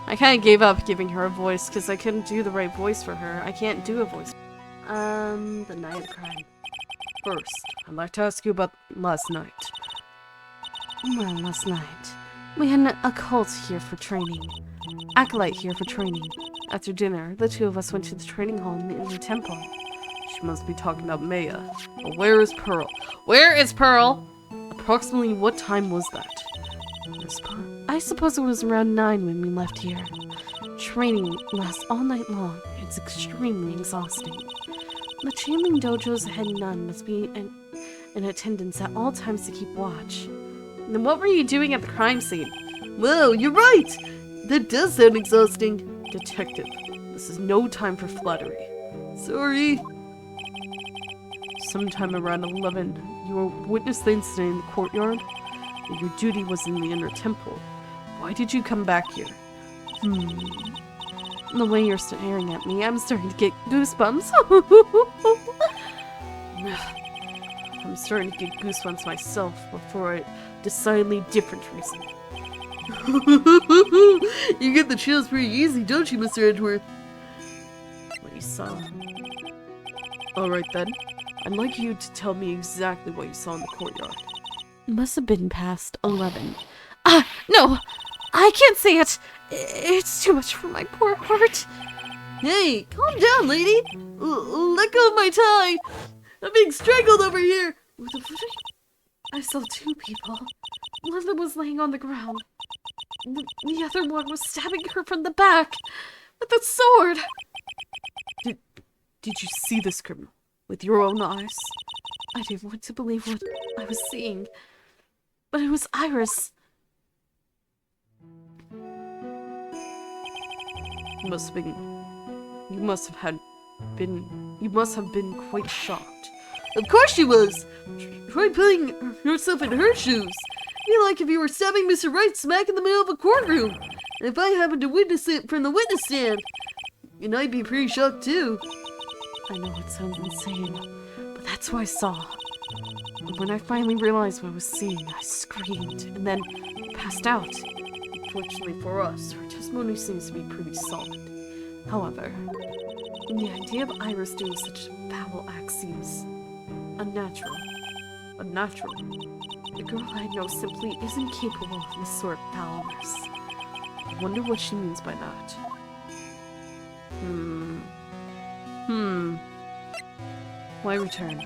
I kind of gave up giving her a voice because I couldn't do the right voice for her. I can't do a voice. The night of crime. First, I'd like to ask you about last night. Well, last night, we had an acolyte here for training. After dinner, the two of us went to the training hall in the temple. She must be talking about Maya. But where is Pearl? Where is Pearl? Approximately what time was that? I suppose it was around 9 when we left here. training lasts all night long. It's extremely exhausting. The Chanling Dojo's head nun must be in attendance at all times to keep watch. Then what were you doing at the crime scene? Wow, you're right! That does sound exhausting. Detective, this is no time for flattery. Sorry. Sometime around 11, you witnessed the incident in the courtyard, and your duty was in the inner temple. Why did you come back here? The way you're staring at me, I'm starting to get goosebumps. I'm starting to get goosebumps myself, but for a decidedly different reason. You get the chills pretty easy, don't you, Mr. Edgeworth? What you saw. Alright then, I'd like you to tell me exactly what you saw in the courtyard. It must have been past 11. No! I can't say it! It's too much for my poor heart. Hey, calm down, lady! Let go of my tie! I'm being strangled over here! I saw two people. One of them was laying on the ground. The other one was stabbing her from the back with a sword. Did you see this criminal with your own eyes? I didn't want to believe what I was seeing, but it was Iris. You must have been quite shocked. Of course she was! Try putting yourself in her shoes. Feel like if you were stabbing Mr. Wright smack in the middle of a courtroom. And if I happened to witness it from the witness stand. And I'd be pretty shocked too. I know it sounds insane, but that's what I saw. And when I finally realized what I was seeing, I screamed and then passed out. Fortunately for us, her testimony seems to be pretty solid. However, the idea of Iris doing such a foul act seems unnatural. Unnatural. The girl I know simply isn't capable of this sort of foulness. I wonder what she means by that. Why return?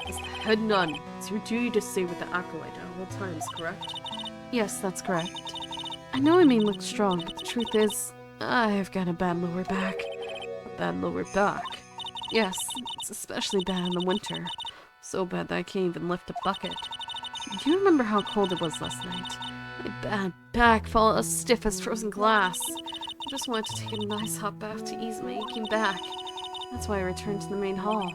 As the head nun, it's your duty to stay with the acolyte at all times, correct? Yes, that's correct. I know I may look strong, but the truth is, I've got a bad lower back. A bad lower back. Yes, it's especially bad in the winter. So bad that I can't even lift a bucket. Do you remember how cold it was last night? My bad back felt as stiff as frozen glass. I just wanted to take a nice hot bath to ease my aching back. That's why I returned to the main hall.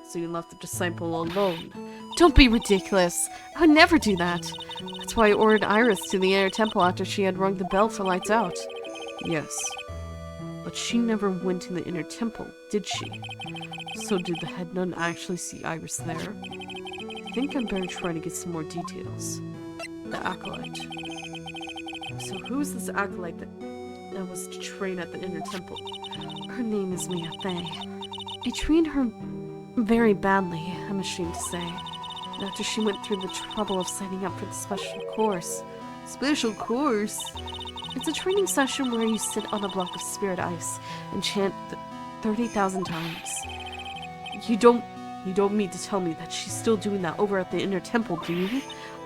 So you left the disciple alone. Don't be ridiculous. I would never do that. That's why I ordered Iris to the inner temple after she had rung the bell for lights out. Yes. But she never went to the inner temple, did she? So did the head nun actually see Iris there? I think I'm better try to get some more details. The acolyte. So who is this acolyte that was to train at the inner temple? Her name is Mia Fey. I trained her very badly, I'm ashamed to say. After she went through the trouble of signing up for the special course. Special course? It's a training session where you sit on a block of spirit ice and chant 30,000 times. You don't mean to tell me that she's still doing that over at the inner temple, do you?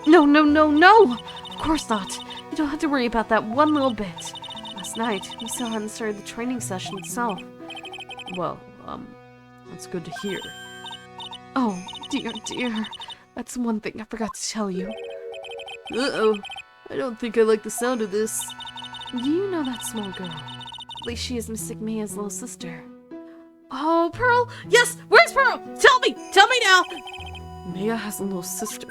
No! Of course not. You don't have to worry about that one little bit. Last night, we still hadn't started the training session itself. Well, that's good to hear. Oh, dear. That's one thing I forgot to tell you. Uh-oh. I don't think I like the sound of this. Do you know that small girl? At least she is Mystic Mia's little sister. Oh, Pearl? Yes! Where's Pearl? Tell me now! Mia has a little sister.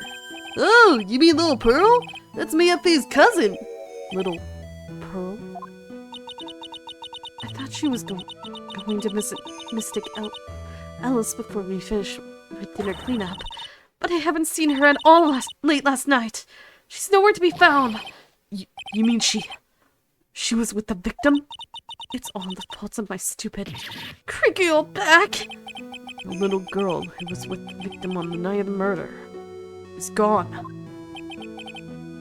Oh, you mean Little Pearl? That's Mia Fey's cousin. Little Pearl? I thought she was going to visit Mystic Alice before we finish with dinner cleanup, but I haven't seen her at all late last night. She's nowhere to be found. You mean she was with the victim? It's all the fault of my stupid, creaky old back. The little girl who was with the victim on the night of the murder is gone.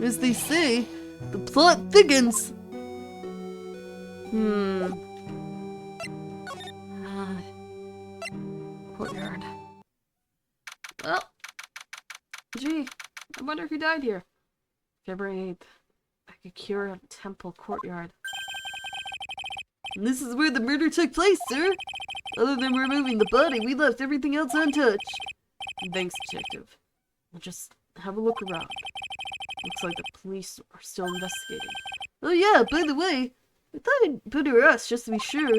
As they say, the plot thickens. Courtyard. Well, gee, I wonder who died here. February 8th. I could cure a temple courtyard. And this is where the murder took place, sir. Other than removing the body, we left everything else untouched. Thanks, Detective. We'll just have a look around. Looks like the police are still investigating. Oh yeah, by the way, I thought I'd put her us just to be sure.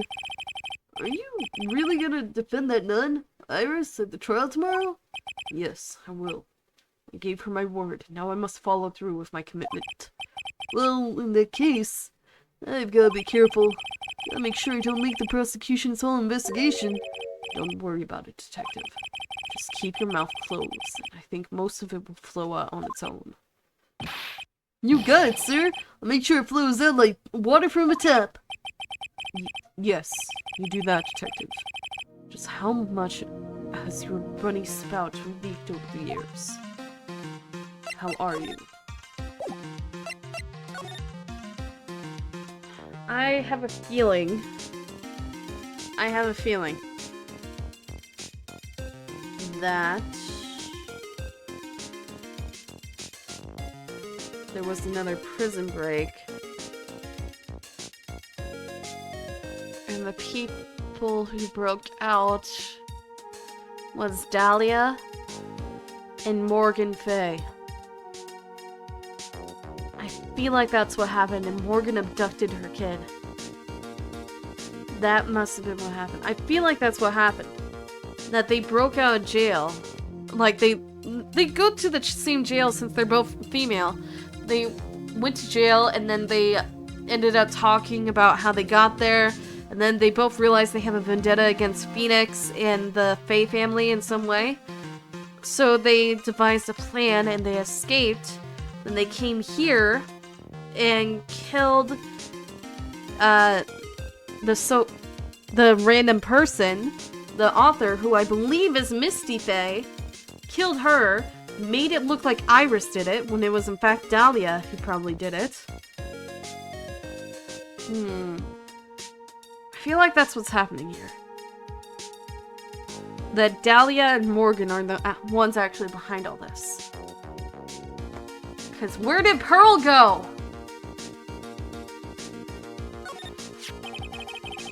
Are you really gonna defend that nun, Iris, at the trial tomorrow? Yes, I will. I gave her my word. Now I must follow through with my commitment. Well, in that case, I've gotta be careful. Gotta make sure I don't make the prosecution's whole investigation. Don't worry about it, Detective. Just keep your mouth closed. I think most of it will flow out on its own. You got it, sir. I'll make sure it flows out like water from a tap. Yes, you do that, Detective. Just how much has your bunny spout leaked over the years? How are you? I have a feeling. That there was another prison break. And the people who broke out was Dahlia and Morgan Fay. I feel like that's what happened, and Morgan abducted her kid. That must have been what happened. I feel like that's what happened. That they broke out of jail. Like, they go to the same jail since they're both female. They went to jail, and then they ended up talking about how they got there. And then they both realized they have a vendetta against Phoenix and the Faye family in some way. So they devised a plan, and they escaped. Then they came here and killed the random person, the author, who I believe is Misty Faye, killed her, made it look like Iris did it, when it was in fact Dahlia who probably did it. I feel like that's what's happening here. That Dahlia and Morgan are the ones actually behind all this. Because where did Pearl go?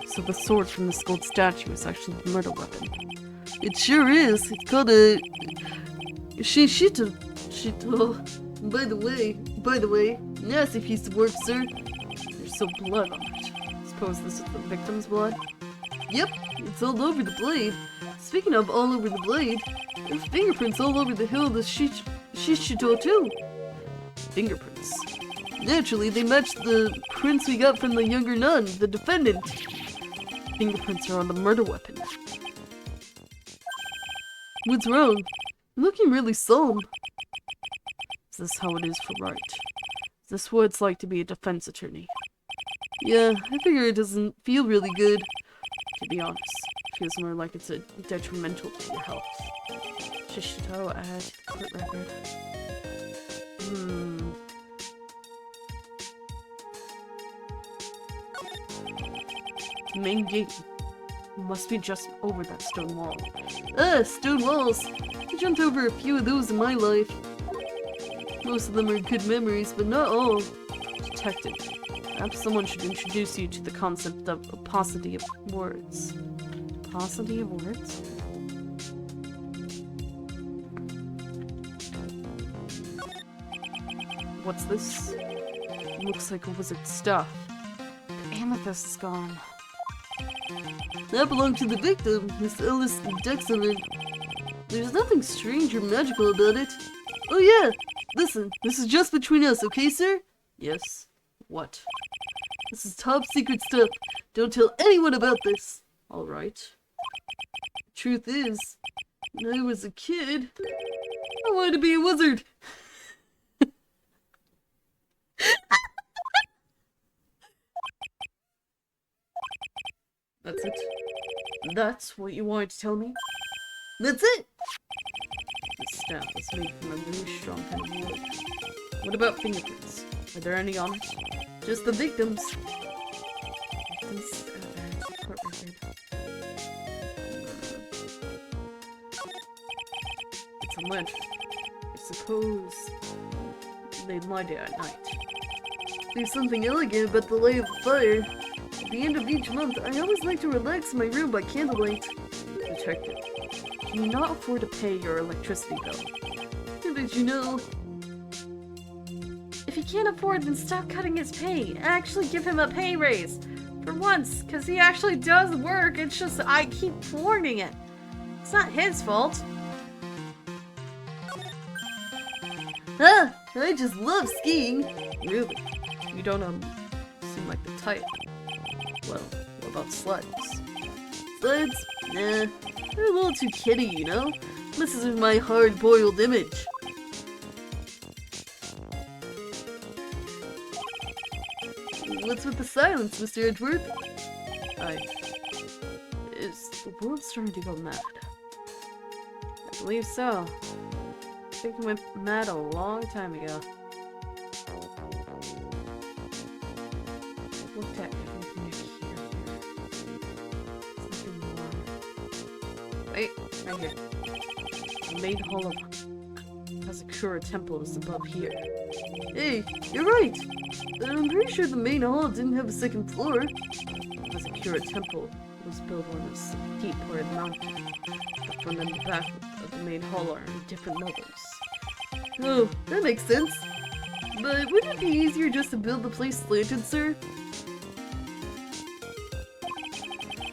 So the sword from this gold statue is actually the murder weapon. It sure is. It's called a Shito. By the way, nasty piece of work, sir. There's still blood on it. Suppose this is the victim's blood? Yep, it's all over the blade. Speaking of all over the blade, there's fingerprints all over the hill of the Shishito too. Fingerprints. Naturally, they match the prints we got from the younger nun, the defendant. Fingerprints are on the murder weapon. What's wrong? You're looking really solemn. Is this how it is for Wright? Is this what it's like to be a defense attorney? Yeah, I figure it doesn't feel really good. To be honest, it feels more like it's detrimental to your health. Shishito add to the court record. The main gate must be just over that stone wall. Stone walls. I jumped over a few of those in my life. Most of them are good memories, but not all. Detective, perhaps someone should introduce you to the concept of a paucity of words. Paucity of words? What's this? Looks like a wizard's stuff. The amethyst is gone. That belonged to the victim, Miss Ellis Dexter. There's nothing strange or magical about it. Oh yeah! Listen, this is just between us, okay, sir? Yes? What? This is top secret stuff. Don't tell anyone about this. Alright. Truth is, when I was a kid, I wanted to be a wizard. That's it? That's what you wanted to tell me? That's it! This staff is made from a really strong kind of wood. What about fingerprints? Are there any on it? Just the victims. Victims court record. It's a lantern. I suppose they light it at night. There's something elegant about the light of the fire. At the end of each month, I always like to relax in my room by candlelight. Detective, can you not afford to pay your electricity bill? How did you know? If he can't afford, then stop cutting his pay and actually give him a pay raise. For once, because he actually does work, it's just I keep warning it. It's not his fault. Huh? I just love skiing. Really? You don't, seem like the type. Well, what about sleds? Sleds? Nah. They're a little too kiddie, you know? Messes with my hard-boiled image. What's with the silence, Mr. Edgeworth? Is the world starting to go mad? I believe so. I think it went mad a long time ago. Looked at everything here. Something more. Wait, right here. The main hall of Hazakura Temple is above here. Hey, you're right. I'm pretty sure the main hall didn't have a second floor. Hazakura Temple was built on a steep part of the mountain. The front and the back of the main hall are in different levels. Oh, that makes sense. But wouldn't it be easier just to build the place slanted, sir?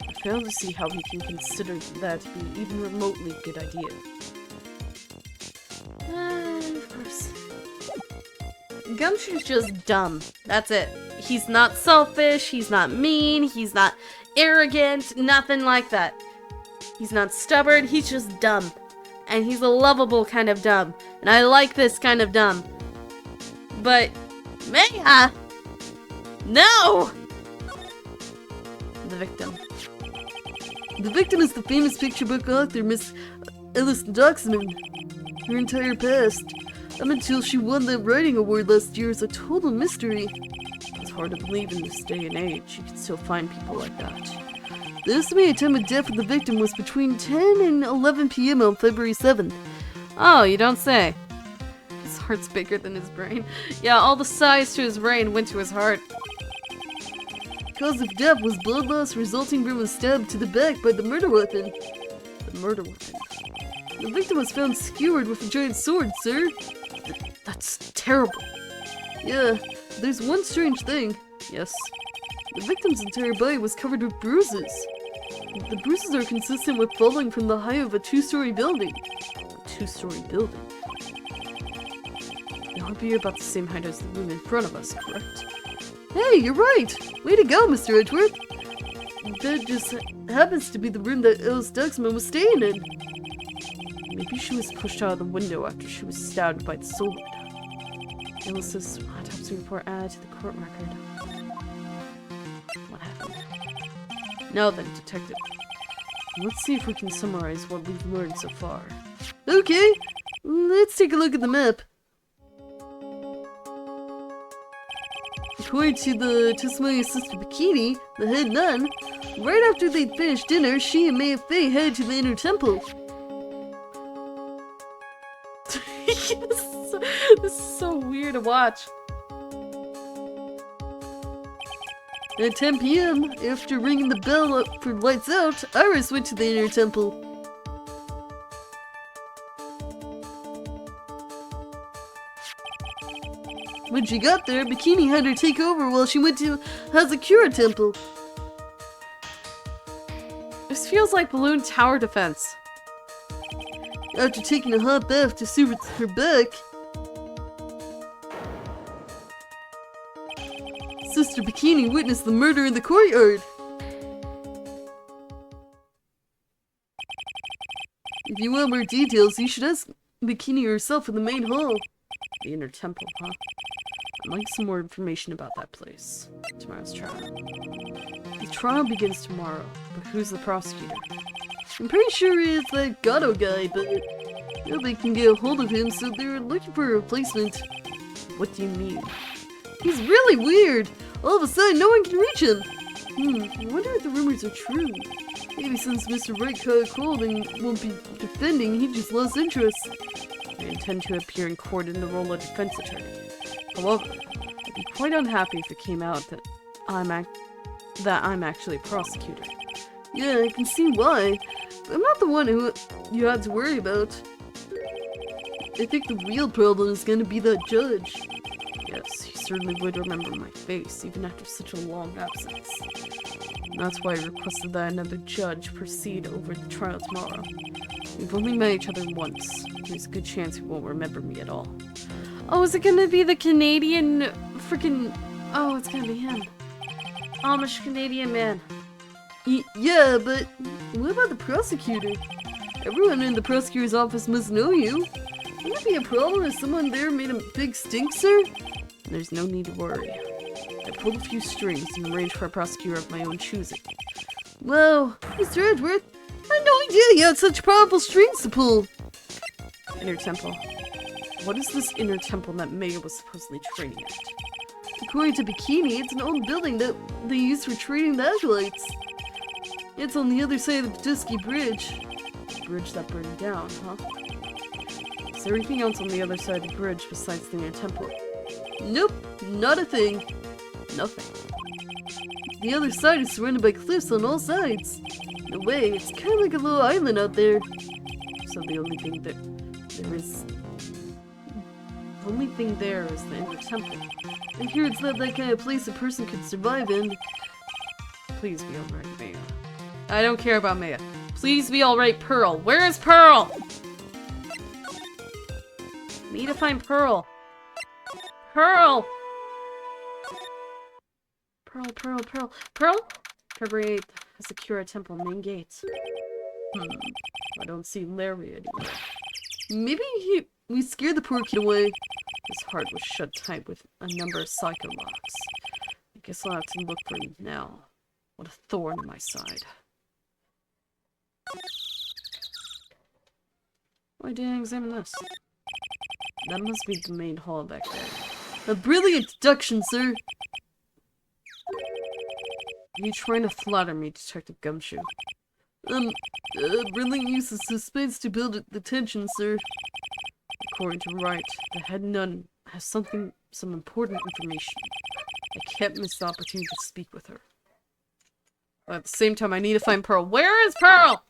I fail to see how we can consider that to be even remotely a good idea. Of course. Gumshoe's just dumb. That's it. He's not selfish, he's not mean, he's not arrogant, nothing like that. He's not stubborn, he's just dumb. And he's a lovable kind of dumb. And I like this kind of dumb. But, Maya! No! The victim. The victim is the famous picture book author, Miss Alice Doxman. Her entire past, up until she won the writing award last year, is a total mystery. It's hard to believe in this day and age you can still find people like that. The estimated time of death of the victim was between 10 and 11 p.m. on February 7th. Oh, you don't say. His heart's bigger than his brain. Yeah, all the size to his brain went to his heart. Cause of death was blood loss resulting from a stab to the back by the murder weapon. The murder weapon. The victim was found skewered with a giant sword, sir. That's terrible. Yeah, there's one strange thing. Yes. The victim's entire body was covered with bruises. The bruises are consistent with falling from the height of a 2-story building. A 2-story building. It would be about the same height as the room in front of us, correct? Hey, you're right! Way to go, Mr. Edgeworth! That just happens to be the room that Alice Duxman was staying in. Maybe she was pushed out of the window after she was stabbed by the sword. Alice's autopsy report added to the court record. What happened? Now then, detective. Let's see if we can summarize what we've learned so far. Okay, let's take a look at the map. According to the testimony of Sister Bikini, the head nun, right after they'd finished dinner, she and Maya Fey headed to the inner temple. This is so weird to watch. At 10 p.m., after ringing the bell up for lights out, Iris went to the inner temple. When she got there, Bikini had her take over while she went to Hazakura Temple. This feels like Balloon Tower Defense. After taking a hot bath to soothe her back, Sister Bikini witnessed the murder in the courtyard. If you want more details, you should ask Bikini herself in the main hall. The inner temple, huh? I'd like some more information about that place. Tomorrow's trial. The trial begins tomorrow, but who's the prosecutor? I'm pretty sure it's that Gato guy, but nobody can get a hold of him, so they're looking for a replacement. What do you mean? He's really weird! All of a sudden, no one can reach him! I wonder if the rumors are true. Maybe since Mr. Wright caught a cold and won't be defending, he just lost interest. I intend to appear in court in the role of defense attorney. However, I'd be quite unhappy if it came out that I'm that I'm actually a prosecutor. Yeah, I can see why. But I'm not the one who you had to worry about. I think the real problem is gonna be that judge. Yes, he certainly would remember my face, even after such a long absence. And that's why I requested that another judge proceed over the trial tomorrow. We've only met each other once. There's a good chance he won't remember me at all. Oh, is it gonna be the Canadian freaking... Oh, it's gonna be him. Amish Canadian man. Yeah, but what about the prosecutor? Everyone in the prosecutor's office must know you. Wouldn't it be a problem if someone there made a big stink, sir? There's no need to worry. I pulled a few strings and arranged for a prosecutor of my own choosing. Wow, Mr. Edgeworth, I had no idea you had such powerful strings to pull. Inner temple. What is this inner temple that Maya was supposedly training at? According to Bikini, it's an old building that they use for training the acolytes. It's on the other side of the Dusky Bridge. The bridge that burned down, huh? Is there anything else on the other side of the bridge besides the inner temple? Nope, not a thing. Nothing. The other side is surrounded by cliffs on all sides. In a way, it's kind of like a little island out there. So the only thing that there is... The only thing there is the inner temple. I hear it's not that kind of place a person could survive in. Please be alright, Maya. I don't care about Maya. Please be alright, Pearl. Where is Pearl? Need to find Pearl. Pearl! Pearl. February 8th. Secure Temple main gate. I don't see Larry anymore. Maybe we scared the poor kid away. His heart was shut tight with a number of psycho locks. I guess I'll have to look for him now. What a thorn in my side. Why didn't I examine this? That must be the main hall back there. A brilliant deduction, sir. Are you trying to flatter me, Detective Gumshoe? Brilliant use of suspense to build the tension, sir. According to Wright, the head nun has some important information. I can't miss the opportunity to speak with her. But at the same time, I need to find Pearl. Where is Pearl?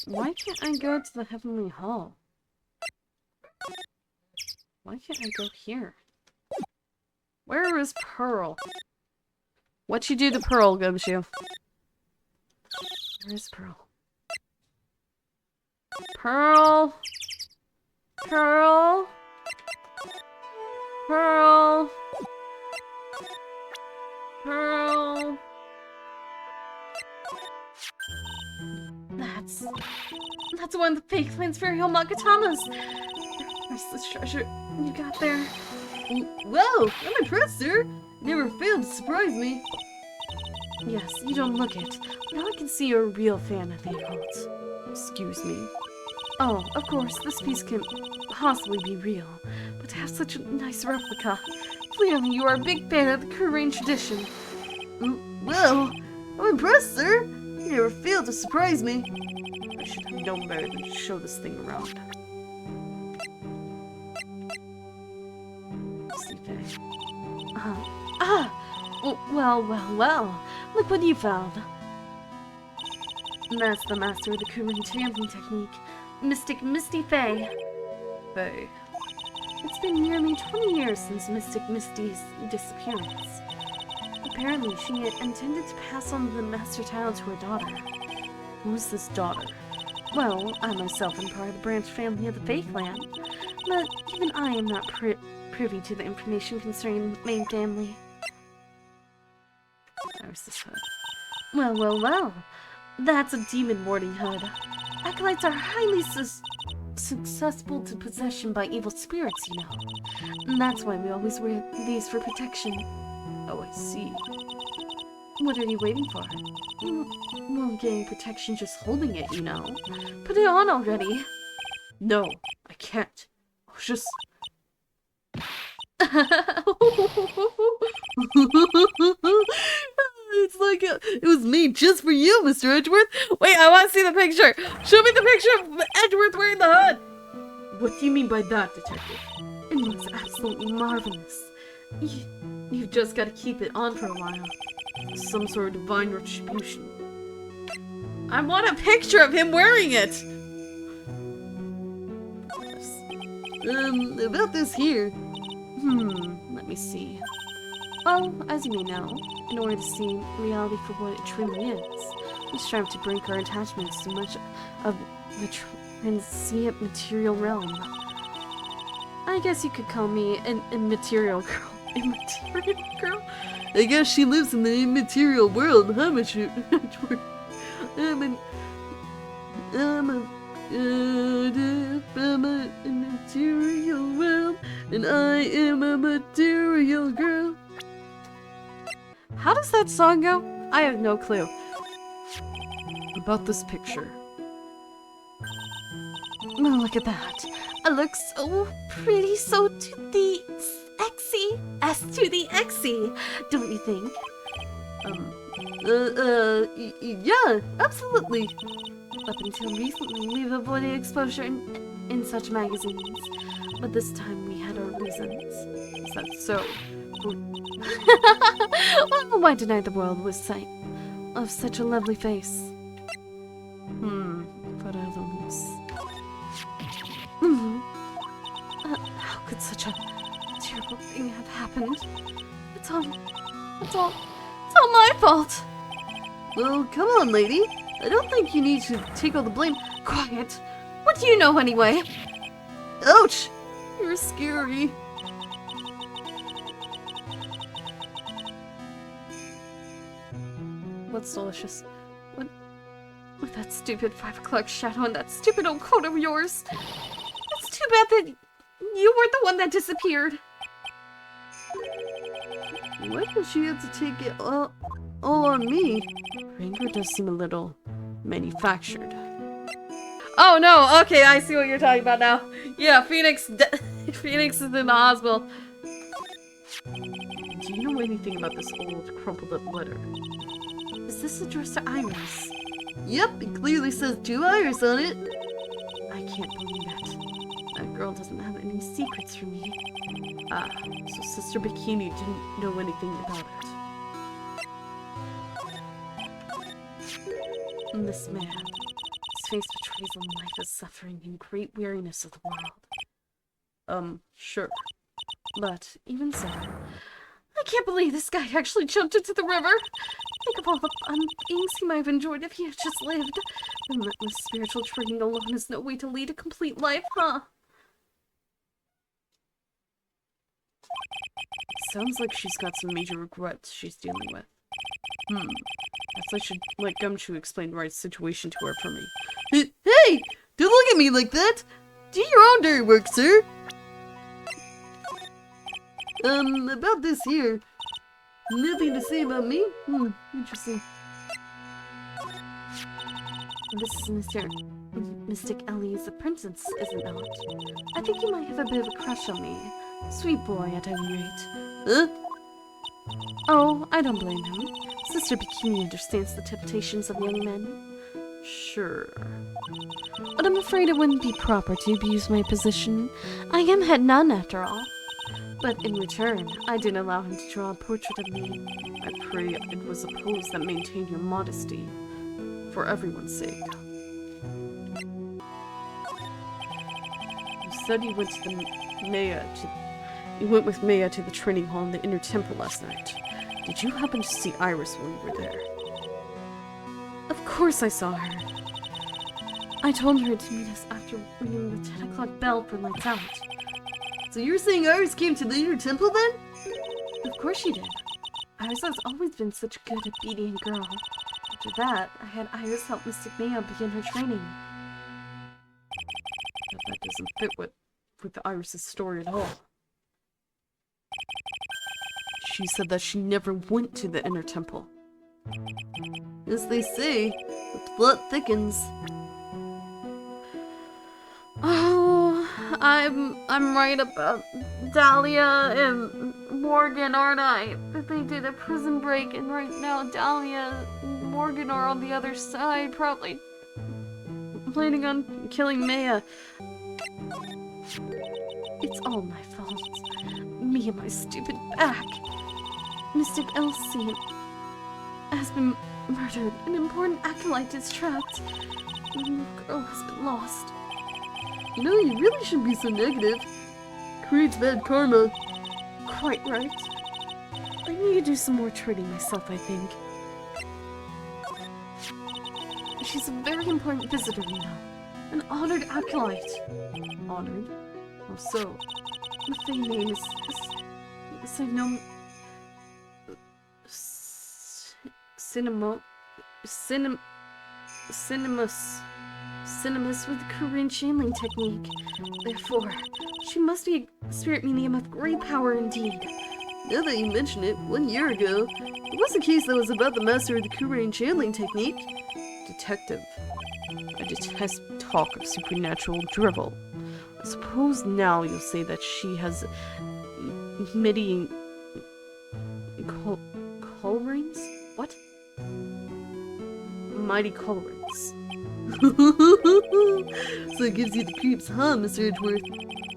Why can't I go to the Heavenly Hall? Why can't I go here? Where is Pearl? What'd you do to Pearl, Gumshoe? Where is Pearl? Pearl? Pearl? Pearl? Pearl? That's one of the fake Lansbury-Hill Magatamas! Where's the treasure you got there? Wow, I'm impressed, sir. Never failed to surprise me. Yes, you don't look it. Now I can see you're a real fan of the occult. Excuse me. Oh, of course, this piece can possibly be real, but to have such a nice replica, clearly you are a big fan of the Korean tradition. Well, I'm impressed, sir. You never failed to surprise me. I should have known better than to show this thing around. Well. Look what you found. That's the master of the Korean chanting technique, Mystic Misty Faye. Faye. It's been nearly 20 years since Mystic Misty's disappearance. Apparently, she intended to pass on the master title to her daughter. Who's this daughter? Well, I myself am part of the branch family of the Fae clan, but even I am not privy to the information concerning the main family. There's this hood. Well. That's a demon warding hood. Acolytes are highly susceptible to possession by evil spirits, you know. And that's why we always wear these for protection. Oh, I see. What are you waiting for? Well, getting protection just holding it, you know. Put it on already. No, I can't. I was just... It's like it was made just for you, Mr. Edgeworth. Wait, I want to see the picture. Show me the picture of Edgeworth wearing the hood. What do you mean by that, Detective? It looks absolutely marvelous. You've just got to keep it on for a while. Some sort of divine retribution. I want a picture of him wearing it! About this here. Let me see. Well, as you may know, in order to see reality for what it truly is, we strive to break our attachments to much of the transient material realm. I guess you could call me an immaterial girl. Immaterial girl? I guess she lives in the immaterial world, huh, Mister? I'm from an immaterial world, and I am a material girl. How does that song go? I have no clue. About this picture. Oh, look at that. It looks so pretty, so to the sexy. S to the Xy, don't you think? Yeah, absolutely. Up until recently, we've avoided exposure in such magazines. But this time we had our reasons. Is that so? Well, why deny the world with sight of such a lovely face? Parallels. How could such a terrible thing have happened? It's all my fault! Well, come on, lady. I don't think you need to take all the blame. Quiet! What do you know anyway? Ouch! You're scary. What's delicious? What? With that stupid 5 o'clock shadow and that stupid old coat of yours. It's too bad that you were the one that disappeared. Why did she have to take it all on me? Her anger does seem a little manufactured. Oh no, okay, I see what you're talking about now. Yeah, Phoenix Phoenix is in the hospital. Do you know anything about this old, crumpled up letter? Is this addressed to Iris? Yep, it clearly says 2 Iris on it. I can't believe it. That girl doesn't have any secrets from me. Ah, so Sister Bikini didn't know anything about it. And this man, his face betrays a life of suffering and great weariness of the world. Sure. But even so, I can't believe this guy actually jumped into the river. Think of all the fun things he might have enjoyed if he had just lived. Relentless spiritual training alone is no way to lead a complete life, huh? Sounds like she's got some major regrets she's dealing with. Guess I should let Gumshoe explain Wright's situation to her for me. Hey! Don't look at me like that! Do your own dirty work, sir! About this here. Nothing to say about me? Interesting. This is Mystic Ellie's apprentice, is it not? I think you might have a bit of a crush on me. Sweet boy, at any rate. Huh? Oh, I don't blame him. Sister Bikini understands the temptations of young men. Sure. But I'm afraid it wouldn't be proper to abuse my position. I am head nun, after all. But in return, I didn't allow him to draw a portrait of me. I pray it was a pose that maintained your modesty. For everyone's sake. You said you went with Maya to the training hall in the inner temple last night. Did you happen to see Iris while you were there? Of course I saw her. I told her to meet us after ringing the 10 o'clock bell for lights out. So you're saying Iris came to the inner temple then? Of course she did. Iris has always been such a good, obedient girl. After that, I had Iris help Mystic Maya begin her training. But that doesn't fit with Iris' story at all. She said that she never went to the inner temple. As they say, the plot thickens. Oh, I'm right about Dahlia and Morgan, aren't I? That they did a prison break, and right now Dahlia and Morgan are on the other side, probably planning on killing Maya. It's all my fault. Me and my stupid back. Mystic Elsie has been murdered. An important acolyte is trapped. The girl has been lost. You know, you really shouldn't be so negative. Creates bad karma. Quite right. I need to do some more training myself, I think. She's a very important visitor, you know. An honored acolyte. Honored? How so? The fey name is Sinom... Cinemas with the Korean channeling technique. Therefore, she must be a spirit medium of great power indeed. Now that you mention it, 1 year ago, there was a case that was about the master of the Korean channeling technique. Detective. I detest talk of supernatural drivel. I suppose now you'll say that she has midi... colorings? What? Mighty colorings. So it gives you the creeps, huh, Mr. Edgeworth?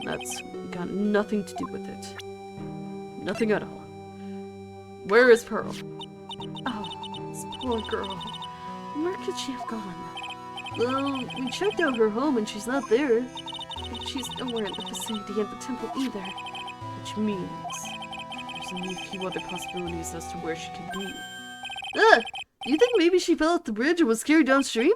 That's got nothing to do with it. Nothing at all. Where is Pearl? Oh, this poor girl. Where could she have gone? Well, we checked out her home and she's not there. And she's nowhere in the vicinity of the temple either. Which means there's only a few other possibilities as to where she could be. Ah! You think maybe she fell off the bridge and was carried downstream?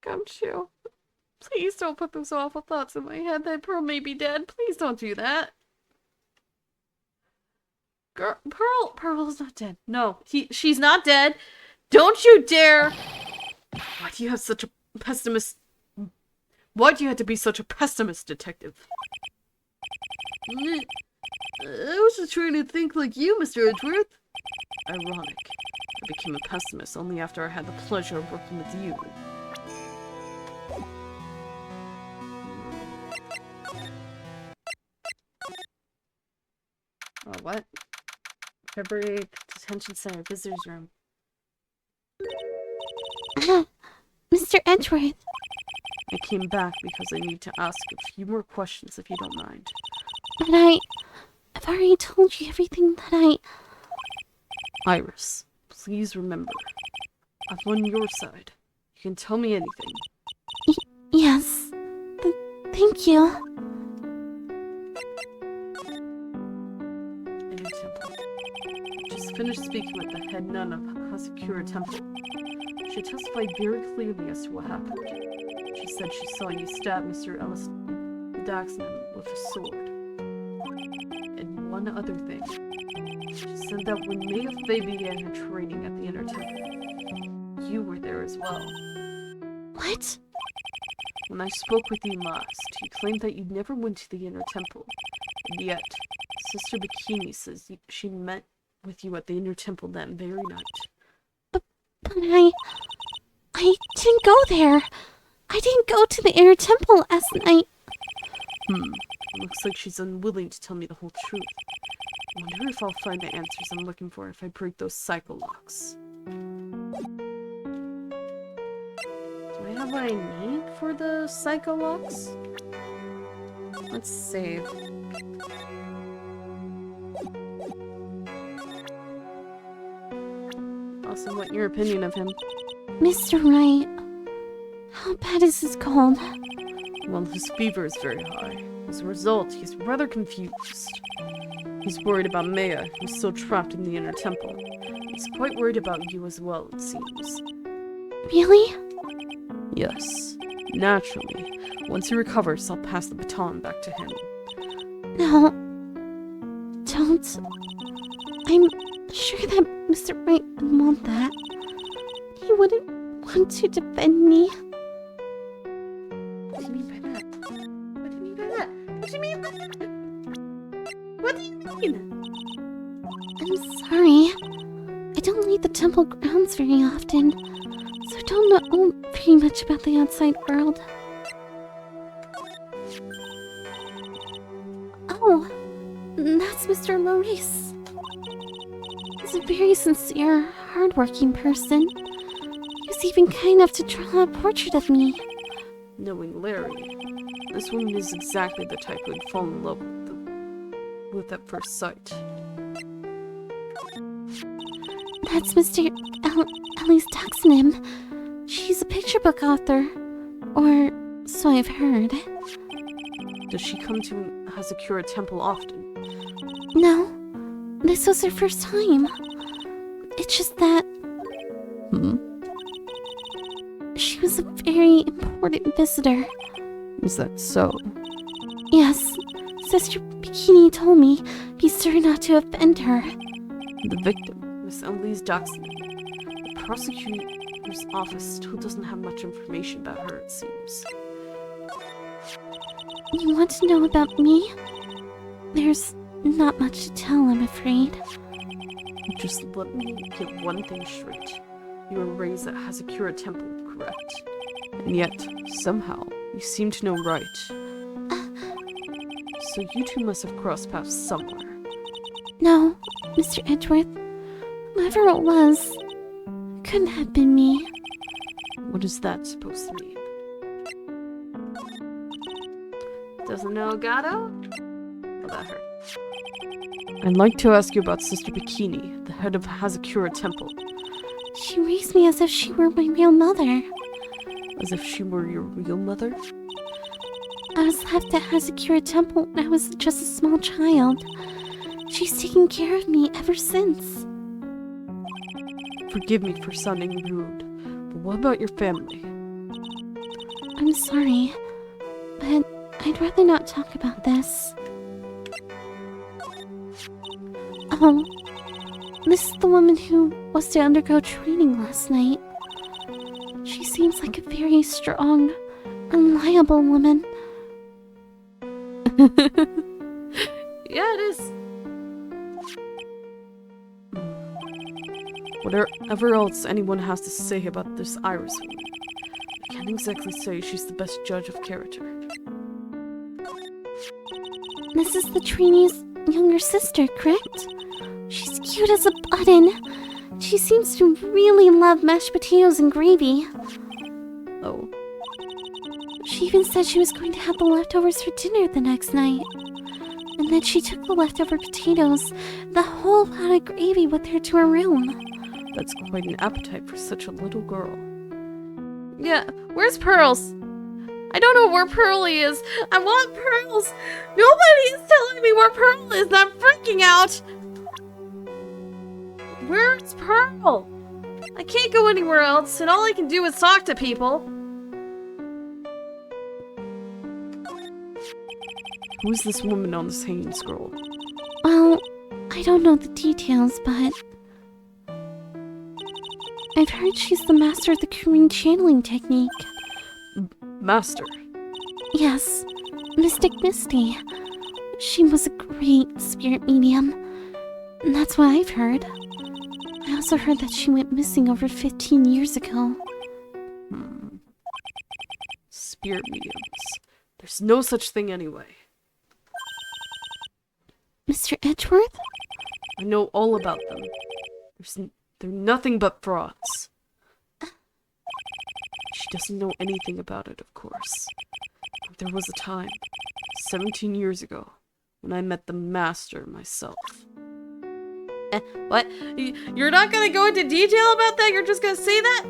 Gumshoe, please don't put those awful thoughts in my head that Pearl may be dead. Please don't do that. Girl, Pearl's not dead. No, she's not dead. Don't you dare! Why do you have such a pessimist? Why do you have to be such a pessimist, detective? I was just trying to think like you, Mr. Edgeworth. Ironic. I became a pessimist only after I had the pleasure of working with you. Oh, what? February 8th, Detention Center, Visitors Room. Mr. Edgeworth. I came back because I need to ask a few more questions if you don't mind. But I've already told you everything that Iris, please remember, I'm on your side. You can tell me anything. Yes. Thank you. Any temple. Just finished speaking with the head nun of Hasakura Temple. She testified very clearly as to what happened. She said she saw you stab Mr. Ellis Daxman with a sword. And one other thing. She said that when Maya Fey began her training at the Inner Temple, you were there as well. What? When I spoke with you last, you claimed that you never went to the Inner Temple. And yet, Sister Bikini says she met with you at the Inner Temple that very night. But I didn't go there. I didn't go to the Inner Temple last night. It looks like she's unwilling to tell me the whole truth. I wonder if I'll find the answers I'm looking for if I break those cycle locks. Do I have what I need for the psycho locks? Let's save. Also, what's your opinion of him? Mr. Wright, how bad is his cold? Well, his fever is very high. As a result, he's rather confused. He's worried about Maya, who's still trapped in the Inner Temple. He's quite worried about you as well, it seems. Really? Yes, naturally. Once he recovers, I'll pass the baton back to him. No. Don't. I'm sure that Mr. Wright would want that. He wouldn't want to defend me. What do you mean by that? What do you mean by that? What do you mean by that? What do you mean? I'm sorry. I don't leave the temple grounds very often, so I don't know very much about the outside world. Oh, that's Mr. Maurice. He's a very sincere, hardworking person. He was even kind enough to draw a portrait of me. Knowing Larry, this woman is exactly the type who'd fall in love with at first sight. That's Mr. Ellie's Tuxenim. She's a picture book author. Or so I've heard. Does she come to Hazakura Temple often? No, this was her first time. It's just that... She was a very important visitor. Is that so? Yes, Sister Bikini told me be sure not to offend her. The victim, Miss Elise Jackson. The prosecutor's office still doesn't have much information about her, it seems. You want to know about me? There's not much to tell, I'm afraid. Just let me get one thing straight. You were raised at Hazakura Temple, correct? And yet, somehow, you seem to know Wright. So you two must have crossed paths somewhere. No, Mr. Edgeworth. Whoever it was, couldn't have been me. What is that supposed to mean? Doesn't know Gato? Well, that hurt. I'd like to ask you about Sister Bikini, the head of Hazakura Temple. She raised me as if she were my real mother. As if she were your real mother? I was left at Hazakura Temple when I was just a small child. She's taken care of me ever since. Forgive me for sounding rude, but what about your family? I'm sorry, but I'd rather not talk about this. Oh, this is the woman who was to undergo training last night. She seems like a very strong, reliable woman. Yeah, it is. Whatever else anyone has to say about this Iris woman, I can't exactly say she's the best judge of character. This is the trainee's younger sister, correct? She's cute as a button. She seems to really love mashed potatoes and gravy. Oh, She even said she was going to have the leftovers for dinner the next night. And then she took the leftover potatoes, the whole pot of gravy with her to her room. that's quite an appetite for such a little girl. Yeah, where's Pearls? I don't know where Pearlie is. I want Pearls. Nobody's telling me where Pearl is, and I'm freaking out. Where's Pearl? I can't go anywhere else, and all I can do is talk to people. Who's this woman on this hanging scroll? Well, I don't know the details, but I've heard she's the master of the Korean channeling technique. Master. Yes, Mystic Misty. She was a great spirit medium. And that's what I've heard. I also heard that she went missing over 15 years ago. Spirit mediums. There's no such thing anyway. Mr. Edgeworth? I know all about them. They're nothing but frauds. She doesn't know anything about it, of course. But there was a time, 17 years ago, when I met the Master myself. What? You're not gonna go into detail about that? You're just gonna say that?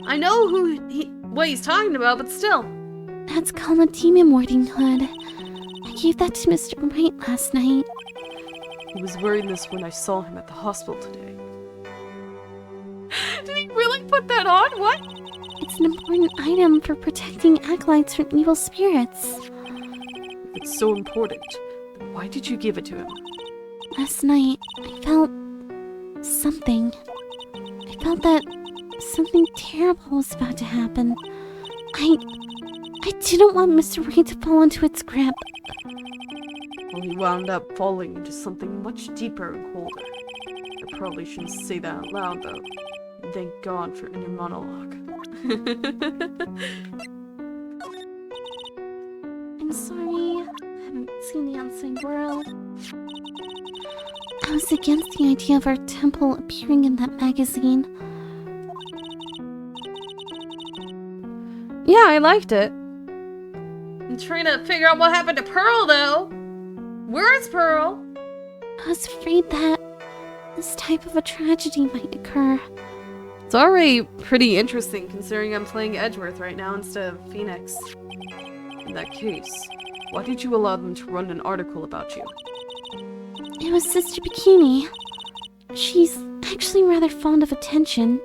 I know what he's talking about, but still. That's called a demon warding hood. I gave that to Mr. Wright last night. He was wearing this when I saw him at the hospital today. Did he really put that on? What? It's an important item for protecting acolytes from evil spirits. If it's so important, then why did you give it to him? Last night, I felt something. I felt that something terrible was about to happen. I didn't want Mr. Wright to fall into its grip. Well, he wound up falling into something much deeper and colder. I probably shouldn't say that out loud, though. Thank God for inner monologue. I'm sorry. I haven't seeing the outside world. I was against the idea of our temple appearing in that magazine. Yeah, I liked it. I'm trying to figure out what happened to Pearl, though. Where's Pearl? I was afraid that this type of a tragedy might occur. It's already pretty interesting considering I'm playing Edgeworth right now instead of Phoenix. In that case, why did you allow them to run an article about you? It was Sister Bikini. She's actually rather fond of attention.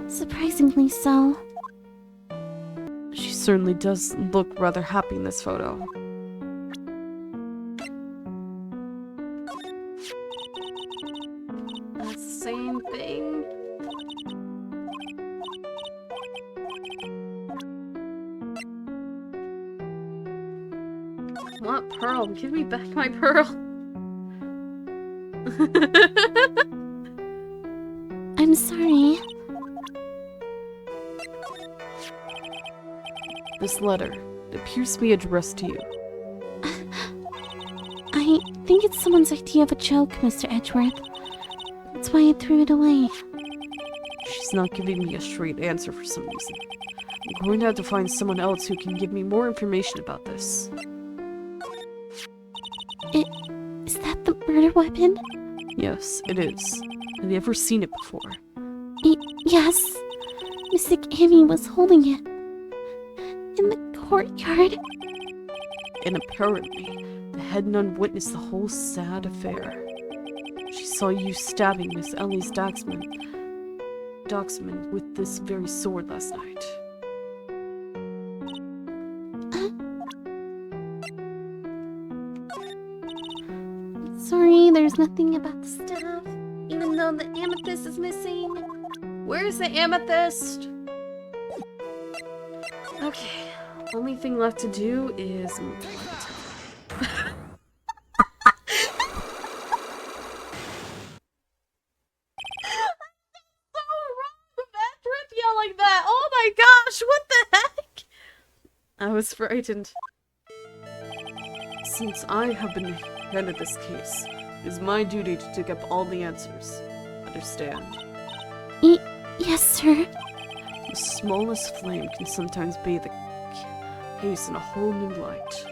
Surprisingly so. She certainly does look rather happy in this photo. That's the same thing. What Pearl? Give me back my Pearl. I'm sorry. This letter, it appears to be addressed to you. I think it's someone's idea of a joke, Mr. Edgeworth. That's why I threw it away. She's not giving me a straight answer for some reason. I'm going to have to find someone else who can give me more information about this. Is that the murder weapon? Yes, it is. Have you ever seen it before? Yes. Mystic Amy was holding it. In the courtyard. And apparently, the head nun witnessed the whole sad affair. She saw you stabbing Miss Ellie's docksman with this very sword last night. Sorry, there's nothing about the staff, even though the amethyst is missing. Where's the amethyst? Okay, only thing left to do is... Like that. Oh my gosh, what the heck? I was frightened. Since I have been handed this case, it is my duty to dig up all the answers. Understand? Yes, sir. The smallest flame can sometimes bathe a case in a whole new light.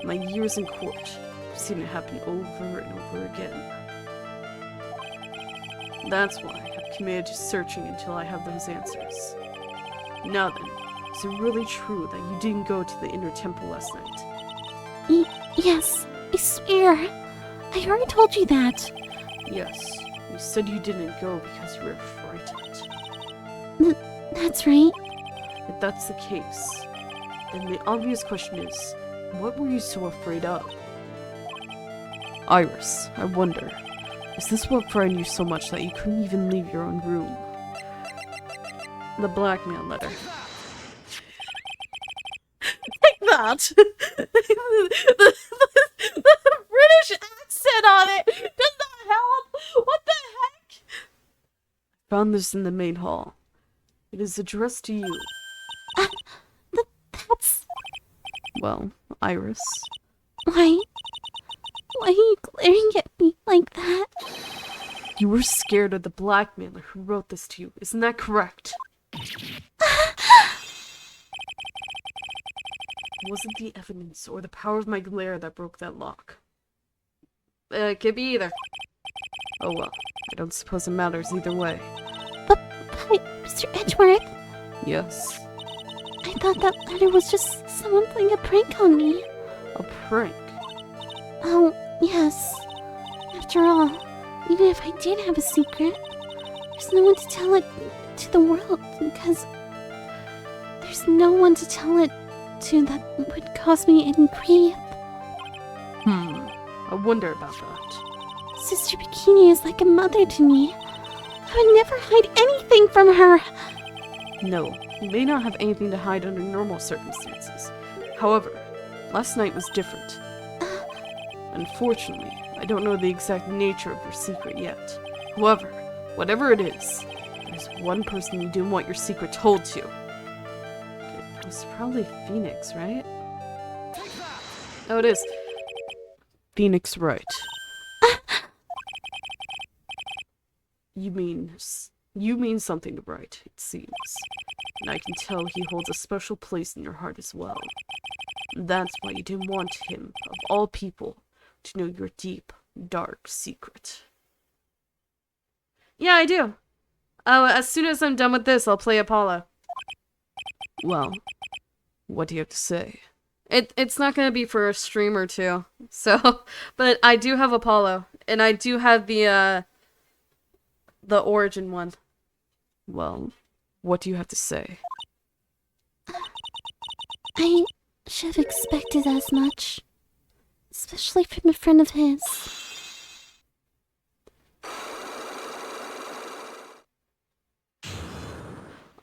In my years in court, I've seen it happen over and over again. That's why I've committed to searching until I have those answers. Now then, is it really true that you didn't go to the inner temple last night? Yes, I swear. I already told you that. Yes, you said you didn't go because you were frightened. That's right. If that's the case, then the obvious question is, what were you so afraid of? Iris, I wonder, is this what frightened you so much that you couldn't even leave your own room? The blackmail letter. Take that! the British accent on it does not help! What the heck? I found this in the main hall. It is addressed to you. That's... Well, Iris. Why are you glaring at me like that? You were scared of the blackmailer who wrote this to you, isn't that correct? It wasn't the evidence or the power of my glare that broke that lock. It could be either. Oh well, I don't suppose it matters either way. But Mr. Edgeworth, Yes, I thought that letter was just someone playing a prank on me. a prank. Oh, yes. After all, even if I did have a secret, there's no one to tell it to the world, because there's no one to tell it to that would cause me any grief. I wonder about that. Sister Bikini is like a mother to me. I would never hide anything from her. No, you may not have anything to hide under normal circumstances. However, last night was different. Unfortunately, I don't know the exact nature of your secret yet. However, whatever it is, there's one person you didn't want your secret told to. It was probably Phoenix, right? Oh, it is. Phoenix Wright. You mean something to Wright, it seems. And I can tell he holds a special place in your heart as well. That's why you didn't want him, of all people, to know your deep, dark secret. Yeah, I do. As soon as I'm done with this, I'll play Apollo. Well, what do you have to say? It's not gonna be for a stream or two, so, but I do have Apollo, and I do have the origin one. Well, what do you have to say? I should have expected as much. Especially from a friend of his.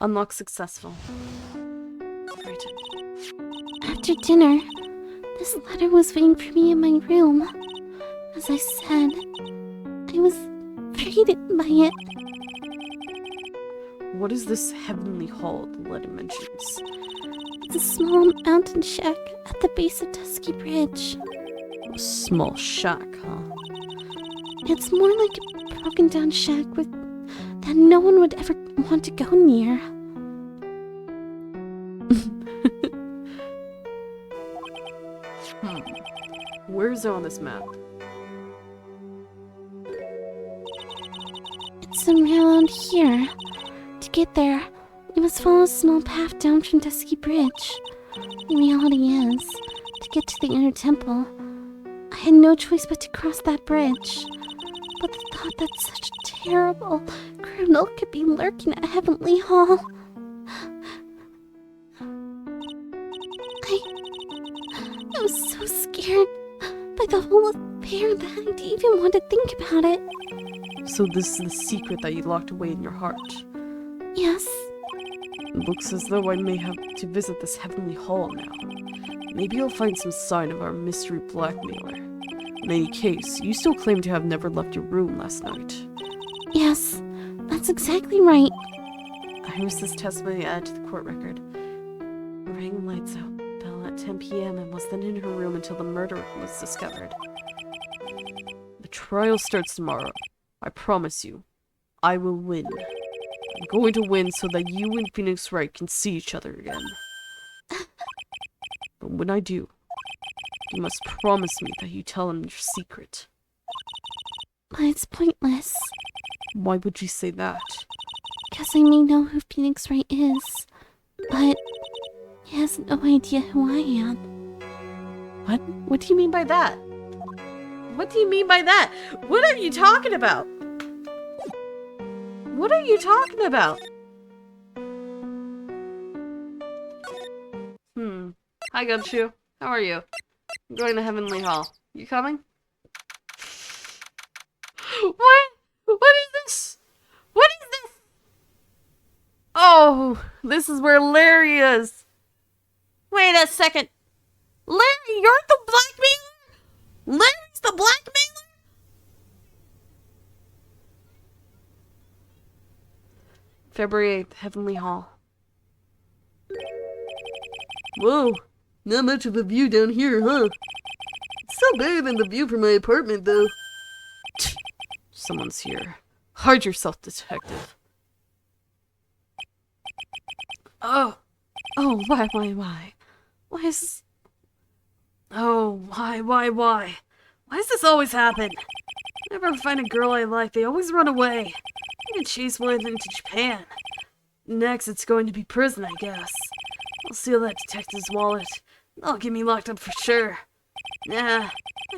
Unlock successful. Right. After dinner, this letter was waiting for me in my room. As I said, I was greeted by it. What is this heavenly hall the letter mentions? It's a small mountain shack at the base of Dusky Bridge. A small shack, huh? It's more like a broken down shack that no one would ever want to go near. Where is it on this map? It's around here. To get there, you must follow a small path down from Dusky Bridge. The reality is, to get to the inner temple, I had no choice but to cross that bridge. But the thought that such a terrible criminal could be lurking at Heavenly Hall. I was so scared by the whole affair that I didn't even want to think about it. So this is the secret that you locked away in your heart. Yes, It looks as though I may have to visit this heavenly hall now. Maybe I'll find some sign of our mystery blackmailer. In any case, you still claim to have never left your room last night. yes, that's exactly right. Iris' testimony added to the court record. Rang lights out, bell at 10 p.m. and was then in her room until the murder was discovered. The trial starts tomorrow. I promise you, I will win. I'm going to win so that you and Phoenix Wright can see each other again. But when I do, you must promise me that you tell him your secret. But it's pointless, Why would you say that? because I may know who Phoenix Wright is, but he has no idea who I am. What? What do you mean by that? What do you mean by that? What are you talking about? What are you talking about? Hi, Gumshoe. How are you? I'm going to Heavenly Hall. You coming? What? What is this? What is this? Oh, this is where Larry is. Wait a second. Larry, you're the blackmailer? Larry's the blackmailer? February 8th, Heavenly Hall. Whoa, not much of a view down here, huh? It's still better than the view from my apartment, though. Someone's here. Hide yourself, detective. Oh, why? Why is... Oh, why? Why does this always happen? Whenever I find a girl I like, they always run away. I can chase one of them to Japan. Next, it's going to be prison, I guess. I'll steal that detective's wallet. They'll get me locked up for sure. Nah, I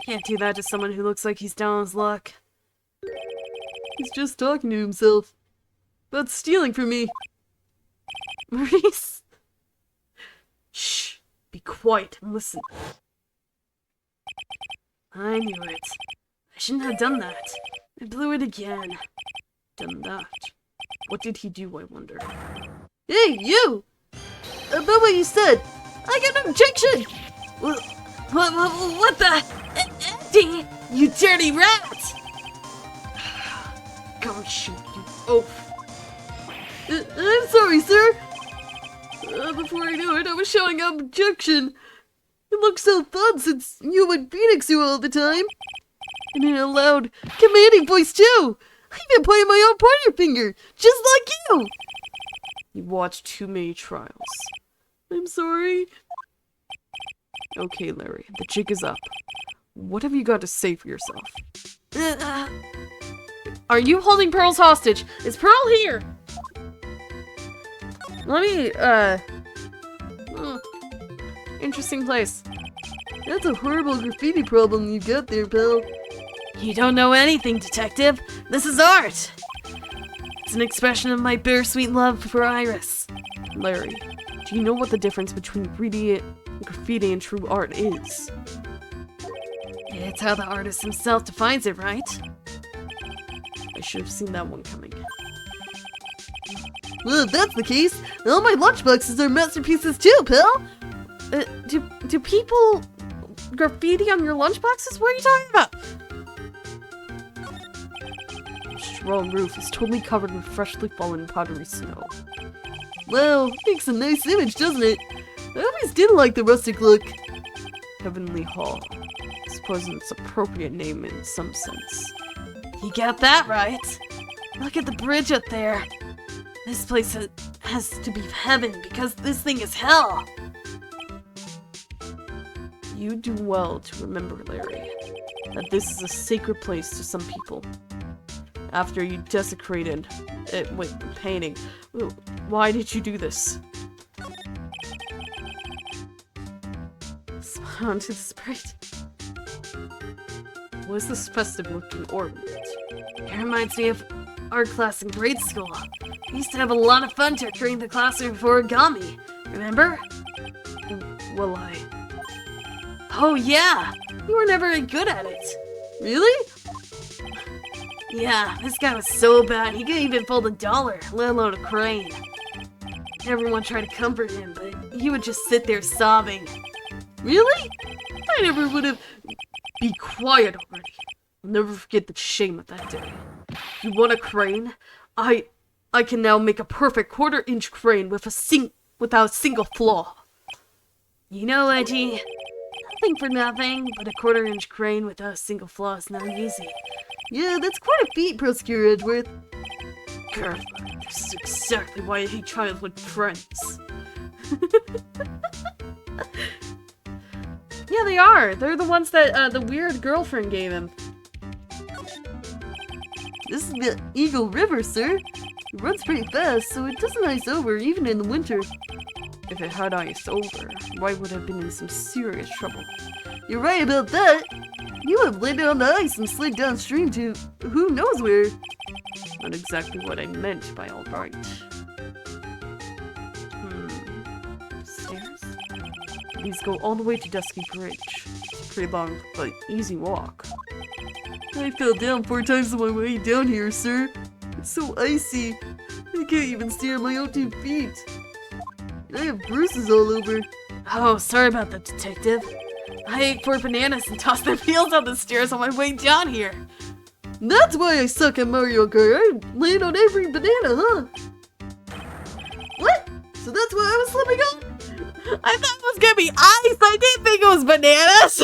can't do that to someone who looks like he's down on his luck. He's just talking to himself. About stealing from me. Maurice? Shh, be quiet and listen. I knew it. I shouldn't have done that. I blew it again. Done that. What did he do, I wonder? Hey, you! About what you said, I got an objection! What the? Dang, you dirty rat! Come shoot, you oaf. I'm sorry, sir! Before I knew it, I was showing objection. You look so fun since you and Phoenix you all the time. And in a loud, commanding voice too. I even play my own pointer finger, just like you. You watched too many trials. I'm sorry. Okay, Larry, the jig is up. What have you got to say for yourself? Are you holding Pearls hostage? Is Pearl here? Let me, interesting place. That's a horrible graffiti problem you got there, pal. You don't know anything, detective. This is art. It's an expression of my bittersweet love for Iris. Larry, do you know what the difference between graffiti and true art is? It's how the artist himself defines it, right? I should have seen that one coming. Well, if that's the case, all my lunchboxes are masterpieces too, pal. Do people graffiti on your lunchboxes? What are you talking about? The straw roof is totally covered with freshly fallen powdery snow. Wow, makes a nice image, doesn't it? I always did like the rustic look. Heavenly Hall. I suppose it's an appropriate name in some sense. You got that right. Look at the bridge up there. This place has to be heaven because this thing is hell. You do well to remember, Larry, that this is a sacred place to some people. After you desecrated it with the painting, why did you do this? Smile onto the sprite. What is this festive-looking ornament? It reminds me of art class in grade school. We used to have a lot of fun decorating the classroom for origami. Remember? Well, Oh yeah! You were never good at it. Really? Yeah, this guy was so bad, he couldn't even fold $1, let alone a crane. Everyone tried to comfort him, but he would just sit there sobbing. Really? I never would have. be quiet already. I'll never forget the shame of that day. You want a crane? I can now make a perfect quarter-inch crane without a single flaw. You know, Edgy, nothing for nothing, but a quarter-inch crane without a single flaw is not easy. Yeah, that's quite a feat, Prosecutor Edgeworth. Girl, this is exactly why I hate childhood friends. Yeah, they are. They're the ones that the weird girlfriend gave him. This is the Eagle River, sir. It runs pretty fast, so it doesn't ice over, even in the winter. If it had iced over, Wright would have been in some serious trouble. You're right about that. You would have landed on the ice and slid downstream to who knows where. Not exactly what I meant by all right. Stairs? These go all the way to Dusky Bridge. It's a pretty long, but easy walk. I fell down 4 times on my way down here, sir. It's so icy. I can't even stand on my own 2 feet. And I have bruises all over. Oh, sorry about that, detective. I ate 4 bananas and tossed their peels on the stairs on my way down here. That's why I suck at Mario Kart. I land on every banana, huh? What? So that's why I was slipping on? I thought it was gonna be ice. I didn't think it was bananas.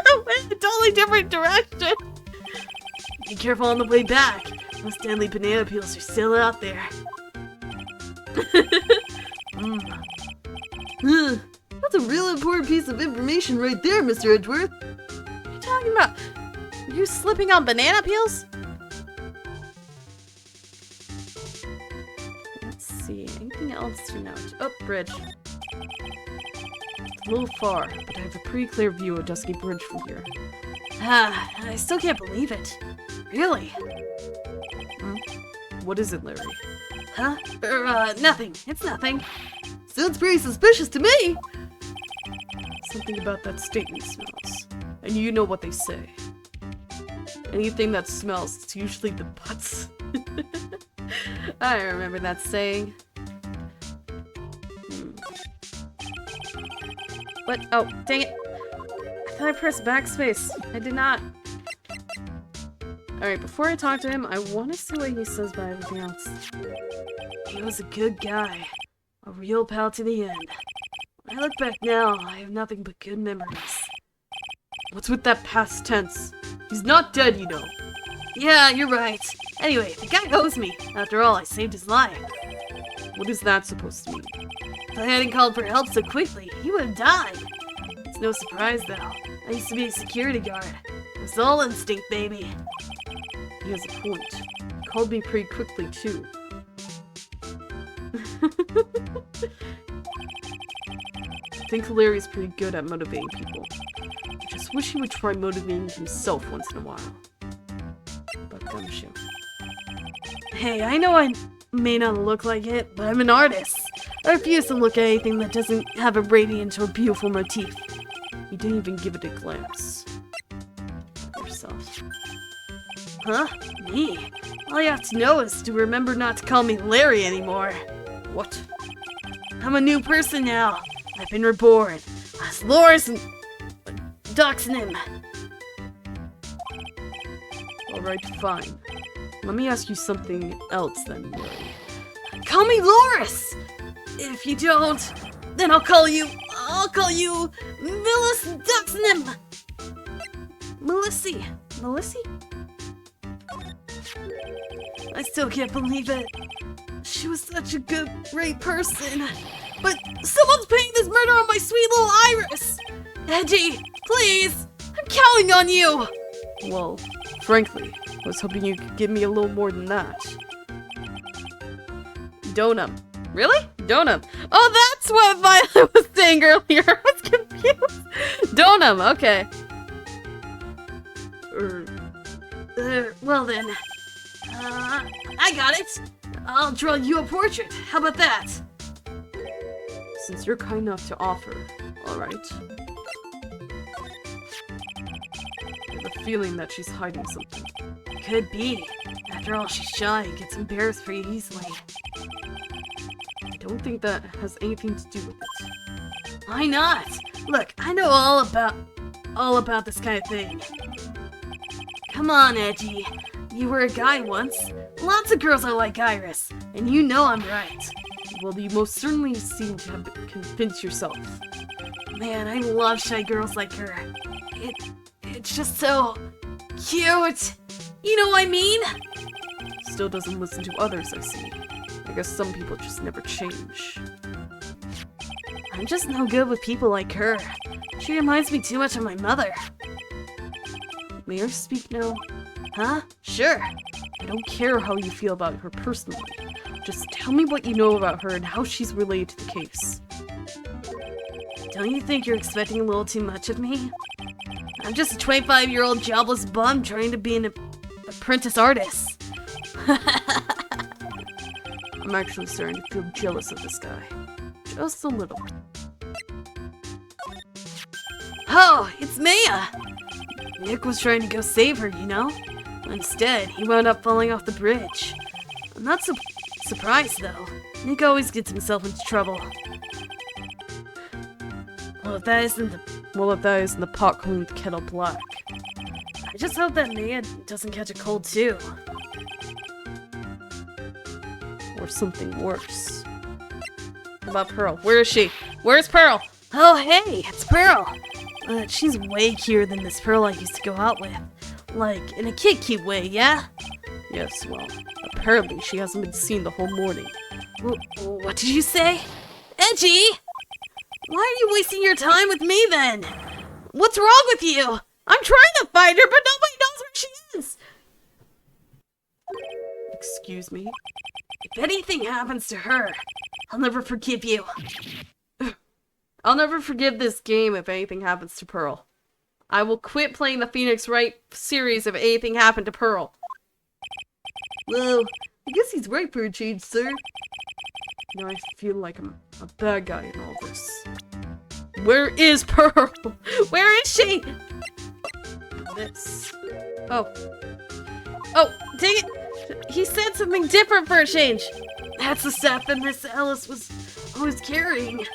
I went in a totally different direction. Be careful on the way back. Those deadly banana peels are still out there. That's a real important piece of information right there, Mr. Edgeworth. What are you talking about? Are you slipping on banana peels? Let's see, anything else to note? Oh, bridge. It's a little far, but I have a pretty clear view of Dusky Bridge from here. I still can't believe it. Really? What is it, Larry? Huh? Nothing. It's nothing. Sounds pretty suspicious to me. Something about that statement smells. And you know what they say. Anything that smells, it's usually the butts. I remember that saying. What? Oh, dang it. I thought I pressed backspace. I did not. Alright, before I talk to him, I want to see what he says about everything else. He was a good guy. A real pal to the end. I look back now, I have nothing but good memories. What's with that past tense? He's not dead, you know. Yeah, you're right. Anyway, the guy owes me. After all, I saved his life. What is that supposed to mean? If I hadn't called for help so quickly, he would have died. It's no surprise, though. I used to be a security guard. It was all instinct, baby. He has a point. He called me pretty quickly, too. I think Larry's pretty good at motivating people. I just wish he would try motivating himself once in a while. But gumshoe. Hey, I know I may not look like it, but I'm an artist. I refuse to look at anything that doesn't have a radiant or beautiful motif. You didn't even give it a glance. Yourself. Huh? Me? All you have to know is to remember not to call me Larry anymore. What? I'm a new person now. I've been reborn. As Loris and Doxnim. Alright, fine. Let me ask you something else then, Larry. Call me Loris! If you don't, then I'll call you Millis Doxnim! Melissy. Melissy? I still can't believe it. She was such a great person. But someone's paying this murder on my sweet little Iris! Edgy, please! I'm counting on you! Well, frankly, I was hoping you could give me a little more than that. Donum. Really? Donum. Oh, that's what Violet was saying earlier. I was confused. Donum, okay. Well then. I got it. I'll draw you a portrait. How about that? Since you're kind enough to offer, alright. I have a feeling that she's hiding something. Could be. After all, she's shy and gets embarrassed pretty easily. I don't think that has anything to do with it. Why not? Look, I know all about this kind of thing. Come on, Edgy. You were a guy once. Lots of girls are like Iris, and you know I'm right. Well, you most certainly seem to have convinced yourself. Man, I love shy girls like her. It's just so cute. You know what I mean? Still doesn't listen to others, I see. I guess some people just never change. I'm just no good with people like her. She reminds me too much of my mother. May I speak now? Huh? Sure. I don't care how you feel about her personally. Just tell me what you know about her and how she's related to the case. Don't you think you're expecting a little too much of me? I'm just a 25-year-old jobless bum trying to be an apprentice artist. I'm actually starting to feel jealous of this guy. Just a little. Oh, it's Maya! Nick was trying to go save her, you know? Instead, he wound up falling off the bridge. I'm not surprised, though. Nick always gets himself into trouble. Well, if that isn't the pot calling the kettle black. I just hope that Maya doesn't catch a cold, too. Or something worse. How about Pearl? Where is she? Where's Pearl? Oh, hey, it's Pearl. She's way cuter than this Pearl I used to go out with. Like, in a kid-cute way, yeah? Yes, well, apparently she hasn't been seen the whole morning. What did you say? Edgy! Why are you wasting your time with me, then? What's wrong with you? I'm trying to find her, but nobody knows where she is! Excuse me? If anything happens to her, I'll never forgive you. I'll never forgive this game if anything happens to Pearl. I will quit playing the Phoenix Wright series if anything happened to Pearl. Well, I guess he's right for a change, sir. Now I feel like I'm a bad guy in all this. Where is Pearl? Where is she? This. Oh. Oh, dang it! He said something different for a change. That's the stuff that Miss Ellis was always carrying.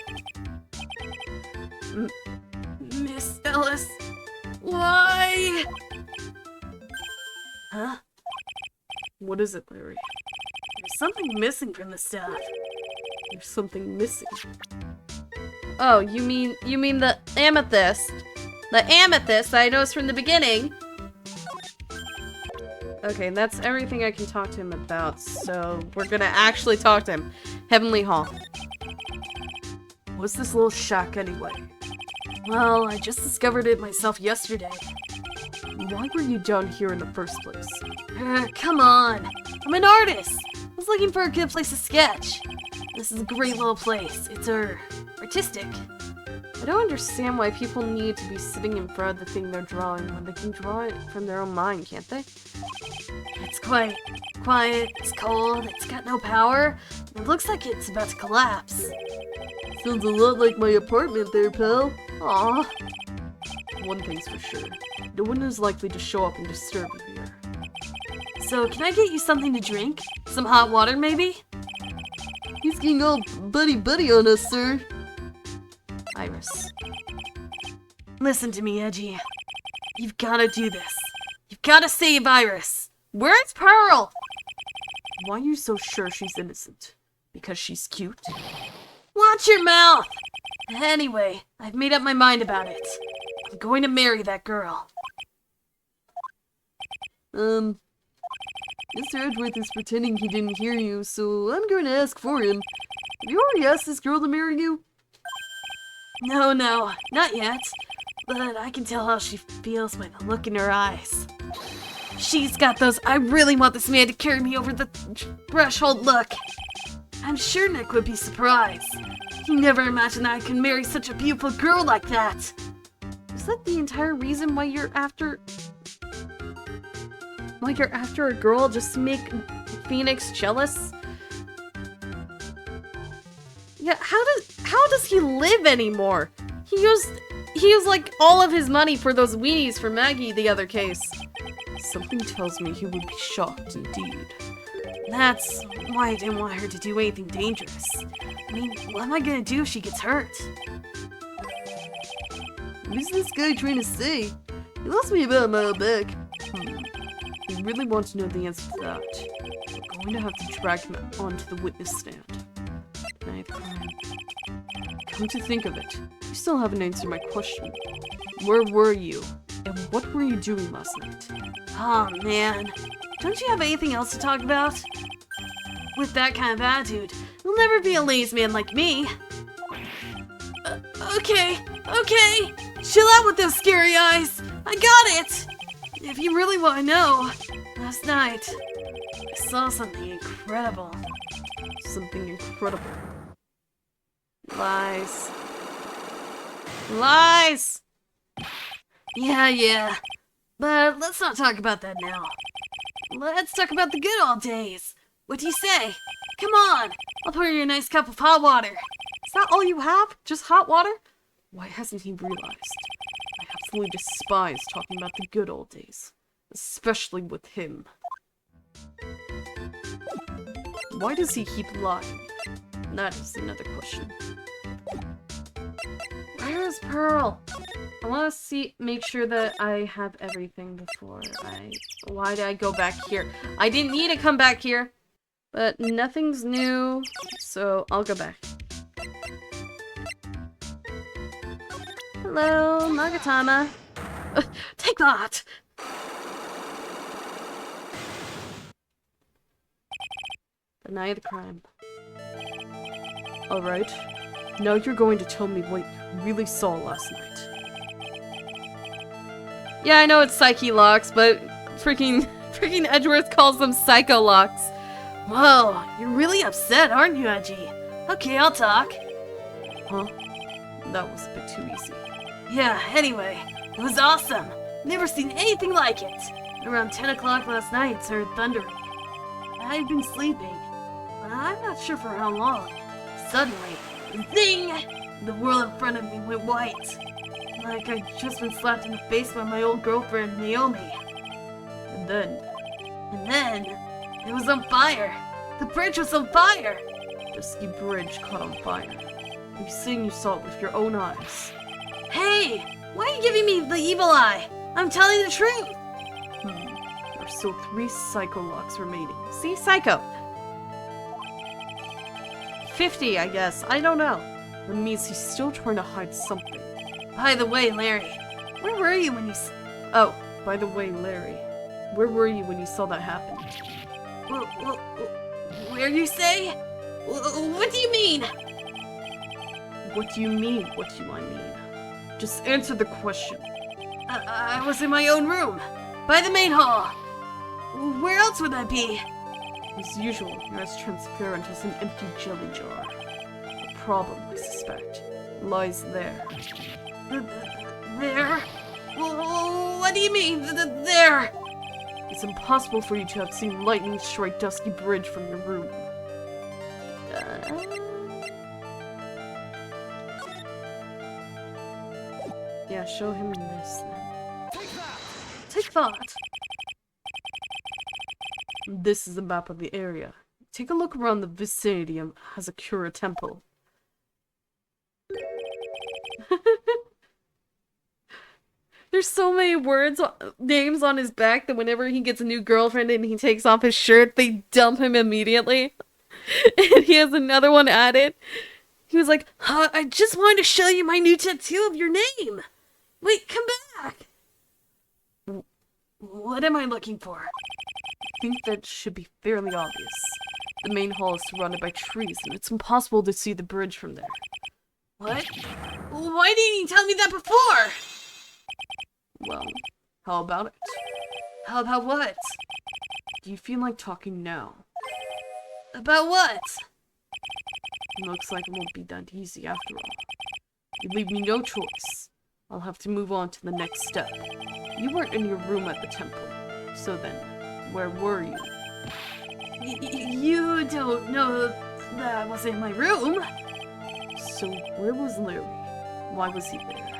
Miss Ellis. Why? Huh? What is it, Larry? There's something missing from the staff. There's something missing. Oh, you mean the amethyst. The amethyst that I noticed from the beginning. Okay, that's everything I can talk to him about, so we're gonna actually talk to him. Heavenly Hall. What's this little shack anyway? Well, I just discovered it myself yesterday. Why were you down here in the first place? Come on! I'm an artist! I was looking for a good place to sketch. This is a great little place. It's artistic. I don't understand why people need to be sitting in front of the thing they're drawing when they can draw it from their own mind, can't they? It's quiet, it's cold, it's got no power. It looks like it's about to collapse. Sounds a lot like my apartment there, pal. Aw. One thing's for sure. No one is likely to show up and disturb you here. So, can I get you something to drink? Some hot water, maybe? He's getting all buddy-buddy on us, sir. Iris. Listen to me, Edgy. You've gotta do this. You've gotta save Iris. Where's Pearl? Why are you so sure she's innocent? Because she's cute? Watch your mouth! Anyway, I've made up my mind about it. I'm going to marry that girl. Mr. Edgeworth is pretending he didn't hear you, so I'm going to ask for him. Have you already asked this girl to marry you? No, not yet. But I can tell how she feels by the look in her eyes. She's got those I really want this man to carry me over the threshold look. I'm sure Nick would be surprised. He never imagined I could marry such a beautiful girl like that. Is that the entire reason why you're after... Like you're after a girl just to make Phoenix jealous? Yeah, how does he live anymore? He used like all of his money for those weenies for Maggie the other case. Something tells me he would be shocked indeed. That's why I didn't want her to do anything dangerous. I mean, what am I gonna do if she gets hurt? What is this guy trying to say? He lost me about a mile back. I really want to know the answer to that. We're going to have to drag him onto the witness stand. Ninth crime. Come to think of it, you still haven't answered my question. Where were you? And what were you doing last night? Oh man, don't you have anything else to talk about? With that kind of attitude, you'll never be a lazy man like me. Okay. Chill out with those scary eyes. I got it. If you really want to know, last night, I saw something incredible. Something incredible. Lies. Lies! Yeah. But let's not talk about that now. Let's talk about the good old days. What do you say? Come on, I'll pour you a nice cup of hot water. Is that all you have? Just hot water? Why hasn't he realized? I absolutely despise talking about the good old days. Especially with him. Why does he keep lying? That is another question. Where is Pearl? I want to make sure that I have everything before why did I go back here? I didn't need to come back here. But nothing's new, so I'll go back. Hello, Magatama. Take that! The night of the crime. Alright, now you're going to tell me what you really saw last night. Yeah, I know it's Psyche locks, but freaking Edgeworth calls them Psycho locks. Whoa, you're really upset, aren't you, Edgy? Okay, I'll talk. Huh? That was a bit too easy. Yeah, anyway, it was awesome. Never seen anything like it. Around 10 o'clock last night, it started thundering. I'd been sleeping, but I'm not sure for how long. Suddenly, zing! The world in front of me went white. Like I'd just been slapped in the face by my old girlfriend, Naomi. And then, it was on fire. The bridge was on fire. The ski bridge caught on fire. You saying you saw it with your own eyes. Hey, why are you giving me the evil eye? I'm telling the truth. There are still 3 Psycho locks remaining. See, Psycho. 50, I guess. I don't know. That means he's still trying to hide something. By the way, Larry, where were you when you Oh, by the way, Larry, where were you when you saw that happen? Where you say? What do you mean? What do you mean, what do I mean? Just answer the question. I was in my own room, by the main hall. Where else would I be? As usual, you're as transparent as an empty jelly jar. The problem, I suspect, lies there. There? What do you mean, there? It's impossible for you to have seen lightning strike Dusky Bridge from your room. Yeah, show him this then. Take that! This is a map of the area. Take a look around the vicinity of Hazakura Temple. There's so many names on his back that whenever he gets a new girlfriend and he takes off his shirt, they dump him immediately. And he has another one added. He was like, I just wanted to show you my new tattoo of your name. Wait, come back. What am I looking for? I think that should be fairly obvious. The main hall is surrounded by trees, and it's impossible to see the bridge from there. What? Why didn't you tell me that before? Well, how about it? How about what? Do you feel like talking now? About what? Looks like it won't be that easy after all. You leave me no choice. I'll have to move on to the next step. You weren't in your room at the temple. So then, where were you? You don't know that I was in my room. So where was Larry? Why was he there?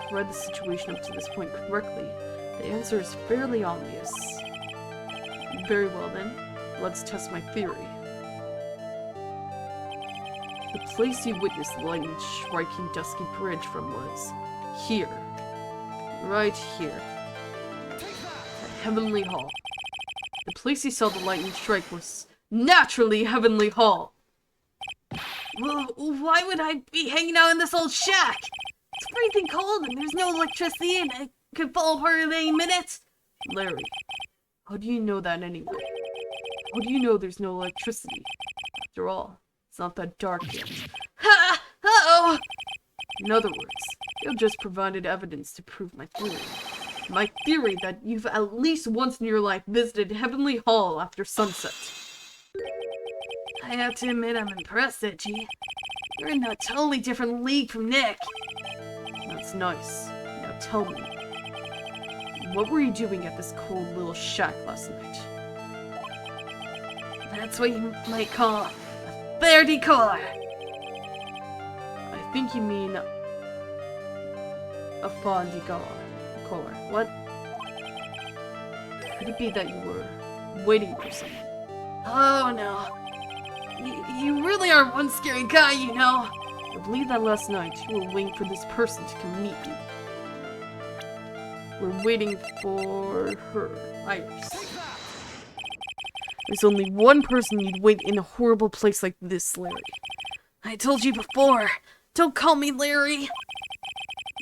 I've read the situation up to this point correctly. The answer is fairly obvious. Very well then, let's test my theory. The place you witnessed the lightning striking Dusky Bridge from was here. Right here. At Heavenly Hall. The place you saw the lightning strike was naturally Heavenly Hall. Well, why would I be hanging out in this old shack? It's freezing cold and there's no electricity and it could fall apart in any minute. Larry, how do you know that anyway? How do you know there's no electricity? After all, it's not that dark yet. Ha! Uh-oh! In other words, you've just provided evidence to prove my theory. My theory that you've at least once in your life visited Heavenly Hall after sunset. I have to admit I'm impressed, Edgy. You're in a totally different league from Nick. That's nice. Now tell me, what were you doing at this cold little shack last night? That's what you might call a fair decor. I think you mean a fond decor. What? Could it be that you were waiting for someone? Oh no. You really are one scary guy, you know. I believe that last night you were waiting for this person to come meet you. We're waiting for her, Iris. There's only one person you'd wait in a horrible place like this, Larry. I told you before. Don't call me Larry.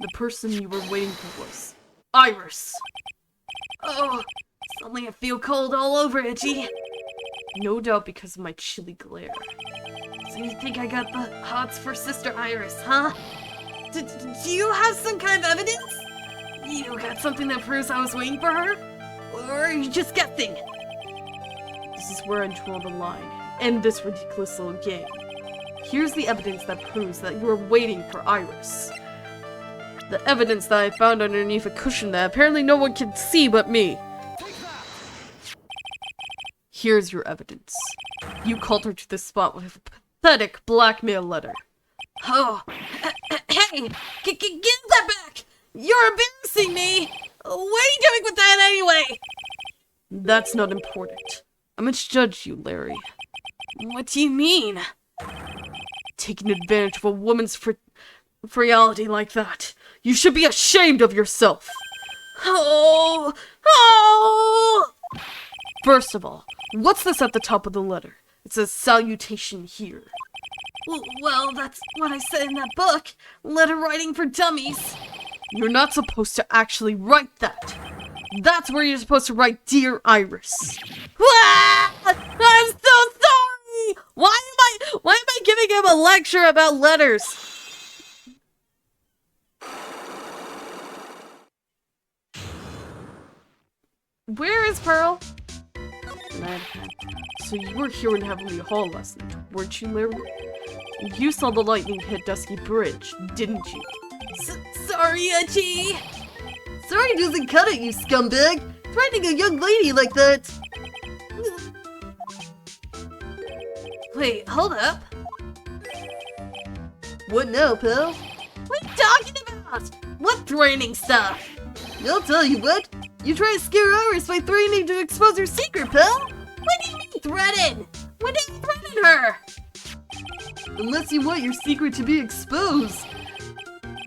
The person you were waiting for was Iris. Oh, suddenly I feel cold all over, Itchy. No doubt because of my chilly glare. So you think I got the hots for Sister Iris, huh? Do you have some kind of evidence? You got something that proves I was waiting for her? Or are you just guessing? This is where I draw the line. End this ridiculous little game. Here's the evidence that proves that you were waiting for Iris. The evidence that I found underneath a cushion that apparently no one can see but me. Here's your evidence. You called her to this spot with a pathetic blackmail letter. Oh, hey, give that back! You're embarrassing me! What are you doing with that anyway? That's not important. I misjudged you, Larry. What do you mean? Taking advantage of a woman's frailty like that. You should be ashamed of yourself! Oh! First of all, what's this at the top of the letter? It says salutation here. Well, that's what I said in that book. Letter writing for dummies. You're not supposed to actually write that. That's where you're supposed to write Dear Iris. Ah! I'm so sorry! Why am I giving him a lecture about letters? Where is Pearl? So you were here in Heavenly Hall last night, weren't you, Larry? You saw the lightning hit Dusky Bridge, didn't you? Sorry, Edgy! Sorry doesn't cut it, you scumbag! Threatening a young lady like that! Wait, hold up. What now, pal? What are you talking about? What threatening stuff? I'll tell you what! You try to scare Iris by threatening to expose her secret, pal! What do you mean threaten? When did you threaten her? Unless you want your secret to be exposed.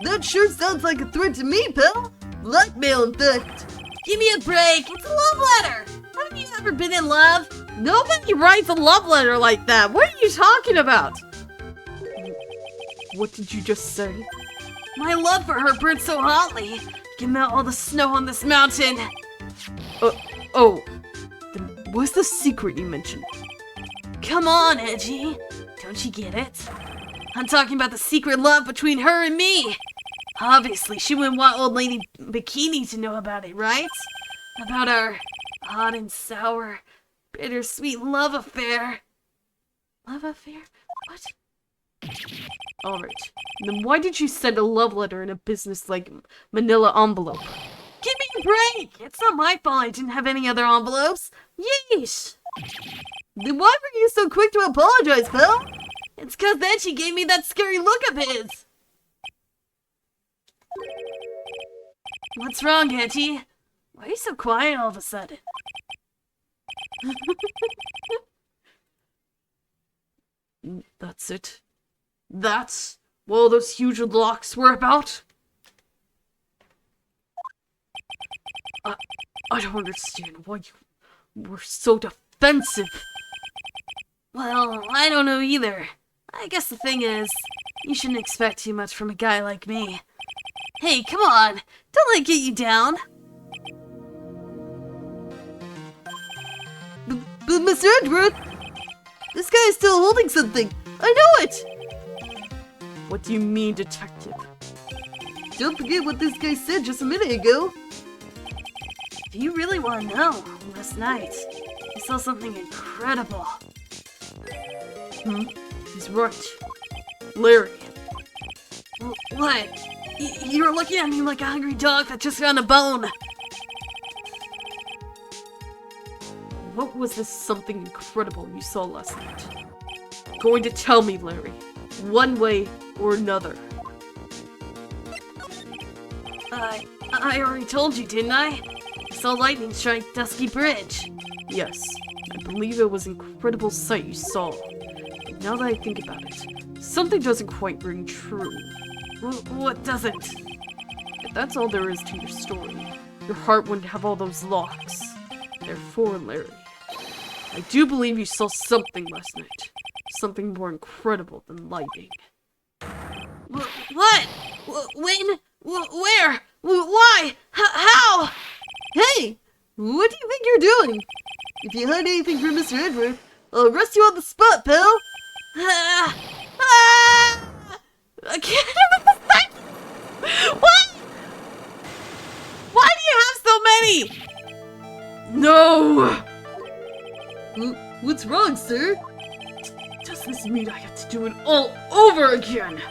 That sure sounds like a threat to me, pal! Blackmail, in fact! Give me a break. It's a love letter. Haven't you ever been in love? Nobody writes a love letter like that. What are you talking about? What did you just say? My love for her burns so hotly. Can melt all the snow on this mountain. Oh. Then what's the secret you mentioned? Come on, Edgy. Don't you get it? I'm talking about the secret love between her and me. Obviously, she wouldn't want old lady Bikini to know about it, right? About our hot and sour, bittersweet love affair. Love affair? What? Alright, then why did you send a love letter in a business-like manila envelope? Give me a break! It's not my fault I didn't have any other envelopes. Yeesh! Then why were you so quick to apologize, pal? It's cause then she gave me that scary look of his. What's wrong, Auntie? Why are you so quiet all of a sudden? That's it. That's what all those huge locks were about? I don't understand why you were so defensive. Well, I don't know either. I guess the thing is, you shouldn't expect too much from a guy like me. Hey, come on! Don't let it get you down! But Mr. Edgeworth! This guy is still holding something! I know it! What do you mean, detective? Don't forget what this guy said just a minute ago. If you really want to know, last night, I saw something incredible. He's right. Larry. What? You're looking at me like a hungry dog that just found a bone. What was this something incredible you saw last night? Going to tell me, Larry. One way or another. I already told you, didn't I? I saw lightning strike Dusky Bridge. Yes, I believe it was an incredible sight you saw. But now that I think about it, something doesn't quite ring true. What doesn't? If that's all there is to your story, your heart wouldn't have all those locks. Therefore, Larry, I do believe you saw something last night. Something more incredible than lightning. What? When? Where? Why? How? Hey! What do you think you're doing? If you hide anything from Mr. Edward, I'll arrest you on the spot, pal! I can't have the sight! What? Why do you have so many? No! What's wrong, sir? Does this mean I have to do it all over again?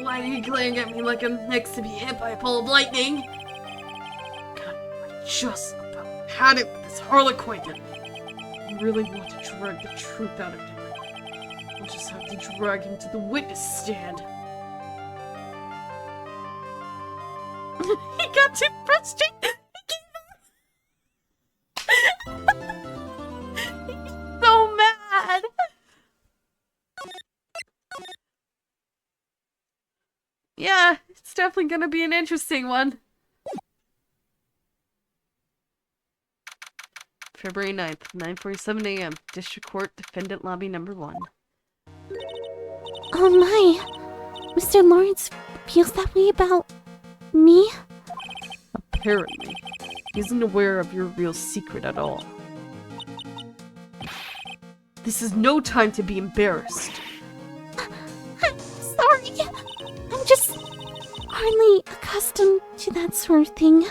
Why are you glaring at me like I'm next to be hit by a bolt of lightning? God, I just about had it with this harlequin. I really want to drag the truth out of him. I'll just have to drag him to the witness stand. He got too frustrated. He's so mad. Yeah, it's definitely gonna be an interesting one. February 9th, 9:47 a.m. District Court, Defendant Lobby Number 1. Oh my. Mr. Lawrence feels that way about me? Apparently, he isn't aware of your real secret at all. This is no time to be embarrassed. I'm sorry. I'm just hardly accustomed to that sort of thing.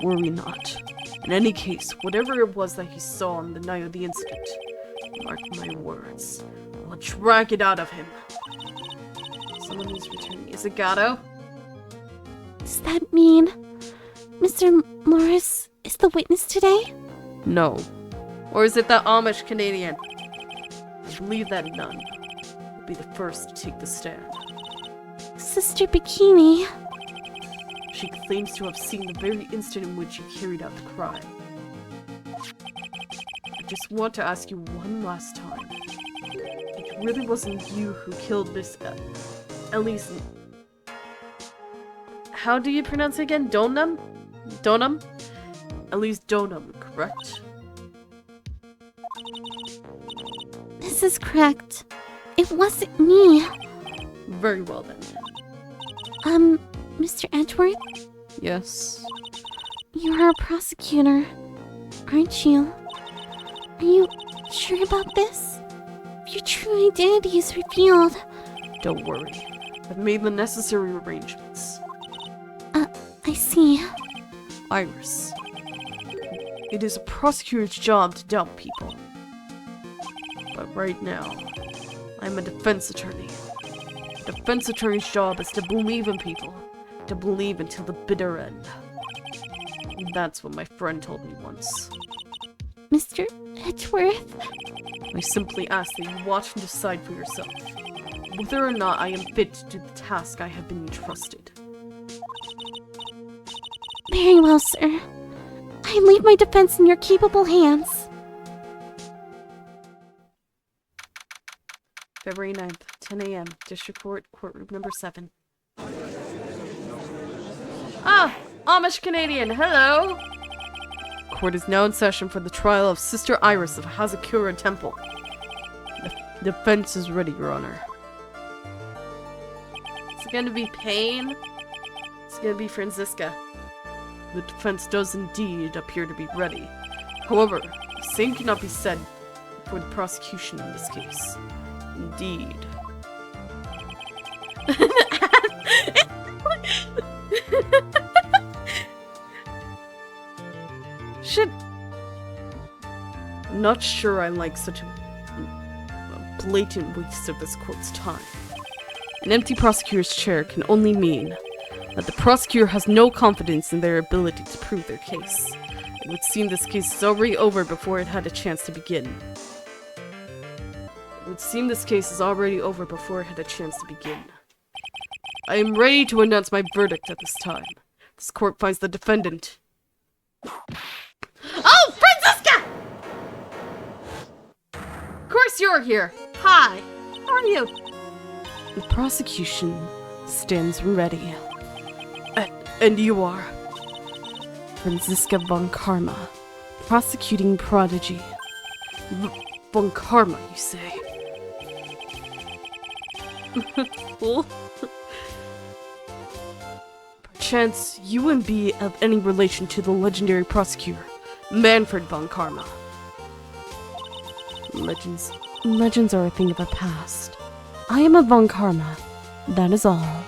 Worry not. In any case, whatever it was that he saw on the night of the incident, mark my words, I'll drag it out of him. Someone is returning. Is it Gato? Does that mean Mr. Morris is the witness today? No. Or is it that Amish Canadian? I believe that none will be the first to take the stand. Sister Bikini. She claims to have seen the very instant in which you carried out the crime. I just want to ask you one last time. It really wasn't you who killed Miss Elise. How do you pronounce it again? Donum? Donum? Elise Donum, correct? This is correct. It wasn't me. Very well then. Mr. Edgeworth, Yes. you're a prosecutor, aren't you? Are you sure about this? If your true identity is revealed, Don't worry. I've made the necessary arrangements. I see. Iris. It is a prosecutor's job to doubt people. But right now, I'm a defense attorney. A defense attorney's job is to believe in people. To believe until the bitter end. And that's what my friend told me once. Mr. Edgeworth? I simply ask that you watch and decide for yourself whether or not I am fit to do the task I have been entrusted. Very well, sir. I leave my defense in your capable hands. February 9th, 10 a.m., District Court, Courtroom number 7. Ah! Amish Canadian, hello! Court is now in session for the trial of Sister Iris of Hazakura Temple. The defense is ready, Your Honor. It's gonna be Payne. It's gonna be Franziska. The defense does indeed appear to be ready. However, the same cannot be said for the prosecution in this case. Indeed. Shit. I'm not sure I like such a blatant waste of this court's time. An empty prosecutor's chair can only mean that the prosecutor has no confidence in their ability to prove their case. It would seem this case is already over before it had a chance to begin. It would seem this case is already over before it had a chance to begin. I am ready to announce my verdict at this time. This court finds the defendant. Oh, Franziska! Of course you're here. Hi. How are you? The prosecution stands ready. And you are? Franziska von Karma, prosecuting prodigy. Von Karma, you say? Perchance you wouldn't be of any relation to the legendary prosecutor, Manfred von Karma. Legends are a thing of the past. I am a von Karma, that is all.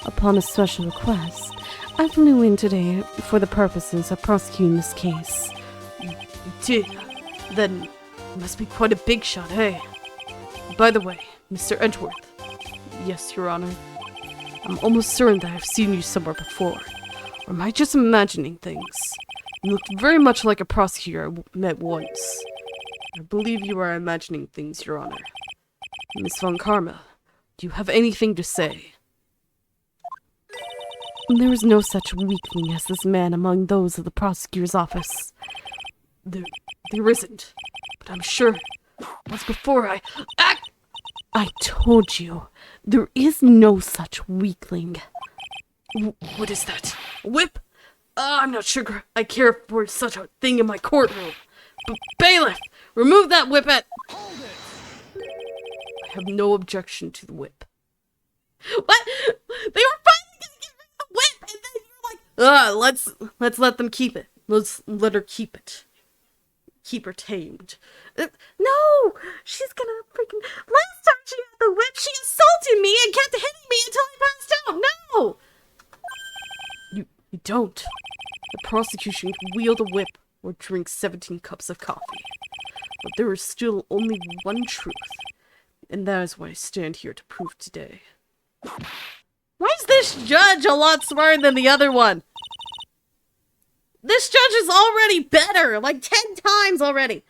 Upon a special request, I flew in today for the purposes of prosecuting this case. You did? Then you must be quite a big shot, eh? By the way, Mr. Edgeworth. Yes, Your Honor. I'm almost certain that I've seen you somewhere before. Or am I just imagining things? You looked very much like a prosecutor I met once. I believe you are imagining things, Your Honor. Miss von Karma, do you have anything to say? There is no such weakling as this man among those of the prosecutor's office. There isn't. But I'm sure once before I told you, there is no such weakling. What is that? A whip? I'm not sure I care for such a thing in my courtroom. But bailiff, remove that whip at... I have no objection to the whip. What? They were finally gonna get rid of the whip, and then you're like, let's let them keep it. Let's let her keep it. Keep her tamed. No! She's gonna freaking... Last time she had the whip, she assaulted me and kept hitting me until I passed out! No! You don't. The prosecution can wield a whip or drink 17 cups of coffee. But there is still only one truth, and that is what I stand here to prove today. Why is this judge a lot smarter than the other one? This judge is already better, like 10 times already.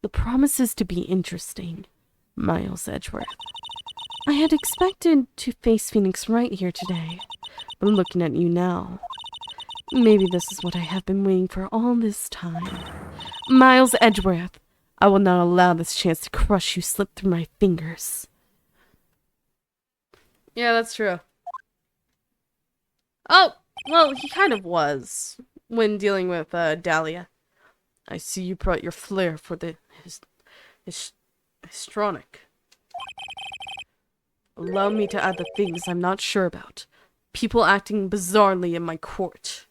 The promises to be interesting, Miles Edgeworth. I had expected to face Phoenix Wright here today, but looking at you now, maybe this is what I have been waiting for all this time. Miles Edgeworth, I will not allow this chance to crush you slip through my fingers. Yeah, that's true. Oh, well, he kind of was when dealing with Dahlia. I see you brought your flair for the histrionic. Allow me to add the things I'm not sure about. People acting bizarrely in my court.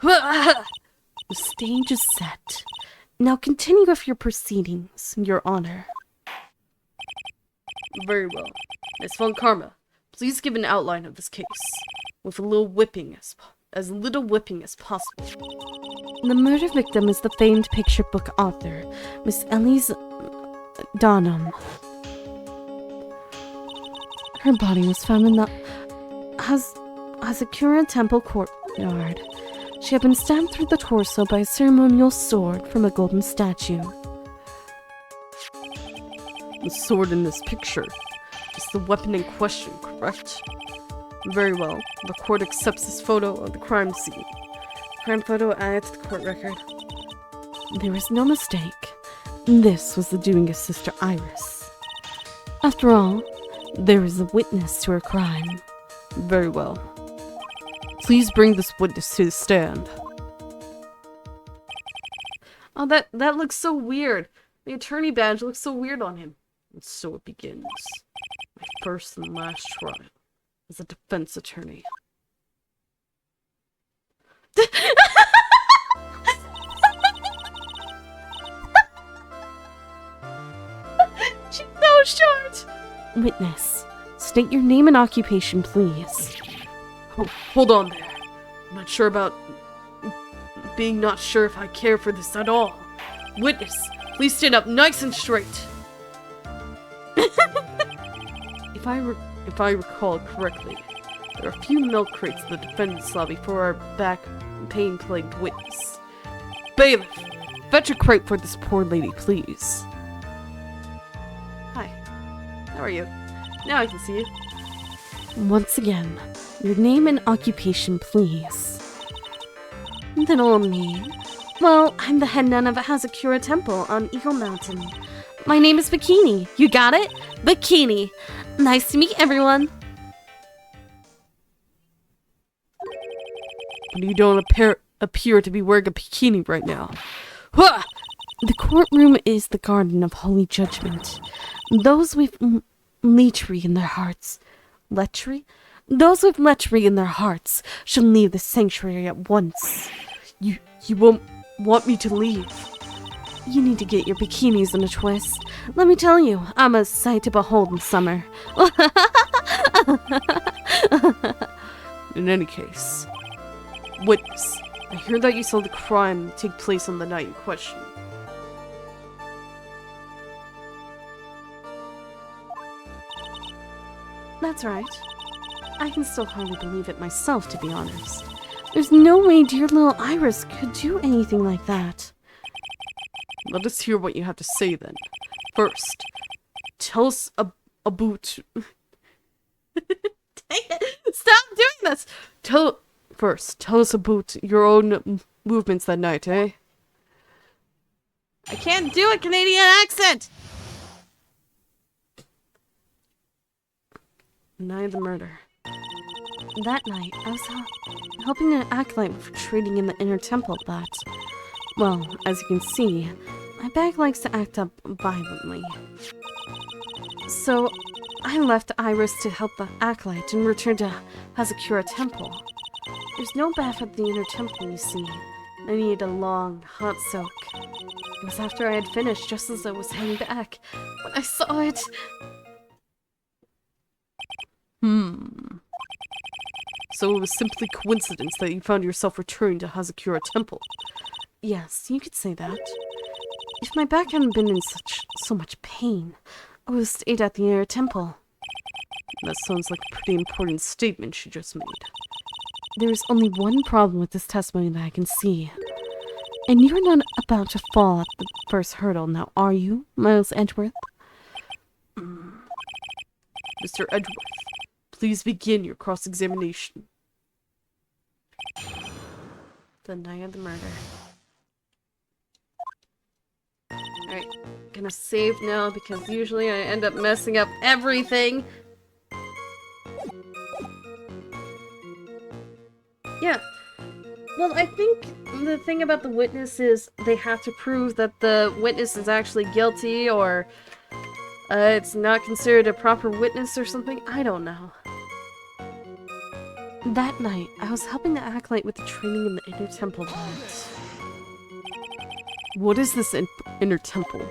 The stage is set. Now continue with your proceedings, Your Honor. Very well. Miss Von Karma, please give an outline of this case, with a little whipping as little whipping as possible. The murder victim is the famed picture book author, Miss Elise Donham. Her body was found in the Hazakura Temple courtyard. She had been stabbed through the torso by a ceremonial sword from a golden statue. The sword in this picture is the weapon in question, correct? Very well. The court accepts this photo of the crime scene. Crime photo added to the court record. There was no mistake. This was the doing of Sister Iris. After all, there is a witness to her crime. Very well. Please bring this witness to the stand. Oh, that looks so weird. The attorney badge looks so weird on him. And so it begins. My first and last trial as a defense attorney. She's so short! Witness, state your name and occupation, please. Oh, hold on there. I'm not sure about being not sure if I care for this at all. Witness, please stand up nice and straight. If I recall correctly, there are a few milk crates in the defendant's lobby for our back pain-plagued witness. Bailiff, fetch a crate for this poor lady, please. Hi. How are you? Now I can see you. Once again, your name and occupation, please. Little me. Well, I'm the head nun of Hazakura Temple on Eagle Mountain. My name is Bikini. You got it? Bikini. Nice to meet everyone. But you don't appear to be wearing a bikini right now. Huh! The courtroom is the garden of holy judgment. Those with lechery in their hearts. Lechery? Those with lechery in their hearts shall leave the sanctuary at once. You won't want me to leave. You need to get your bikinis in a twist. Let me tell you, I'm a sight to behold in summer. In any case, witness, I hear that you saw the crime take place on the night in question. That's right. I can still hardly believe it myself, to be honest. There's no way dear little Iris could do anything like that. Let us hear what you have to say then. First, tell us about... Dang it! Stop doing this! Tell us about your own movements that night, eh? I can't do a Canadian accent! The night of the murder. That night, I was hoping an acolyte for trading in the inner temple, but... Well, as you can see, My bag likes to act up violently. So, I left Iris to help the Acolyte and returned to Hazakura Temple. There's no bath at the inner temple, you see. I needed a long, hot soak. It was after I had finished, just as I was heading back, when I saw it. So it was simply coincidence that you found yourself returning to Hazakura Temple. Yes, you could say that. If my back hadn't been in so much pain, I would have stayed at the inner temple. That sounds like a pretty important statement she just made. There is only one problem with this testimony that I can see. And you're not about to fall at the first hurdle, now are you, Miles Edgeworth? Mr. Edgeworth, please begin your cross-examination. The night of the murder. Alright, gonna save now because usually I end up messing up everything. Yeah. Well, I think the thing about the witness is they have to prove that the witness is actually guilty or it's not considered a proper witness or something. I don't know. That night, I was helping the Acolyte with the training in the inner temple, but... What is this inner temple?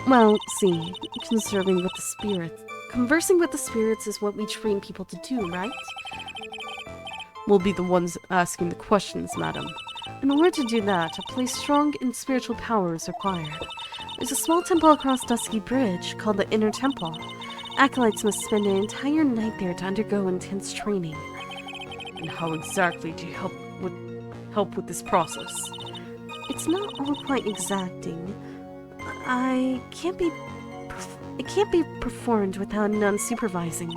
Well, see, conversing with the spirits is what we train people to do, right? We'll be the ones asking the questions, madam. In order to do that, a place strong in spiritual power is required. There's a small temple across Dusky Bridge called the Inner Temple. Acolytes must spend an entire night there to undergo intense training. And how exactly do you help with this process? It's not all quite exacting. It can't be performed without none supervising.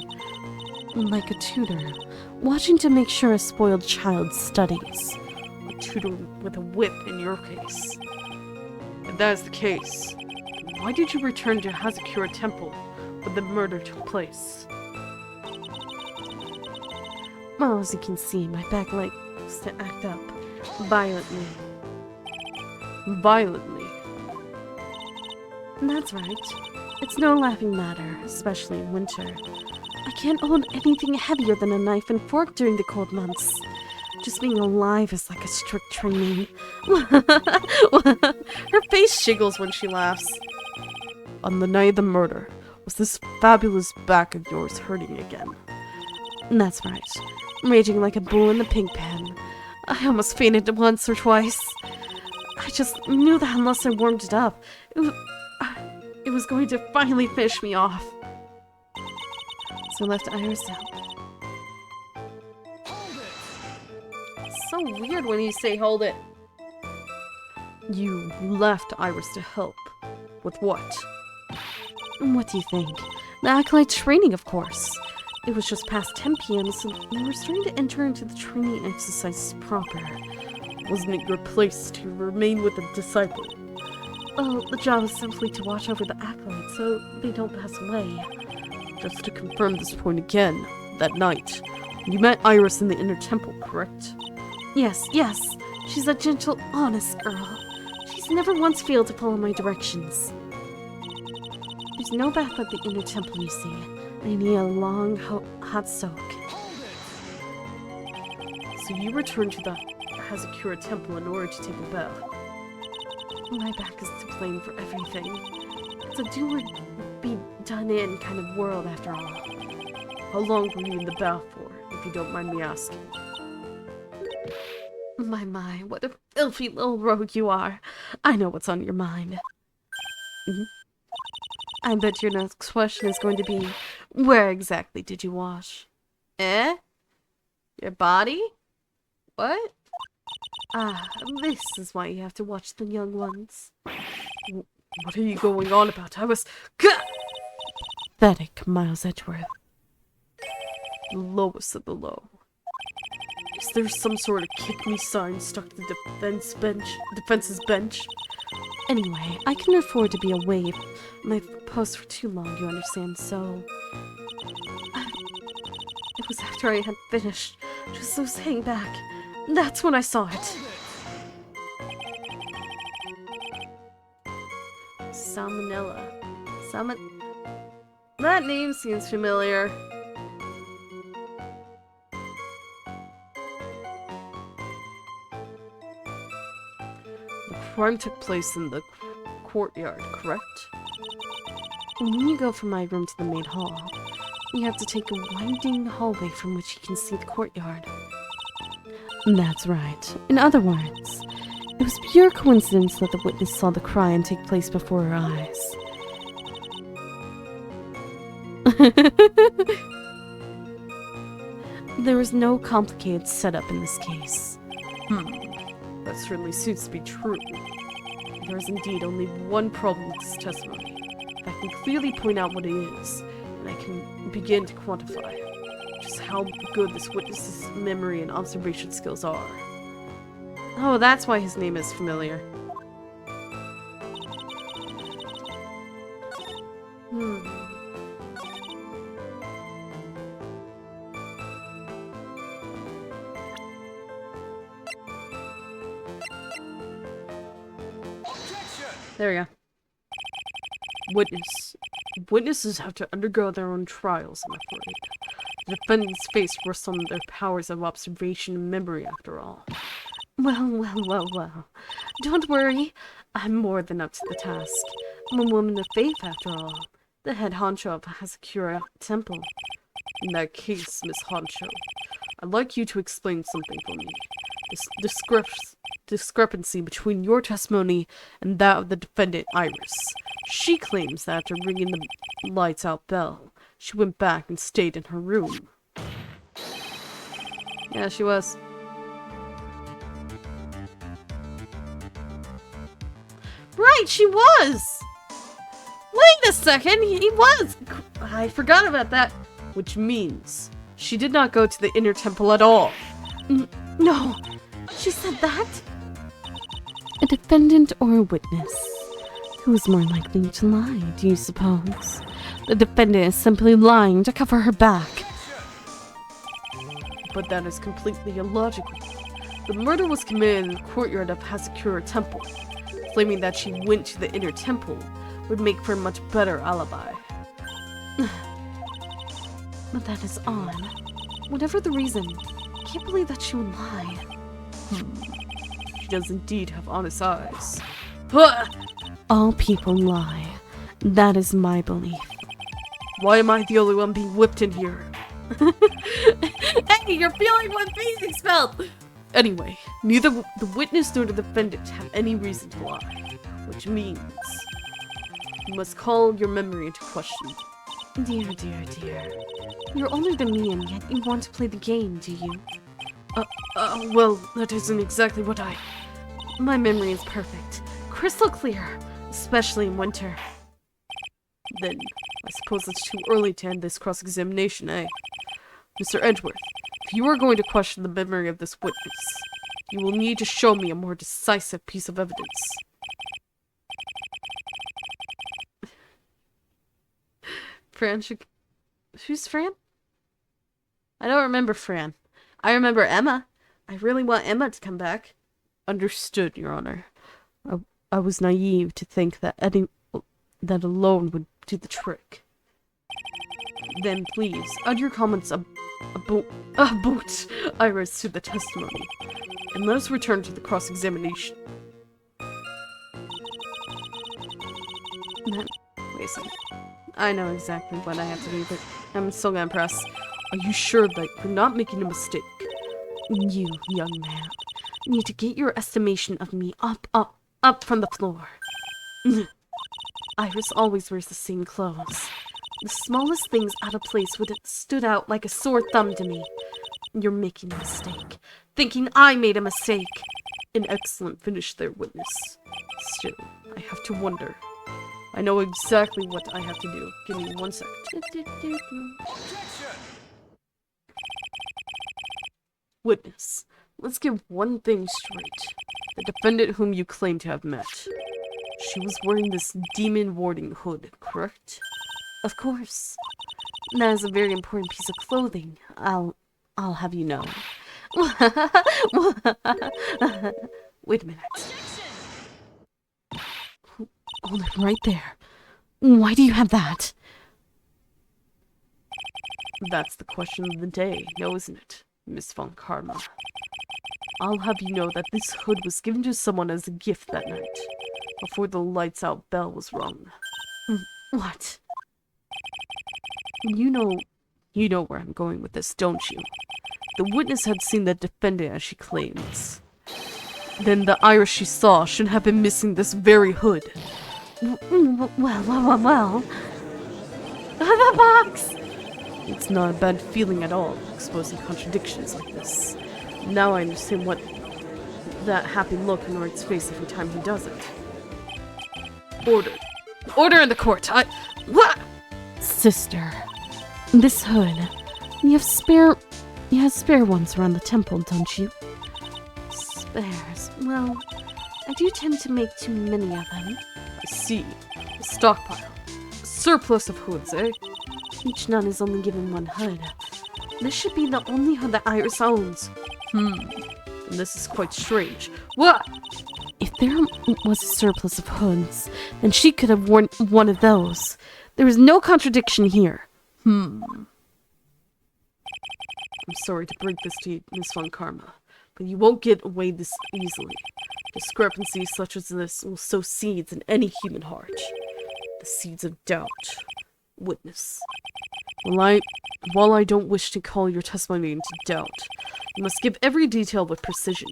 Like a tutor, watching to make sure a spoiled child studies. A tutor with a whip in your case. If that is the case, then why did you return to Hazakura Temple when the murder took place? Well, as you can see, my back likes to act up violently. Violently? That's right. It's no laughing matter, especially in winter. I can't hold anything heavier than a knife and fork during the cold months. Just being alive is like a strict training. Her face jiggles when she laughs. On the night of the murder, was this fabulous back of yours hurting again? That's right. Raging like a bull in the pig pen. I almost fainted once or twice. I just knew that unless I warmed it up, it was going to finally finish me off. So I left Iris to help. It's so weird when you say hold it. You left Iris to help. With what? What do you think? The Acolyte training, of course. It was just past 10 p.m., so we were starting to enter into the training exercises proper. Wasn't it your place to remain with the disciple? Oh, the job is simply to watch over the Acolyte so they don't pass away. Just to confirm this point again, that night, you met Iris in the inner temple, correct? Yes. She's a gentle, honest girl. She's never once failed to follow my directions. There's no bath at the inner temple, you see. I need a long, hot soak. So you returned to the Hazakura Temple in order to take a bath. My back is to blame for everything. It's a do-or-be-done-in kind of world, after all. How long were you in the bath for, if you don't mind me asking? My, what a filthy little rogue you are. I know what's on your mind. I bet your next question is going to be, where exactly did you wash? Eh? Your body? What? Ah, this is why you have to watch the young ones. What are you going on about? I was... Pathetic, Miles Edgeworth. The lowest of the low. Is there some sort of kick-me sign stuck to the defense's bench? Anyway, I can afford to be away from my post for too long, you understand, so... It was after I had finished, just as I was hanging back. That's when I saw it. Salmonella. That name seems familiar. The crime took place in the courtyard, correct? When you go from my room to the main hall, you have to take a winding hallway from which you can see the courtyard. That's right. In other words, it was pure coincidence that the witness saw the crime take place before her eyes. There was no complicated setup in this case. That certainly seems to be true. There is indeed only one problem with this testimony. I can clearly point out what it is, and I can begin to quantify just how good this witness's memory and observation skills are. Oh, that's why his name is familiar. There we go. Witnesses have to undergo their own trials, I'm afraid. The defendant's face rests on their powers of observation and memory, after all. Well. Don't worry. I'm more than up to the task. I'm a woman of faith, after all. The head honcho of Hazakura Temple. In that case, Miss Honcho, I'd like you to explain something for me. This discrepancy between your testimony and that of the defendant, Iris. She claims that after ringing the lights out bell, she went back and stayed in her room. Yeah, she was. Right, she was! Wait a second, he was! I forgot about that. Which means she did not go to the inner temple at all. No, she said that? A defendant or a witness? Who is more likely to lie, do you suppose? The defendant is simply lying to cover her back. But that is completely illogical. The murder was committed in the courtyard of Hazakura Temple. Claiming that she went to the inner temple would make for a much better alibi. But that is odd. Whatever the reason, I can't believe that she would lie. She does indeed have honest eyes. All people lie. That is my belief. Why am I the only one being whipped in here? Hey, you're feeling what being expelled! Anyway, neither the witness nor the defendant have any reason to lie. Which means you must call your memory into question. Dear. You're older than me and yet you want to play the game, do you? Well, that isn't exactly what I... My memory is perfect. Crystal clear. Especially in winter. Then, I suppose it's too early to end this cross-examination, eh? Mr. Edgeworth, if you are going to question the memory of this witness, you will need to show me a more decisive piece of evidence. Fran should... Who's Fran? I don't remember Fran. I remember Emma. I really want Emma to come back. Understood, Your Honor. I was naive to think that that alone would do the trick. Then please, add your comments about Iris to the testimony, and let us return to the cross-examination. Wait a second. I know exactly what I have to do, but I'm still gonna press. Are you sure that you're not making a mistake? You, young man, need to get your estimation of me up from the floor. Iris always wears the same clothes. The smallest things out of place would have stood out like a sore thumb to me. You're making a mistake. Thinking I made a mistake. An excellent finish there, witness. Still, I have to wonder. I know exactly what I have to do. Give me 1 second. Witness, let's get one thing straight. The defendant whom you claim to have met. She was wearing this demon warding hood, correct? Of course. That is a very important piece of clothing. I'll have you know. Wait a minute. Hold it right there. Why do you have that? That's the question of the day, no, isn't it, Miss Von Karma? I'll have you know that this hood was given to someone as a gift that night, before the lights-out bell was rung. What? You know where I'm going with this, don't you? The witness had seen the defendant as she claims. Then the iris she saw should have been missing this very hood. Well. The box! It's not a bad feeling at all, exposing contradictions like this. Now I understand what that happy look on Wright's face every time he does it. Order. Order in the court! What? Sister, this hood. You have spare ones around the temple, don't you? Spares. Well, I do tend to make too many of them. I see. A stockpile. A surplus of hoods, eh? Each nun is only given one hood. This should be the only hood that Iris owns. And this is quite strange. What? If there was a surplus of hoods, then she could have worn one of those. There is no contradiction here. I'm sorry to break this to you, Miss Von Karma, but you won't get away this easily. Discrepancies such as this will sow seeds in any human heart. The seeds of doubt. Witness. While I don't wish to call your testimony into doubt, you must give every detail with precision.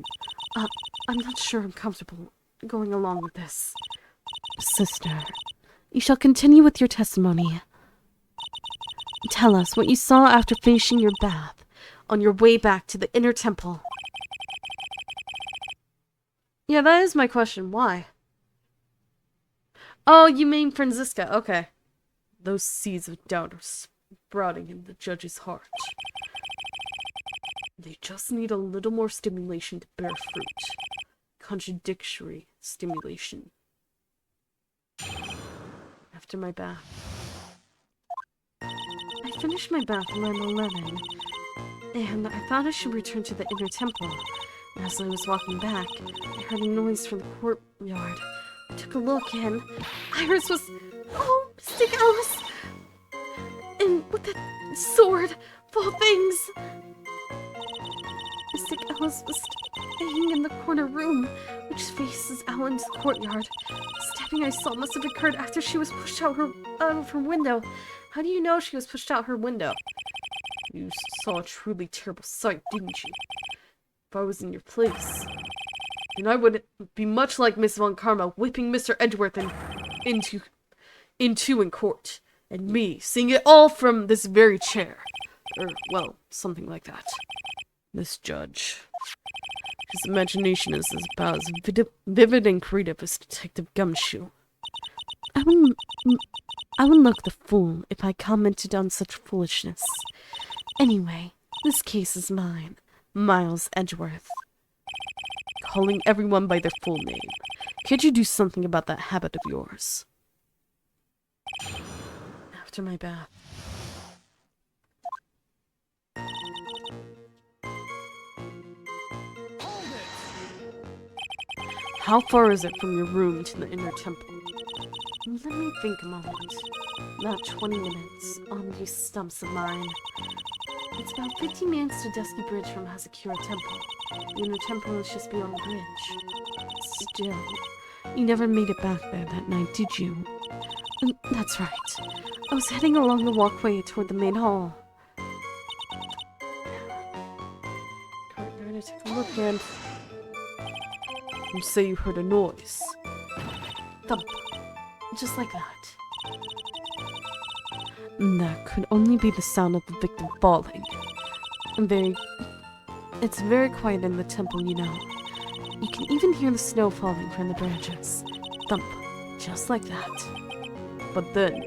I'm not sure I'm comfortable going along with this. Sister, you shall continue with your testimony. Tell us what you saw after finishing your bath on your way back to the inner temple. Yeah, that is my question. Why? Oh, you mean Franziska. Okay. Those seeds of doubt are sprouting in the judge's heart. They just need a little more stimulation to bear fruit. Contradictory stimulation. After my bath. I finished my bath around 11, and I thought I should return to the inner temple. As I was walking back, I heard a noise from the courtyard. I took a look, and Iris was... Oh, Mystic Alice! And with that sword, of all things... Mystic Alice was staying in the corner room, which faces out into the courtyard. The stabbing I saw must have occurred after she was pushed out of her window. How do you know she was pushed out her window? You saw a truly terrible sight, didn't you? If I was in your place, then I would be much like Miss Von Karma whipping Mr. Edgeworth into in court, and me seeing it all from this very chair. Or, well, something like that. This judge. His imagination is about as vivid and creative as Detective Gumshoe. I wouldn't look the fool if I commented on such foolishness. Anyway, this case is mine. Miles Edgeworth. Calling everyone by their full name. Can't you do something about that habit of yours? After my bath. How far is it from your room to the inner temple? Let me think a moment. About 20 minutes on these stumps of mine. It's about 15 minutes to Dusky Bridge from Hazakura Temple. The inner temple is just beyond the bridge. Still, you never made it back there that night, did you? That's right. I was heading along the walkway toward the main hall. Going to take a look, man. You say you heard a noise. Thump. Just like that. That could only be the sound of the victim falling. It's very quiet in the temple, you know. You can even hear the snow falling from the branches. Thump. Just like that. But then,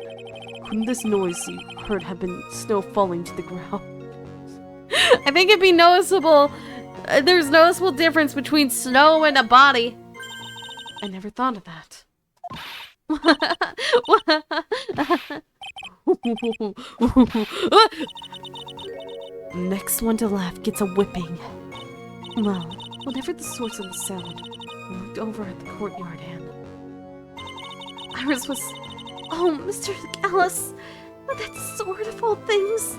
couldn't this noise you heard have been snow falling to the ground? I think it'd be noticeable. There's noticeable difference between snow and a body. I never thought of that. Next one to laugh gets a whipping. Well, whatever the source of the sound, I looked over at the courtyard and Iris was... Oh, Mr. Ellis, that sword of all things.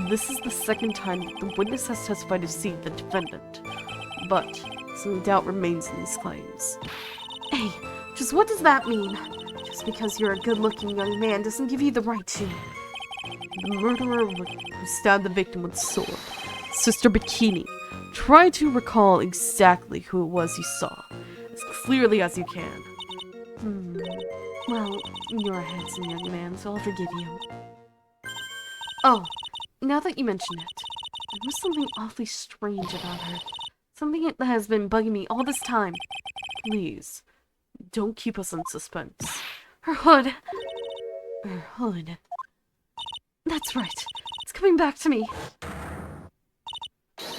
This is the second time that the witness has testified to see the defendant, but some doubt remains in these claims. Hey, just what does that mean? Just because you're a good-looking young man doesn't give you the right to... The murderer who stabbed the victim with a sword, Sister Bikini, try to recall exactly who it was you saw, as clearly as you can. Well, you're a handsome young man, so I'll forgive you. Oh, now that you mention it, there was something awfully strange about her. Something that has been bugging me all this time. Please, don't keep us in suspense. Her hood. Her hood. That's right. It's coming back to me.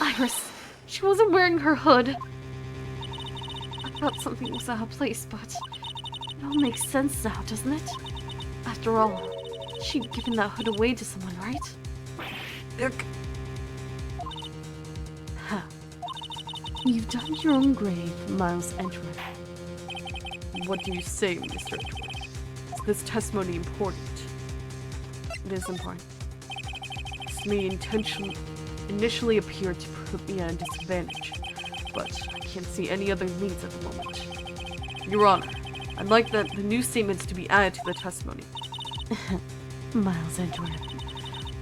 Iris, she wasn't wearing her hood. I thought something was out of place, but it all makes sense now, doesn't it? After all, she'd given that hood away to someone, right? Huh. You've dug your own grave, Miles Edgeworth. What do you say, Mr. Edgeworth? Is this testimony important? It is important. This may initially appear to put me at a disadvantage, but I can't see any other leads at the moment. Your Honor, I'd like the new statements to be added to the testimony. Miles Edgeworth,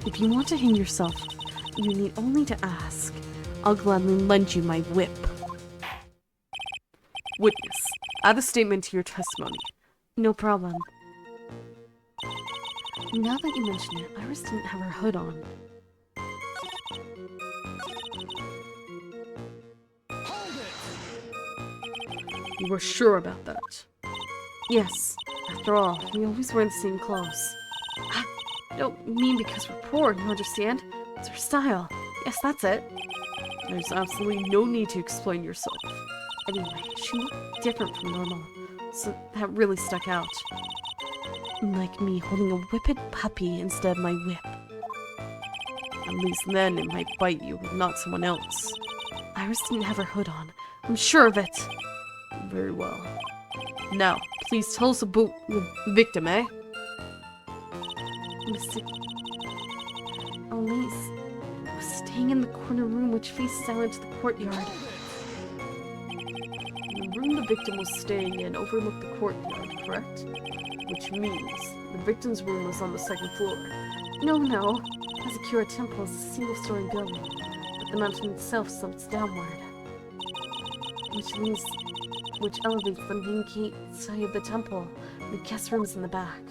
if you want to hang yourself, you need only to ask. I'll gladly lend you my whip. Witness, add a statement to your testimony. No problem. Now that you mention it, Iris didn't have her hood on. You were sure about that? Yes. After all, we always wear the same clothes. I don't mean because we're poor, you understand? It's our style. Yes, that's it. There's absolutely no need to explain yourself. Anyway, she looked different from normal, so that really stuck out. Like me holding a whipped puppy instead of my whip. At least then it might bite you, not someone else. Iris didn't have her hood on. I'm sure of it. Very well. Now, please tell us about the victim, eh? Mr. Elise was staying in the corner room which faces out into the courtyard. The room the victim was staying in overlooked the courtyard, correct? Which means the victim's room was on the second floor. No. Hazakura Temple is a single-story building, but the mountain itself slopes downward. Which elevates the main gate side of the temple, and the guest rooms in the back,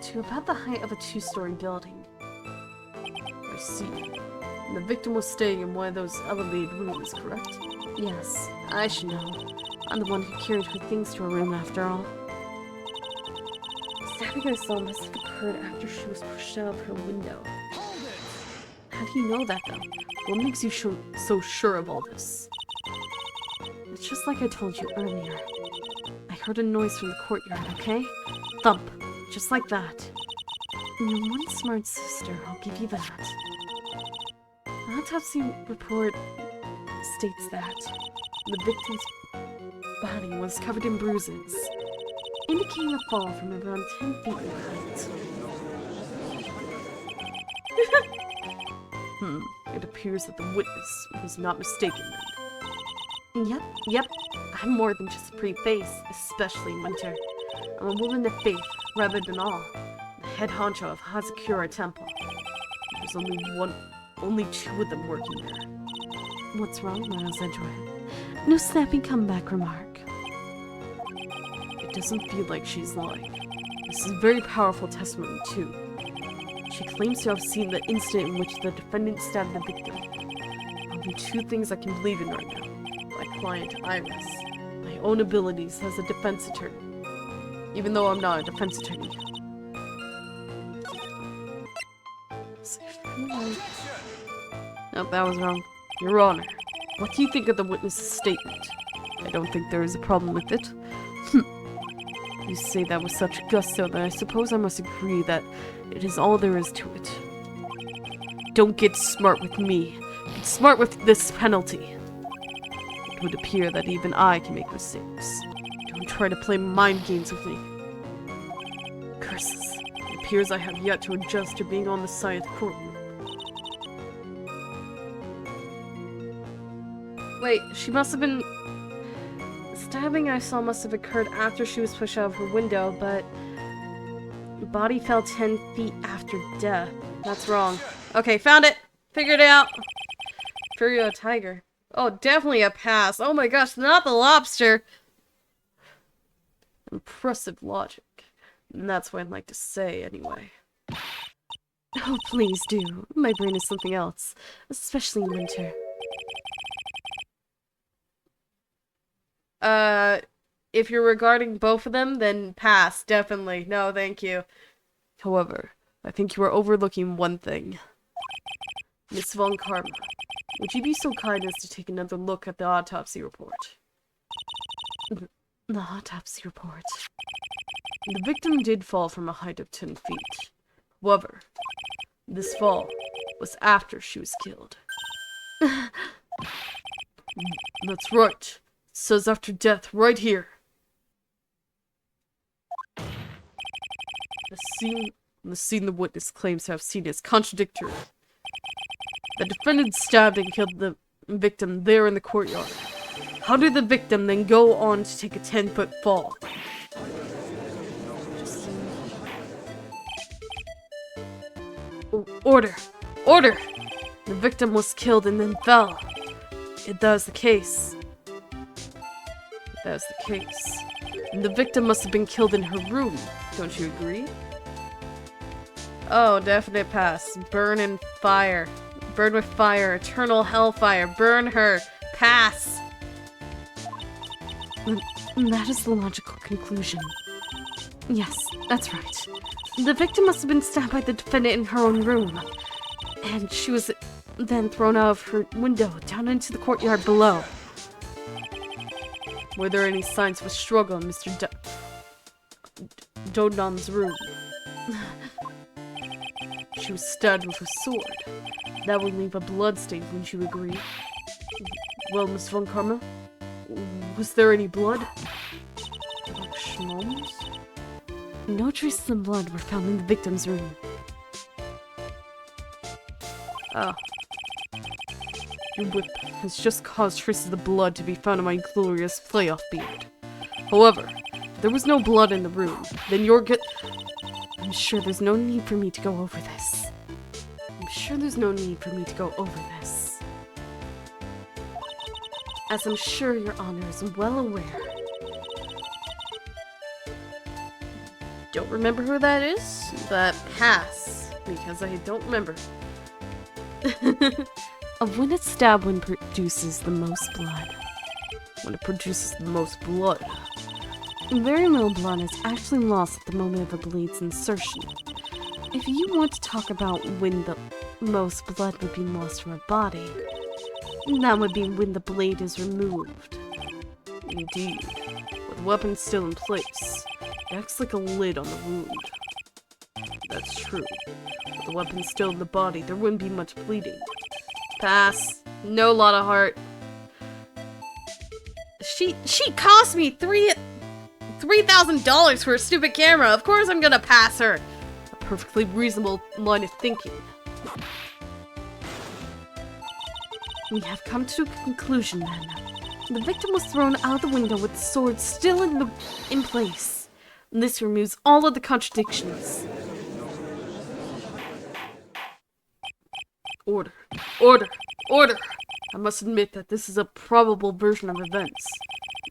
to about the height of a two-story building. I see. And the victim was staying in one of those elevated rooms, correct? Yes, I should know. I'm the one who carried her things to her room after all. Stabbing I saw must have occurred after she was pushed out of her window. How do you know that, though? What makes you so sure of all this? It's just like I told you earlier. I heard a noise from the courtyard, okay? Thump. Just like that. You're one smart sister, I'll give you that. The autopsy report states that the victim's body was covered in bruises, indicating a fall from around 10 feet in height. It appears that the witness was not mistaken then. Yep. I'm more than just a pretty face, especially in winter. I'm a woman of faith, rather than all. The head honcho of Hazakura Temple. There's only two of them working there. What's wrong, Miles Edgeworth? No snappy comeback remark. It doesn't feel like she's lying. This is very powerful testimony, too. She claims to have seen the instant in which the defendant stabbed the victim. Only two things I can believe in right now. My client, Iris. My own abilities as a defense attorney. Even though I'm not a defense attorney. Nope, that was wrong. Your Honor, what do you think of the witness's statement? I don't think there is a problem with it. You say that with such gusto that I suppose I must agree that it is all there is to it. Don't get smart with me. Get smart with this penalty. It would appear that even I can make mistakes. Don't try to play mind games with me. Curses. It appears I have yet to adjust to being on the side of the courtroom. Wait, she must have been... The stabbing I saw must have occurred after she was pushed out of her window, but... The body fell 10 feet after death. That's wrong. Okay, found it! Figured it out! Furio tiger. Oh, definitely a pass. Oh my gosh, not the lobster! Impressive logic. And that's what I'd like to say, anyway. Oh, please do. My brain is something else. Especially in winter. If you're regarding both of them, then pass, definitely. No, thank you. However, I think you are overlooking one thing. Miss Von Karma, would you be so kind as to take another look at the autopsy report? The autopsy report. The victim did fall from a height of 10 feet. However, this fall was after she was killed. That's right. It says after death right here. The scene the witness claims to have seen is contradictory. The defendant stabbed and killed the victim there in the courtyard. How did the victim then go on to take a 10-foot fall? Order! Order! The victim was killed and then fell. If that was the case. And the victim must have been killed in her room. Don't you agree? Oh, definite pass. Burn in fire. Burn with fire. Eternal hellfire. Burn her. Pass. That is the logical conclusion. Yes, that's right. The victim must have been stabbed by the defendant in her own room. And she was then thrown out of her window down into the courtyard below. Were there any signs of a struggle in Mr. Dodon's room? She was stabbed with a sword. That would leave a bloodstain, wouldn't you agree? Well, Miss Von Karma, was there any blood? Like schmoes? No traces of blood were found in the victim's room. Ah. Your whip has just caused traces of blood to be found on my glorious playoff beard. However, if there was no blood in the room, then you're I'm sure there's no need for me to go over this. As I'm sure your honor is well aware. Don't remember who that is, but pass, because I don't remember. A winded stab wind produces the most blood. When it produces the most blood. Very little blood is actually lost at the moment of a blade's insertion. If you want to talk about when the most blood would be lost from a body, that would be when the blade is removed. Indeed. With the weapon still in place, it acts like a lid on the wound. That's true. With the weapon still in the body, there wouldn't be much bleeding. Pass. No lot of heart. She cost me $3,000 for a stupid camera. Of course I'm gonna pass her. A perfectly reasonable line of thinking. We have come to a conclusion then. The victim was thrown out of the window with the sword still in place. This removes all of the contradictions. Order. Order. Order! I must admit that this is a probable version of events.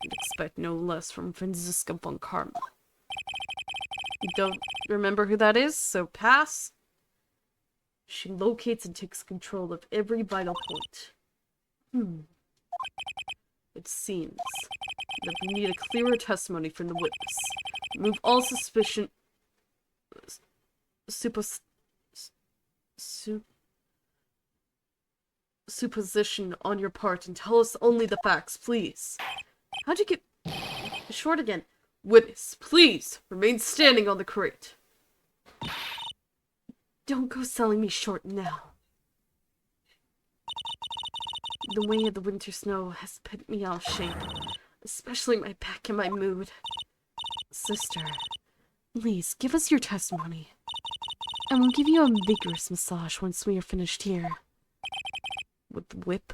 You'd expect no less from Franziska von Karma. You don't remember who that is, so pass. She locates and takes control of every vital point. It seems that we need a clearer testimony from the witness. Remove all suspicion... supposition on your part and tell us only the facts, please. How'd you get short again? Witness, please remain standing on the crate. Don't go selling me short now. The weight of the winter snow has put me out of shape, especially my back and my mood. Sister, please give us your testimony, and we'll give you a vigorous massage once we are finished here. With the whip?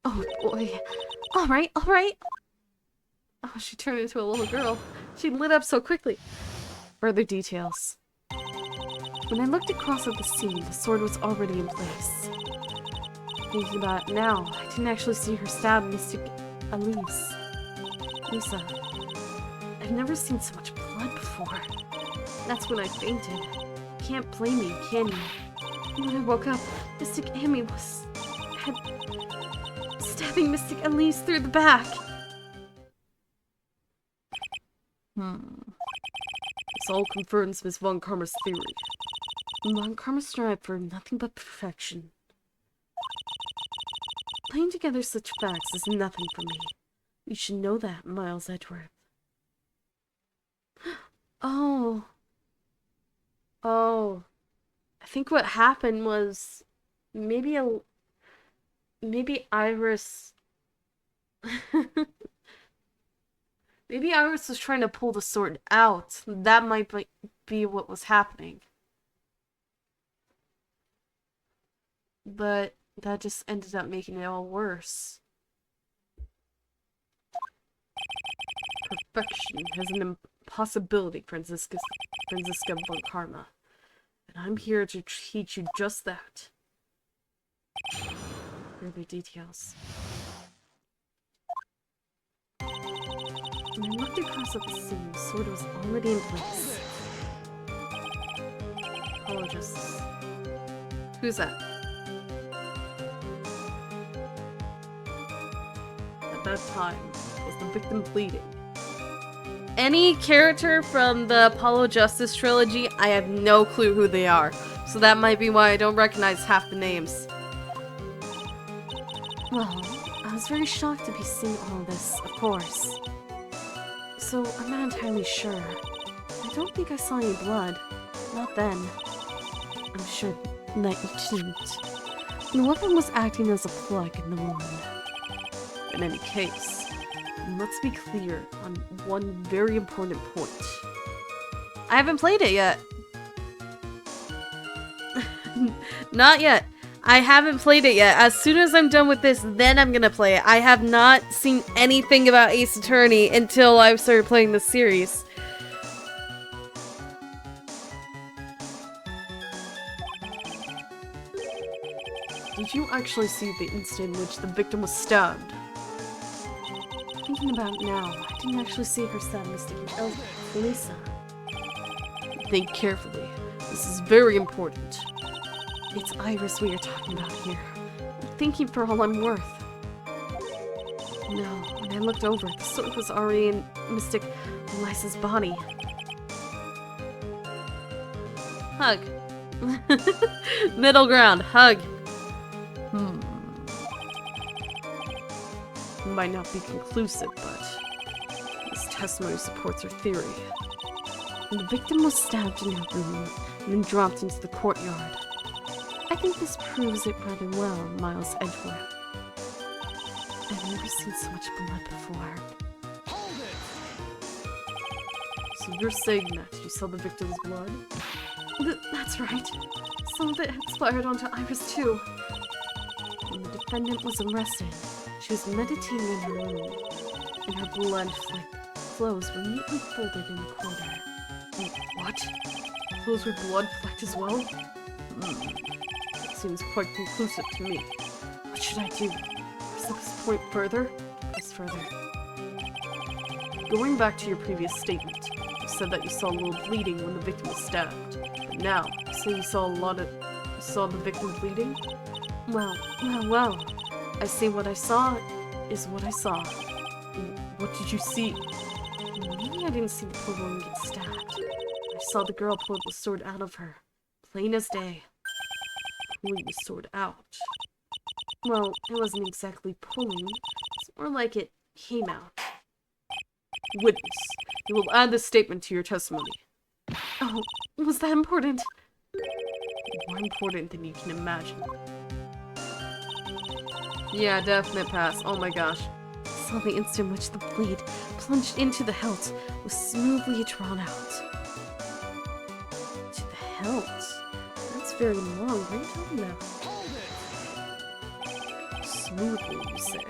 Oh boy. Alright, alright. Oh, she turned into a little girl. She lit up so quickly. Further details. When I looked across at the scene, the sword was already in place. Thinking about it now, I didn't actually see her stab Mystic Elise. Lisa. I've never seen so much blood before. That's when I fainted. Can't blame me, can you? When I woke up, Mystic Amy was... stabbing Mystic Elise through the back. This all confirms Miss Von Karma's theory. Von Karma strived for nothing but perfection. Putting together such facts is nothing for me. You should know that, Miles Edgeworth. Oh. Oh. I think what happened was maybe Iris maybe Iris was trying to pull the sword out. That might be what was happening. But that just ended up making it all worse. Perfection is an impossibility, Franziska von Karma. And I'm here to teach you just that. Further details. When I looked across at the scene, the sword was already in place. Apologists. Who's that? At that time, was the victim bleeding? Any character from the Apollo Justice trilogy, I have no clue who they are. So that might be why I don't recognize half the names. Well, I was very shocked to be seeing all this, of course. So, I'm not entirely sure. I don't think I saw any blood. Not then. I'm sure that you didn't. The weapon was acting as a plug in the wound. In any case, let's be clear on one very important point. I haven't played it yet. Not yet. I haven't played it yet. As soon as I'm done with this, then I'm gonna play it. I have not seen anything about Ace Attorney until I started playing the series. Did you actually see the instant in which the victim was stabbed? Thinking about it now, I didn't actually see her stab Mystic Lisa. Think carefully. This is very important. It's Iris we are talking about here. I'm thinking for all I'm worth. No, when I looked over, the sword was already in Mystic Lisa's body. Hug. Middle ground. Hug. Might not be conclusive, but this testimony supports her theory. The victim was stabbed in her room and then dropped into the courtyard. I think this proves it rather well, Miles Edgeworth. I've never seen so much blood before. Hold it! So you're saying that you saw the victim's blood? That's right. Some of it had splattered onto Iris too. When the defendant was arrested, she was meditating in her room, and her blood clothes were neatly folded in the corner. What? Clothes with blood flecked as well? That seems quite conclusive to me. What should I do? Press this point further? Press further. Going back to your previous statement, you said that you saw a little bleeding when the victim was stabbed. But now, you say you saw the victim bleeding? Well. I say what I saw is what I saw. What did you see? Maybe I didn't see the poor woman get stabbed. I saw the girl pull the sword out of her. Plain as day. Pulling the sword out. Well, it wasn't exactly pulling. It's more like it came out. Witness, you will add this statement to your testimony. Oh, was that important? More important than you can imagine. Yeah, definite pass. Oh my gosh. Saw the instant which the blade plunged into the hilt was smoothly drawn out. To the hilt? That's very long, right? Oh no. Smoothly, you say?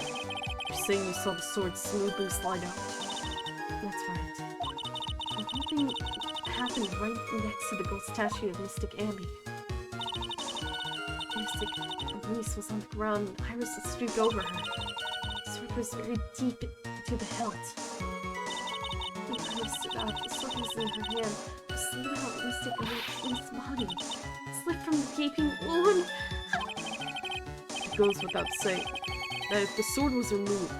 You're saying you saw the sword smoothly slide out? That's right. The whole thing happened right next to the gold statue of Mystic Ambi. Mystic Elise was on the ground and Iris had stooped over her. The sword was very deep into the hilt. When Iris stood up, the sword was in her hand, to slid out Mystic Elise's body. It slipped from the gaping wound. It goes without saying that if the sword was removed,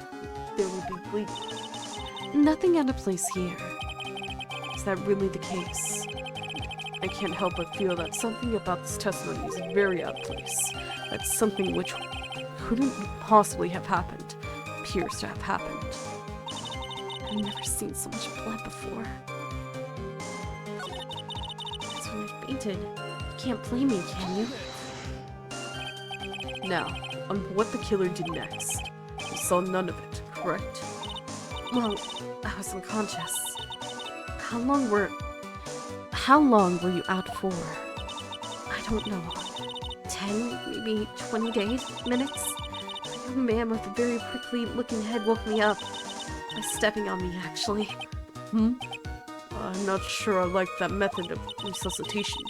there would be bleeding. Nothing out of place here. Is that really the case? I can't help but feel that something about this testimony is very out of place. That something which couldn't possibly have happened appears to have happened. I've never seen so much blood before. That's when I fainted. You can't blame me, can you? Now, on what the killer did next. You saw none of it, correct? Well, I was unconscious. How long were you out for? I don't know. 10, maybe 20 days, minutes? A young man with a very prickly looking head woke me up. By stepping on me, actually. I'm not sure I like that method of resuscitation.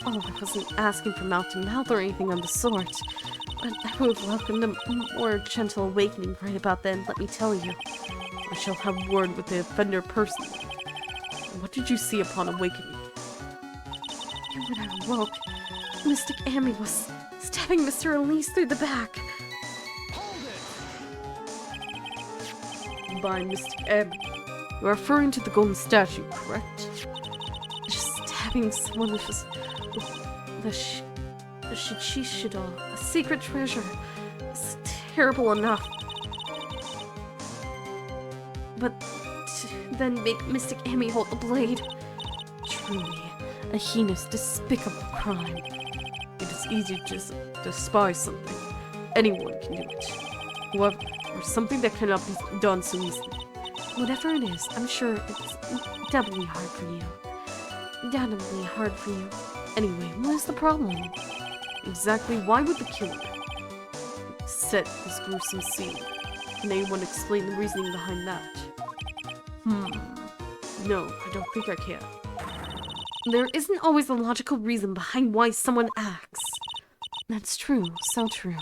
Oh, I wasn't asking for mouth to mouth or anything of the sort. But I would have welcomed a more gentle awakening right about then, let me tell you. I shall have word with the offender personally. What did you see upon awakening? And when I awoke, Mystic Ambi was stabbing Mr. Elise through the back. By Mystic Ambi. You're referring to the golden statue, correct? Just stabbing someone with the Shishido, a secret treasure. It's terrible enough. But to then make Mystic Ambi hold the blade. Truly, a heinous, despicable crime. It is easy to just despise something. Anyone can do it. However, there's something that cannot be done so easily. Whatever it is, I'm sure it's doubly hard for you. Doubly hard for you. Anyway, what is the problem? Exactly why would the killer set this gruesome scene? Can anyone explain the reasoning behind that? No, I don't think I can. There isn't always a logical reason behind why someone acts. That's true, so true.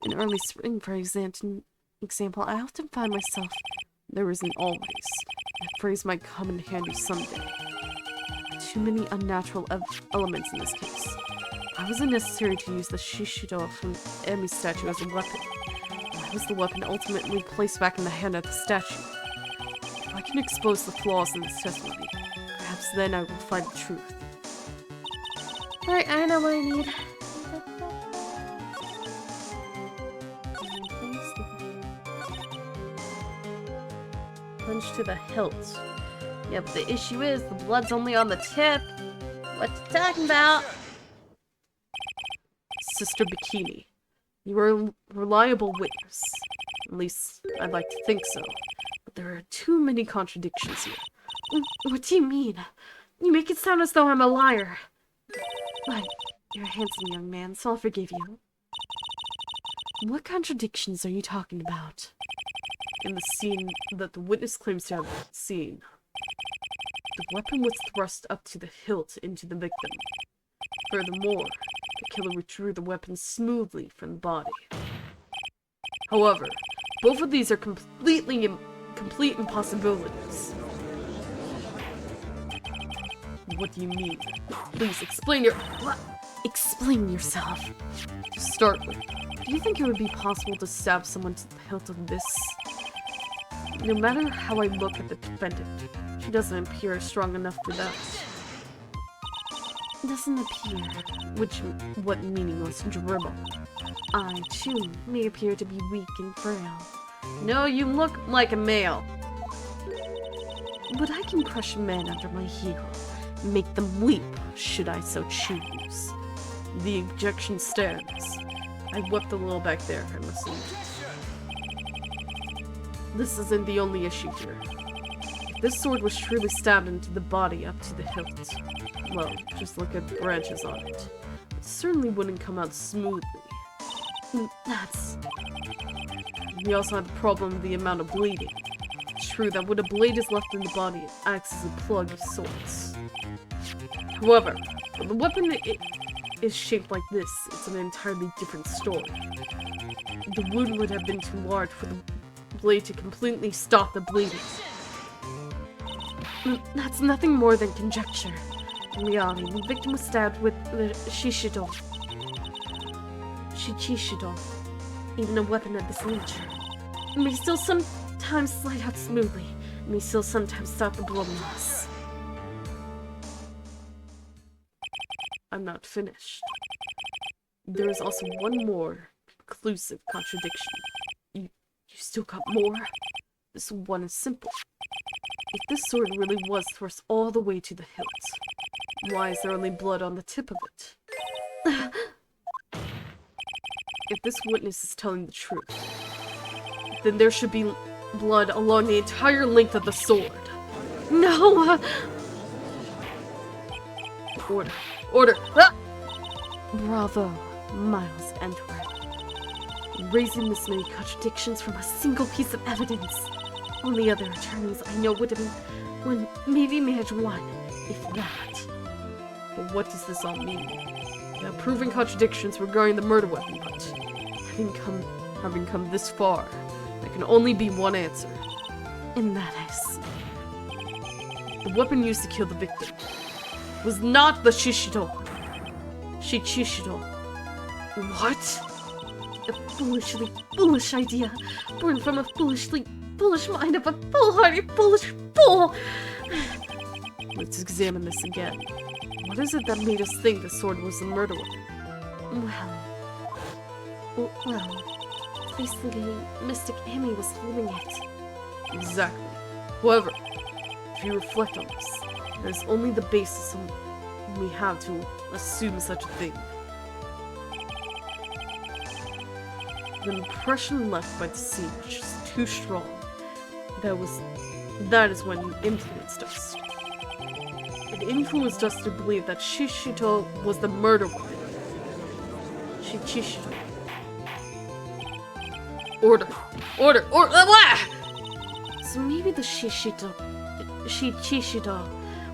In early spring, for example, I often find myself... There isn't always. That phrase might come in handy someday. Too many unnatural elements in this case. Why was it necessary to use the Shishido from Ambi's statue as a weapon? Why was the weapon ultimately placed back in the hand of the statue? If I can expose the flaws in this testimony, perhaps then I will find the truth. Alright, I know what I need. Punch to the hilt. Yeah, but the issue is the blood's only on the tip. What you talking about? Sister Bikini, you are a reliable witness. At least, I'd like to think so. But there are too many contradictions here. What do you mean? You make it sound as though I'm a liar. But you're a handsome young man, so I'll forgive you. What contradictions are you talking about? In the scene that the witness claims to have seen, the weapon was thrust up to the hilt into the victim. Furthermore, the killer withdrew the weapon smoothly from the body. However, both of these are complete impossibilities. What do you mean? Please explain your... What? Explain yourself. To start with, do you think it would be possible to stab someone to the hilt of this? No matter how I look at the defendant, she doesn't appear strong enough for that. Doesn't appear. What meaningless dribble? I, too, may appear to be weak and frail. No, you look like a male. But I can crush men under my heel, and make them weep, should I so choose. The objection stands. I whipped a little back there, I must admit. This isn't the only issue here. If this sword was truly stabbed into the body up to the hilt, well, just look at the branches on it. It certainly wouldn't come out smoothly. That's... We also had the problem of the amount of bleeding. It's true that when a blade is left in the body, it acts as a plug of sorts. However, when the weapon is shaped like this, it's an entirely different story. The wound would have been too large for the blade to completely stop the bleeding. That's nothing more than conjecture. In reality, the victim was stabbed with the Shishido. Shichishido. Even a weapon of this nature. It may still sometimes slide out smoothly. It may still sometimes stop the blood loss. I'm not finished. There is also one more conclusive contradiction. You still got more? This one is simple. If this sword really was thrust all the way to the hilt, why is there only blood on the tip of it? If this witness is telling the truth, then there should be blood along the entire length of the sword. No! Order. Order! Ah! Bravo, Miles Entworth. Raising this many contradictions from a single piece of evidence. Only other attorneys I know would maybe manage one, if that. But what does this all mean? Now, proving contradictions regarding the murder weapon, but having come this far, there can only be one answer. And that is... the weapon used to kill the victim was not the Shishido. Shichishido. What? A foolishly foolish idea, born from a foolish mind of a foolhardy foolish fool! Let's examine this again. What is it that made us think the sword was the murder weapon? Well, basically, Mystic Amy was holding it. Exactly. However, if you reflect on this, there's only the basis we have to assume such a thing. The impression left by the scene was just too strong. That is when it influenced us. It influenced us to believe that Shishito was the murder weapon. Shichishido. Order! Order! So maybe the Shichishido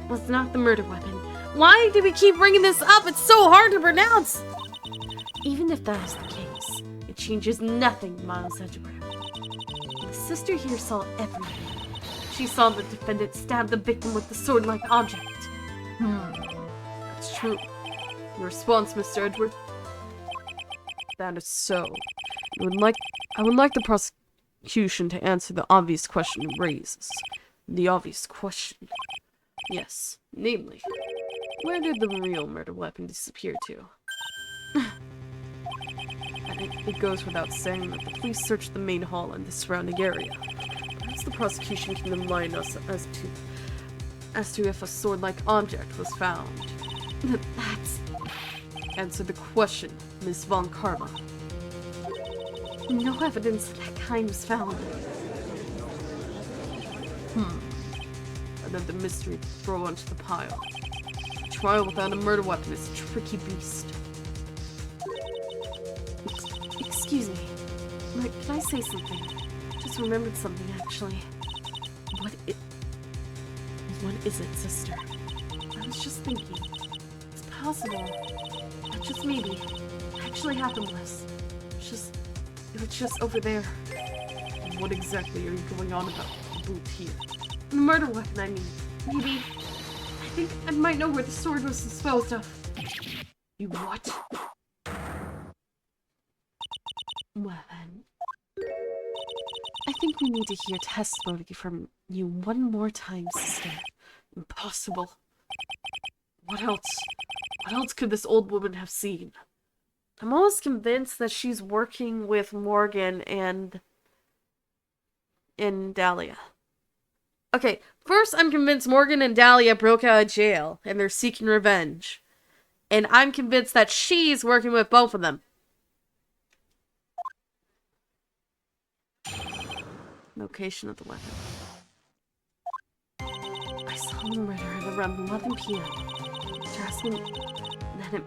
was not the murder weapon. Why do we keep bringing this up? It's so hard to pronounce! Even if that is the case, it changes nothing, Miles Edgeworth. The sister here saw everything. She saw the defendant stab the victim with the sword-like object. That's true. Your response, Mr. Edgeworth? That is so. I would like the prosecution to answer the obvious question it raises. The obvious question. Yes, namely, where did the real murder weapon disappear to? It goes without saying that the police searched the main hall and the surrounding area. Perhaps the prosecution can enlighten us as to if a sword-like object was found. That's... Answer the question, Miss Von Karma. No evidence of that kind was found. Another mystery to throw onto the pile. A trial without a murder weapon is a tricky beast. Excuse me. Can I say something? Just remembered something, actually. What is it, sister? I was just thinking. It's possible that just maybe actually happened to us. It was just over there. What exactly are you going on about? The boot here. The murder weapon, I mean. Maybe. I think I might know where the sword was disposed of. You what? Well then. I think we need to hear testimony from you one more time, sister. Impossible. What else? What else could this old woman have seen? I'm almost convinced that she's working with Morgan and Dahlia. Okay, first I'm convinced Morgan and Dahlia broke out of jail and they're seeking revenge. And I'm convinced that she's working with both of them. Location of the weapon. I saw the murder at around 11 p.m. After asking that it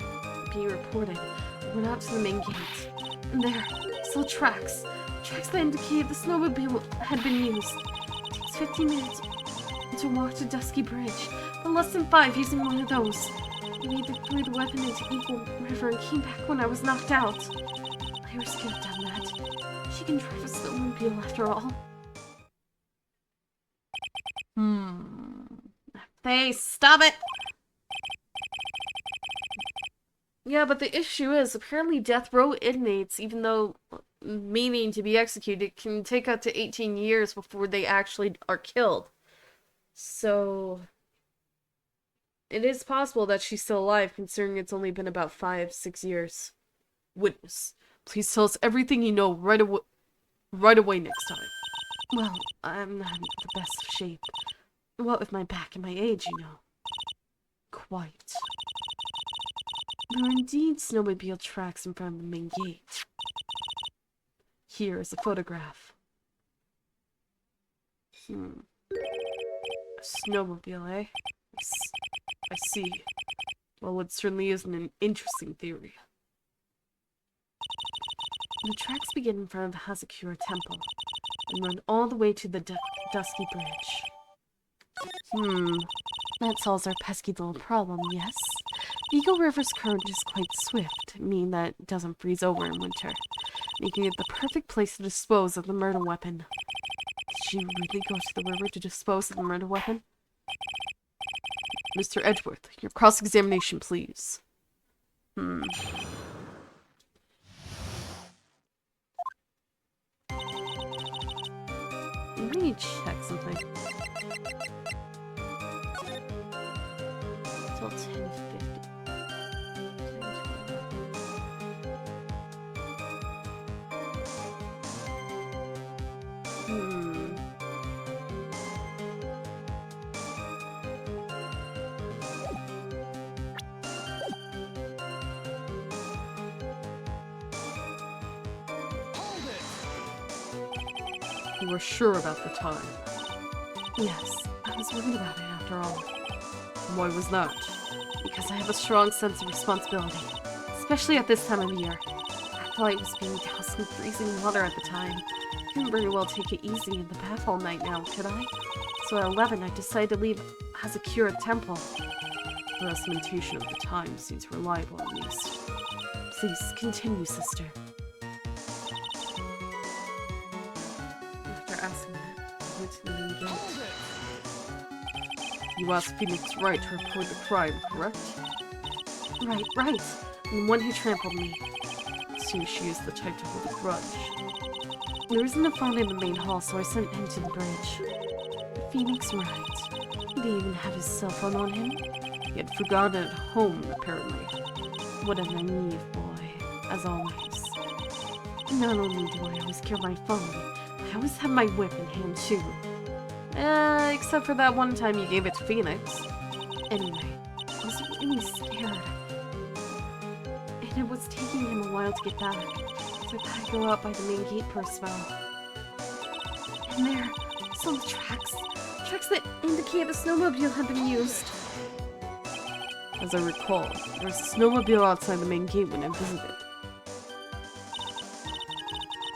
be reported, I went out to the main gate. And there, I saw tracks. Tracks that indicated the snowmobile had been used. It takes 15 minutes to walk to Dusky Bridge, but less than 5 using one of those. I made it through the weapon into Eagle River and came back when I was knocked out. Iris could have done that. She can drive a snowmobile after all. Face, stop it! Yeah, but the issue is, apparently death row inmates, even though meaning to be executed, can take up to 18 years before they actually are killed. So it is possible that she's still alive, considering it's only been about 5-6 years. Witness, please tell us everything you know right away next time. Well, I'm not in the best of shape. What with my back and my age, you know. Quite. There are indeed snowmobile tracks in front of the main gate. Here is a photograph. A snowmobile, eh? I see. Well, it certainly isn't an interesting theory. The tracks begin in front of the Hazakura Temple and run all the way to the Dusky Bridge. That solves our pesky little problem, yes? The Eagle River's current is quite swift, meaning that it doesn't freeze over in winter, making it the perfect place to dispose of the murder weapon. Did she really go to the river to dispose of the murder weapon? Mr. Edgeworth, your cross-examination, please. Let me check something. Till 10:50. Hold it! You were sure about the time. Yes, I was worried about it after all. Why was that? Because I have a strong sense of responsibility, especially at this time of year. I thought I was being doused in freezing water at the time. Couldn't very well take it easy in the bath all night now, could I? So at 11, I decided to leave Hazakura Temple. Your estimation of the time seems reliable, at least. Please, continue, sister. After asking that, I went to the main gate. Hold it! You asked Phoenix Wright to report the crime, correct? Right. And the one who trampled me. It seems she is the type to hold a grudge. There isn't a phone in the main hall, so I sent him to the bridge. Phoenix Wright. He didn't even have his cell phone on him. He had forgotten it at home, apparently. What a naive boy, as always. Not only do I always carry my phone, I always have my whip in hand too. Except for that one time you gave it to Phoenix. Anyway, I was really scared. And it was taking him a while to get back, so I had to go out by the main gate for a spell. And there, some tracks that indicate the snowmobile had been used. As I recall, there was a snowmobile outside the main gate when I visited.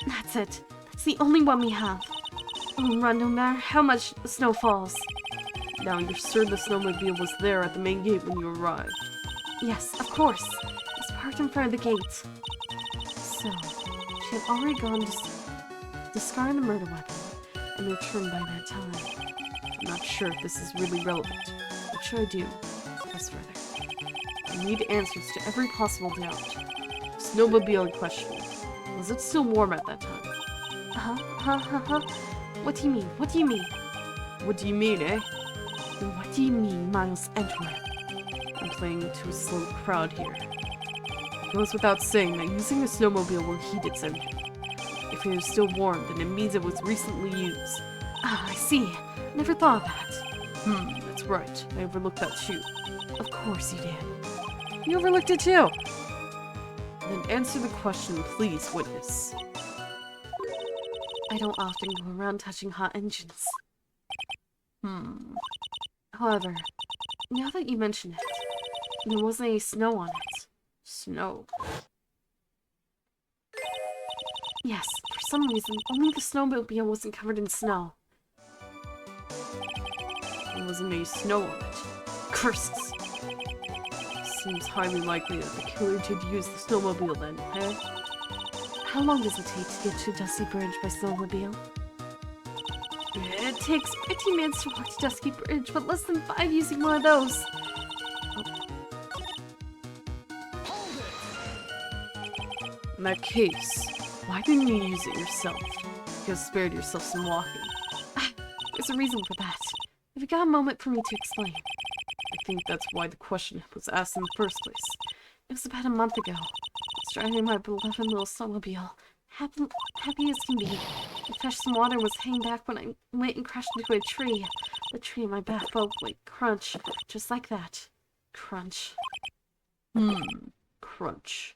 That's it. That's the only one we have. We'll run no matter how much snow falls. Now you're certain the snowmobile was there at the main gate when you arrived? Yes, of course. It was parked in front of the gate. So, she had already gone to discard the murder weapon and returned by that time. I'm not sure if this is really relevant. What should I do? Press further. I need answers to every possible doubt. Snowmobile in question. Was it still warm at that time? What do you mean? What do you mean? What do you mean, eh? What do you mean, Miles Edgeworth? I'm playing to a slow crowd here. It goes without saying that using a snowmobile will heat its engine. If it is still warm, then it means it was recently used. Ah, I see. Never thought of that. That's right. I overlooked that too. Of course you did. You overlooked it too! Then answer the question, please, witness. I don't often go around touching hot engines. However, now that you mention it, there wasn't any snow on it. Snow. Yes, for some reason, only the snowmobile wasn't covered in snow. There wasn't any snow on it. Curses! Seems highly likely that the killer did use the snowmobile then, eh? How long does it take to get to Dusty Bridge by snowmobile? It takes 15 minutes to walk to Dusky Bridge, but less than 5 using one of those. In that case, why didn't you use it yourself? You could have spared yourself some walking. There's a reason for that. Have you got a moment for me to explain? I think that's why the question was asked in the first place. It was about a month ago. I was driving my beloved little snowmobile. Happy as can be. The fresh some water was hanging back when I went and crashed into a tree. The tree in my backflow went crunch. Just like that. Crunch. Crunch.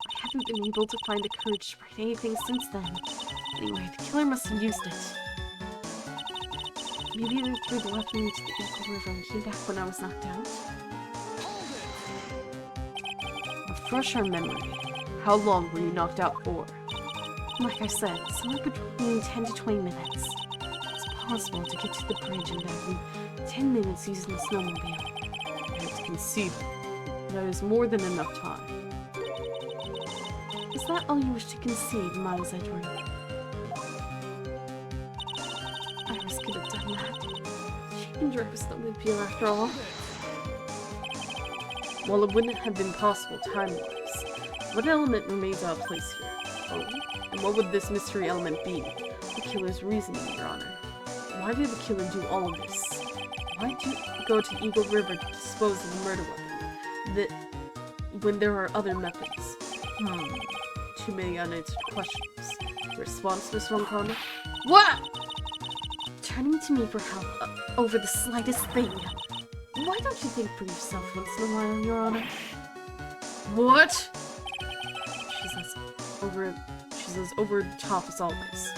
I haven't been able to find the courage to write anything since then. Anyway, the killer must have used it. Maybe they threw the weapon into the Eagle River and came back when I was knocked out? Refresh our memory. How long were you knocked out for? Like I said, somewhere between 10 to 20 minutes. It's possible to get to the bridge in back in 10 minutes using the snowmobile. It's conceivable. That is more than enough time. Is that all you wish to concede, Miles Edward? Iris could have done that. She can drive a snowmobile after all. While it wouldn't have been possible time-wise, what element remains out of place here? Oh, and what would this mystery element be? The killer's reasoning, Your Honor. Why did the killer do all of this? Why do you go to Eagle River to dispose of the murder weapon? When there are other methods? Too many unanswered questions. Response, Miss Von Karma? What? Turning to me for help over the slightest thing. Why don't you think for yourself once in a while, Your Honor? What? She's as over the top as always.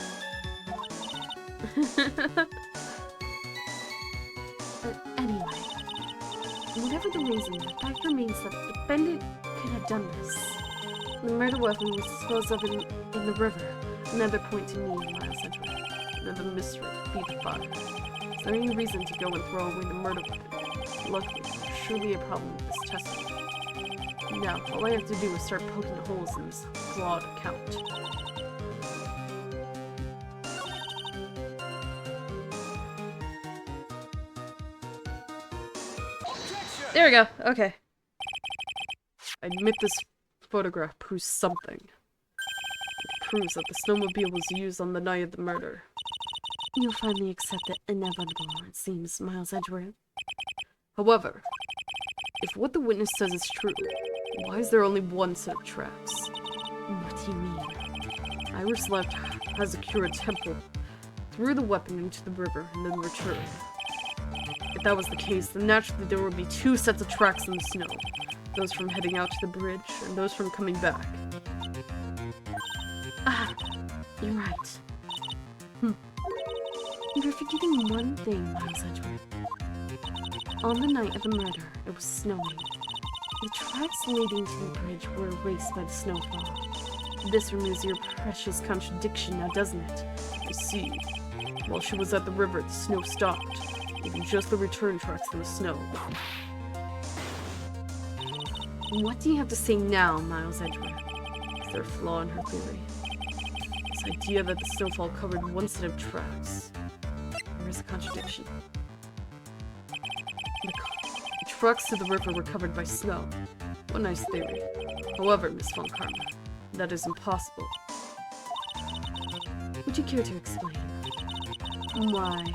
Anyway, whatever the reason, the fact remains that the bandit could have done this. The murder weapon was disposed of in the river. Another point to me, Miles Edward. Another mystery to feed the fire. Is there any reason to go and throw away the murder weapon? Luckily, there's surely a problem with this testimony. Now, all I have to do is start poking holes in this flawed account. There we go. Okay. I admit this photograph proves something. It proves that the snowmobile was used on the night of the murder. You'll finally accept the inevitable, it seems, Miles Edgeworth. However, if what the witness says is true, why is there only one set of tracks? What do you mean? Iris left Hazakura Temple, threw the weapon into the river, and then returned. If that was the case, then naturally there would be two sets of tracks in the snow. Those from heading out to the bridge, and those from coming back. Ah, you're right. You're forgetting one thing, Miles Edgeworth. On the night of the murder, it was snowing. The tracks leading to the bridge were erased by the snowfall. This removes your precious contradiction now, doesn't it? You see, while she was at the river, the snow stopped, leaving just the return tracks in the snow. What do you have to say now, Miles Edgeworth? Is there a flaw in her theory? This idea that the snowfall covered one set of tracks. There is a contradiction. The tracks to the river were covered by snow. What a nice theory. However, Miss Von Karma, that is impossible. Would you care to explain? Why,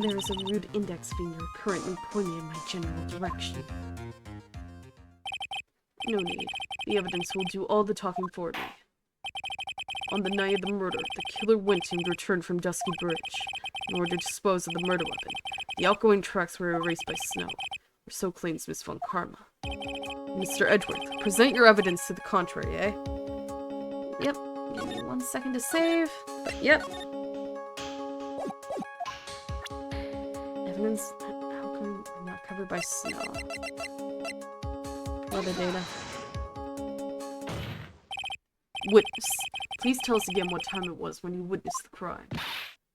there is a rude index finger currently pointing in my general direction. No need. The evidence will do all the talking for me. On the night of the murder, the killer went and returned from Dusky Bridge in order to dispose of the murder weapon. The outgoing tracks were erased by snow, or so claims Miss Von Karma. Mr. Edgeworth, present your evidence to the contrary, eh? Yep, Give me 1 second to save. But yep. Evidence. How come I'm not covered by snow? Weather data. Witness. Please tell us again what time it was when you witnessed the crime.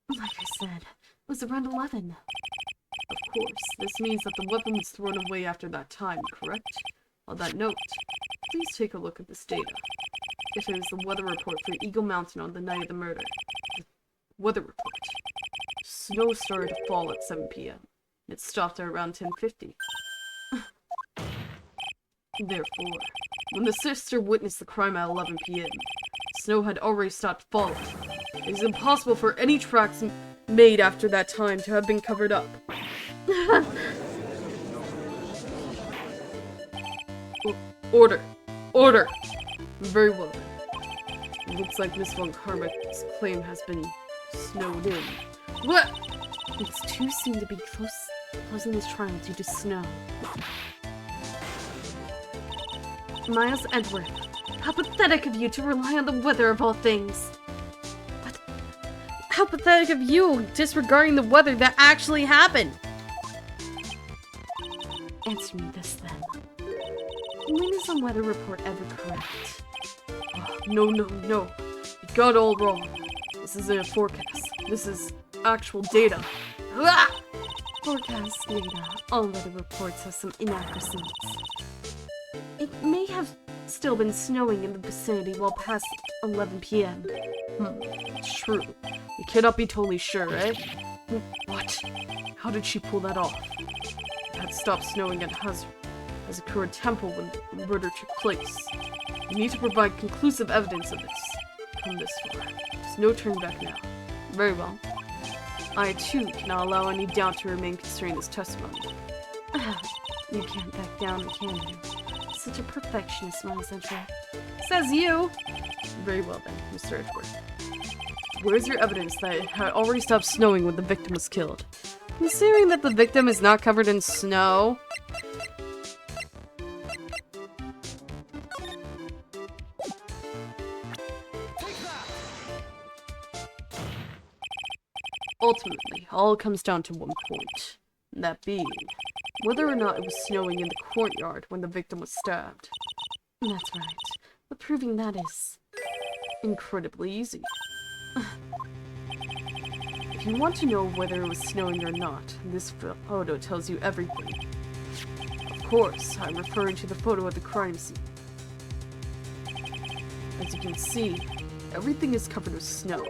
Like I said, it was around 11. Of course, this means that the weapon was thrown away after that time, correct? On that note, please take a look at this data. It is the weather report for Eagle Mountain on the night of the murder. The weather report. Snow started to fall at 7 p.m. It stopped at around 10:50. Therefore, when the sister witnessed the crime at 11 p.m., snow had already stopped falling. It is impossible for any tracks made after that time to have been covered up. Order! Order! Very well then. It looks like Miss Von Carmack's claim has been snowed in. What? It's too soon to be closing this trial due to snow. Miles Edward, how pathetic of you to rely on the weather of all things. But how pathetic of you disregarding the weather that actually happened. Answer me this then. When is the weather report ever correct? Oh, no. You got it all wrong. This isn't a forecast. This is actual data. Ah! Forecast data. All weather reports have some inaccuracies. It may have still been snowing in the vicinity well past 11 p.m. It's true. You cannot be totally sure, right? What? How did she pull that off? It had stopped snowing at Hazakura Temple when the murder took place. You need to provide conclusive evidence of this. Come this far. There's no turning back now. Very well. I, too, cannot allow any doubt to remain concerning this testimony. You can't back down, can you? Such a perfectionist, Miles Edgeworth. Says you! Very well then, Mr. Edgeworth. Where's your evidence that it had already stopped snowing when the victim was killed? Considering that the victim is not covered in snow? Ultimately, all comes down to one point. That being, whether or not it was snowing in the courtyard when the victim was stabbed. That's right. But proving that is incredibly easy. If you want to know whether it was snowing or not, this photo tells you everything. Of course, I'm referring to the photo of the crime scene. As you can see, everything is covered with snow.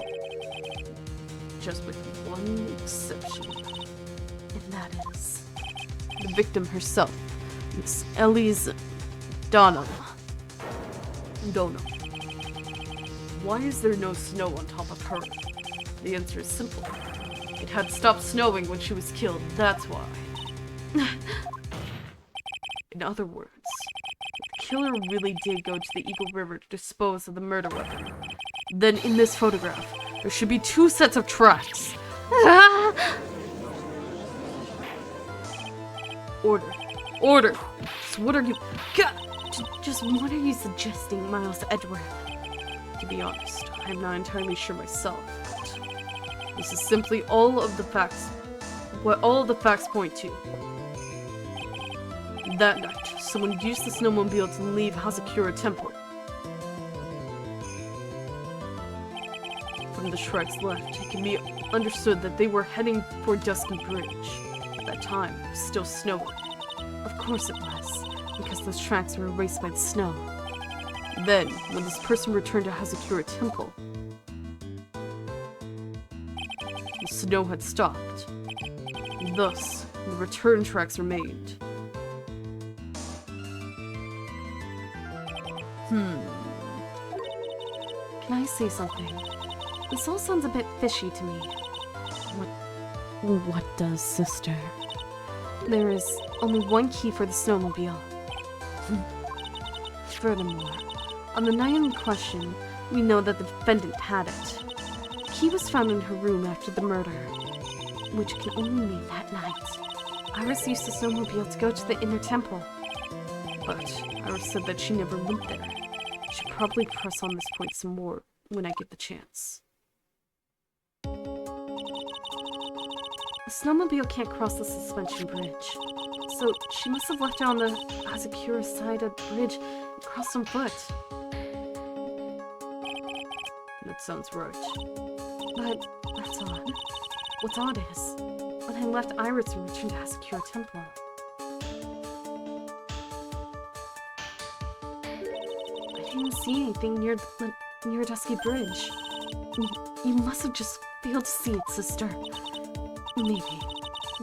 Just with one exception. And that is the victim herself, Miss Elise Donham. Why is there no snow on top of her? The answer is simple. It had stopped snowing when she was killed, that's why. In other words, the killer really did go to the Eagle River to dispose of the murder weapon. Then in this photograph, there should be 2 sets of tracks. Order! So what are you... Just what are you suggesting, Miles Edgeworth? To be honest, I'm not entirely sure myself, but this is simply all of the facts point to. That night, someone used the snowmobile to leave Hazakura Temple. From the tracks left, it can be understood that they were heading for Dusky Bridge. At that time, it was still snowing. Of course it was, because those tracks were erased by the snow. Then, when this person returned to Hazakura Temple, the snow had stopped. Thus, the return tracks remained. Can I say something? This all sounds a bit fishy to me. What does, sister? There is only one key for the snowmobile. Furthermore, on the night in question, we know that the defendant had it. The key was found in her room after the murder, which can only mean that night Iris used the snowmobile to go to the inner temple. But Iris said that she never went there. Should probably press on this point some more when I get the chance. The snowmobile can't cross the suspension bridge, so she must have left it on the Asakura side of the bridge and crossed on foot. That sounds right. But that's odd. What's odd is, when I left Iris and returned to Asakura Temple, I didn't see anything near Dusky Bridge. You must have just failed to see it, sister. Maybe.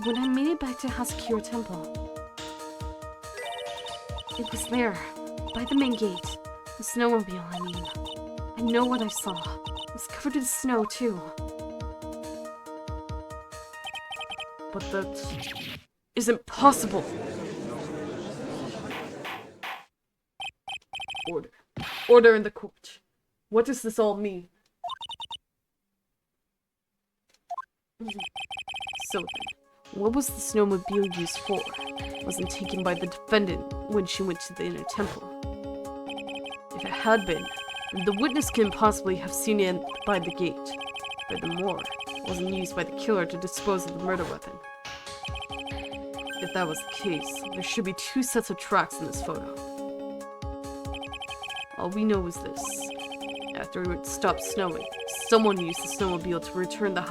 When I made it back to Asakura Temple, it was there, by the main gate. The snowmobile, I mean. I know what I saw. It was covered in snow, too. But that isn't possible. Order. Order in the court. What does this all mean? So then, what was the snowmobile used for? It wasn't taken by the defendant when she went to the inner temple. If it had been, the witness couldn't possibly have seen it by the gate. Furthermore, it wasn't used by the killer to dispose of the murder weapon. If that was the case, there should be 2 sets of tracks in this photo. All we know is this. After it stopped snowing, someone used the snowmobile to return to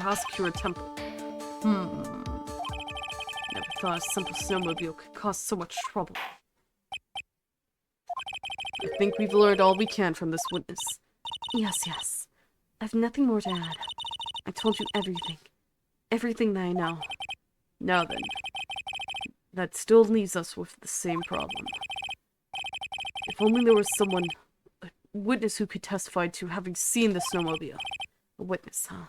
Asakura Temple. Never thought a simple snowmobile could cause so much trouble. I think we've learned all we can from this witness. Yes. I've nothing more to add. I told you everything. Everything that I know. Now then, that still leaves us with the same problem. If only there was someone, a witness who could testify to having seen the snowmobile. A witness, huh?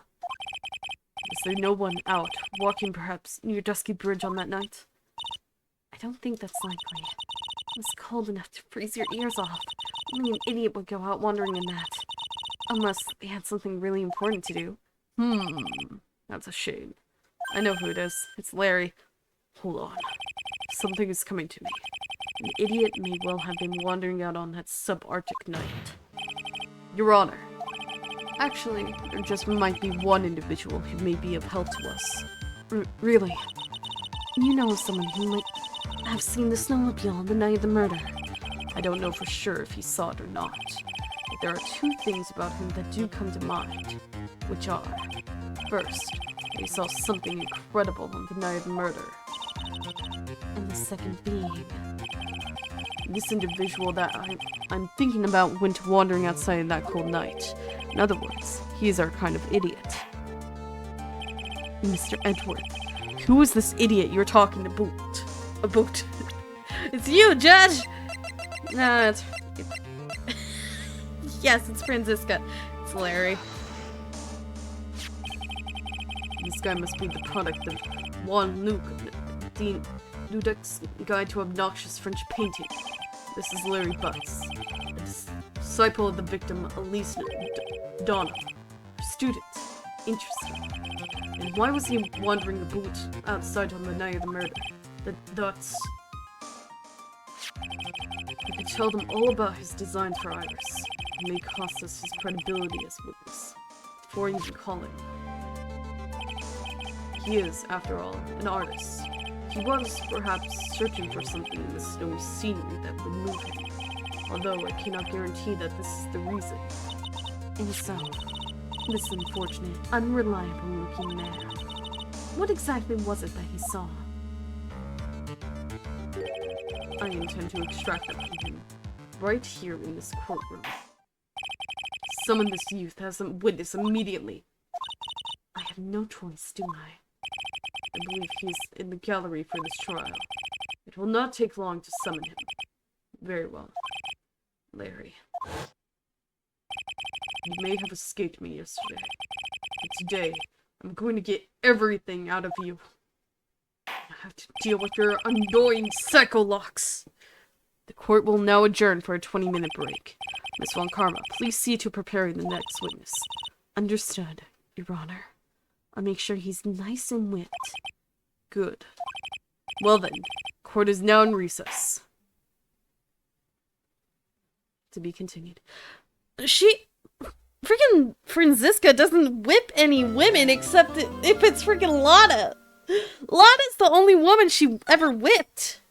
Is there no one out, walking perhaps near Dusky Bridge on that night? I don't think that's likely. It was cold enough to freeze your ears off. Only an idiot would go out wandering in that. Unless they had something really important to do. That's a shame. I know who it is. It's Larry. Hold on. Something is coming to me. An idiot may well have been wandering out on that subarctic night. Your Honor. Actually, there just might be one individual who may be of help to us. Really? You know of someone who might have seen the snowmobile on the night of the murder? I don't know for sure if he saw it or not, but there are 2 things about him that do come to mind, which are, first, he saw something incredible on the night of the murder. And the second being... This individual that I'm thinking about went wandering outside in that cold night. In other words, he is our kind of idiot. Mr. Edgeworth. Who is this idiot you're talking about? It's you, Judge! Nah, it's... Yes, it's Franziska. It's Larry. This guy must be the product of Juan Luc, Dean Dudek's Guide to Obnoxious French Painting. This is Larry Butts, a disciple of the victim Elise Donna, a student. Interesting. And why was he wandering about outside on the night of the murder? That's... I could tell them all about his design for Iris. It may cost us his credibility as witness, before even calling. He is, after all, an artist. He was, perhaps, searching for something in the snowy scenery that would move him, although I cannot guarantee that this is the reason. And so, this unfortunate, unreliable-looking man, what exactly was it that he saw? I intend to extract that from him, right here in this courtroom. Summon this youth as a witness immediately. I have no choice, do I? I believe he is in the gallery for this trial. It will not take long to summon him. Very well. Larry. You may have escaped me yesterday, but today I'm going to get everything out of you. I have to deal with your annoying psycho-locks. The court will now adjourn for a 20-minute break. Miss Von Karma, please see to preparing the next witness. Understood, Your Honor. I'll make sure he's nice and whipped. Good. Well then, court is now in recess. To be continued. She... Freaking Franziska doesn't whip any women except if it's freaking Lotta. Lotta's the only woman she ever whipped.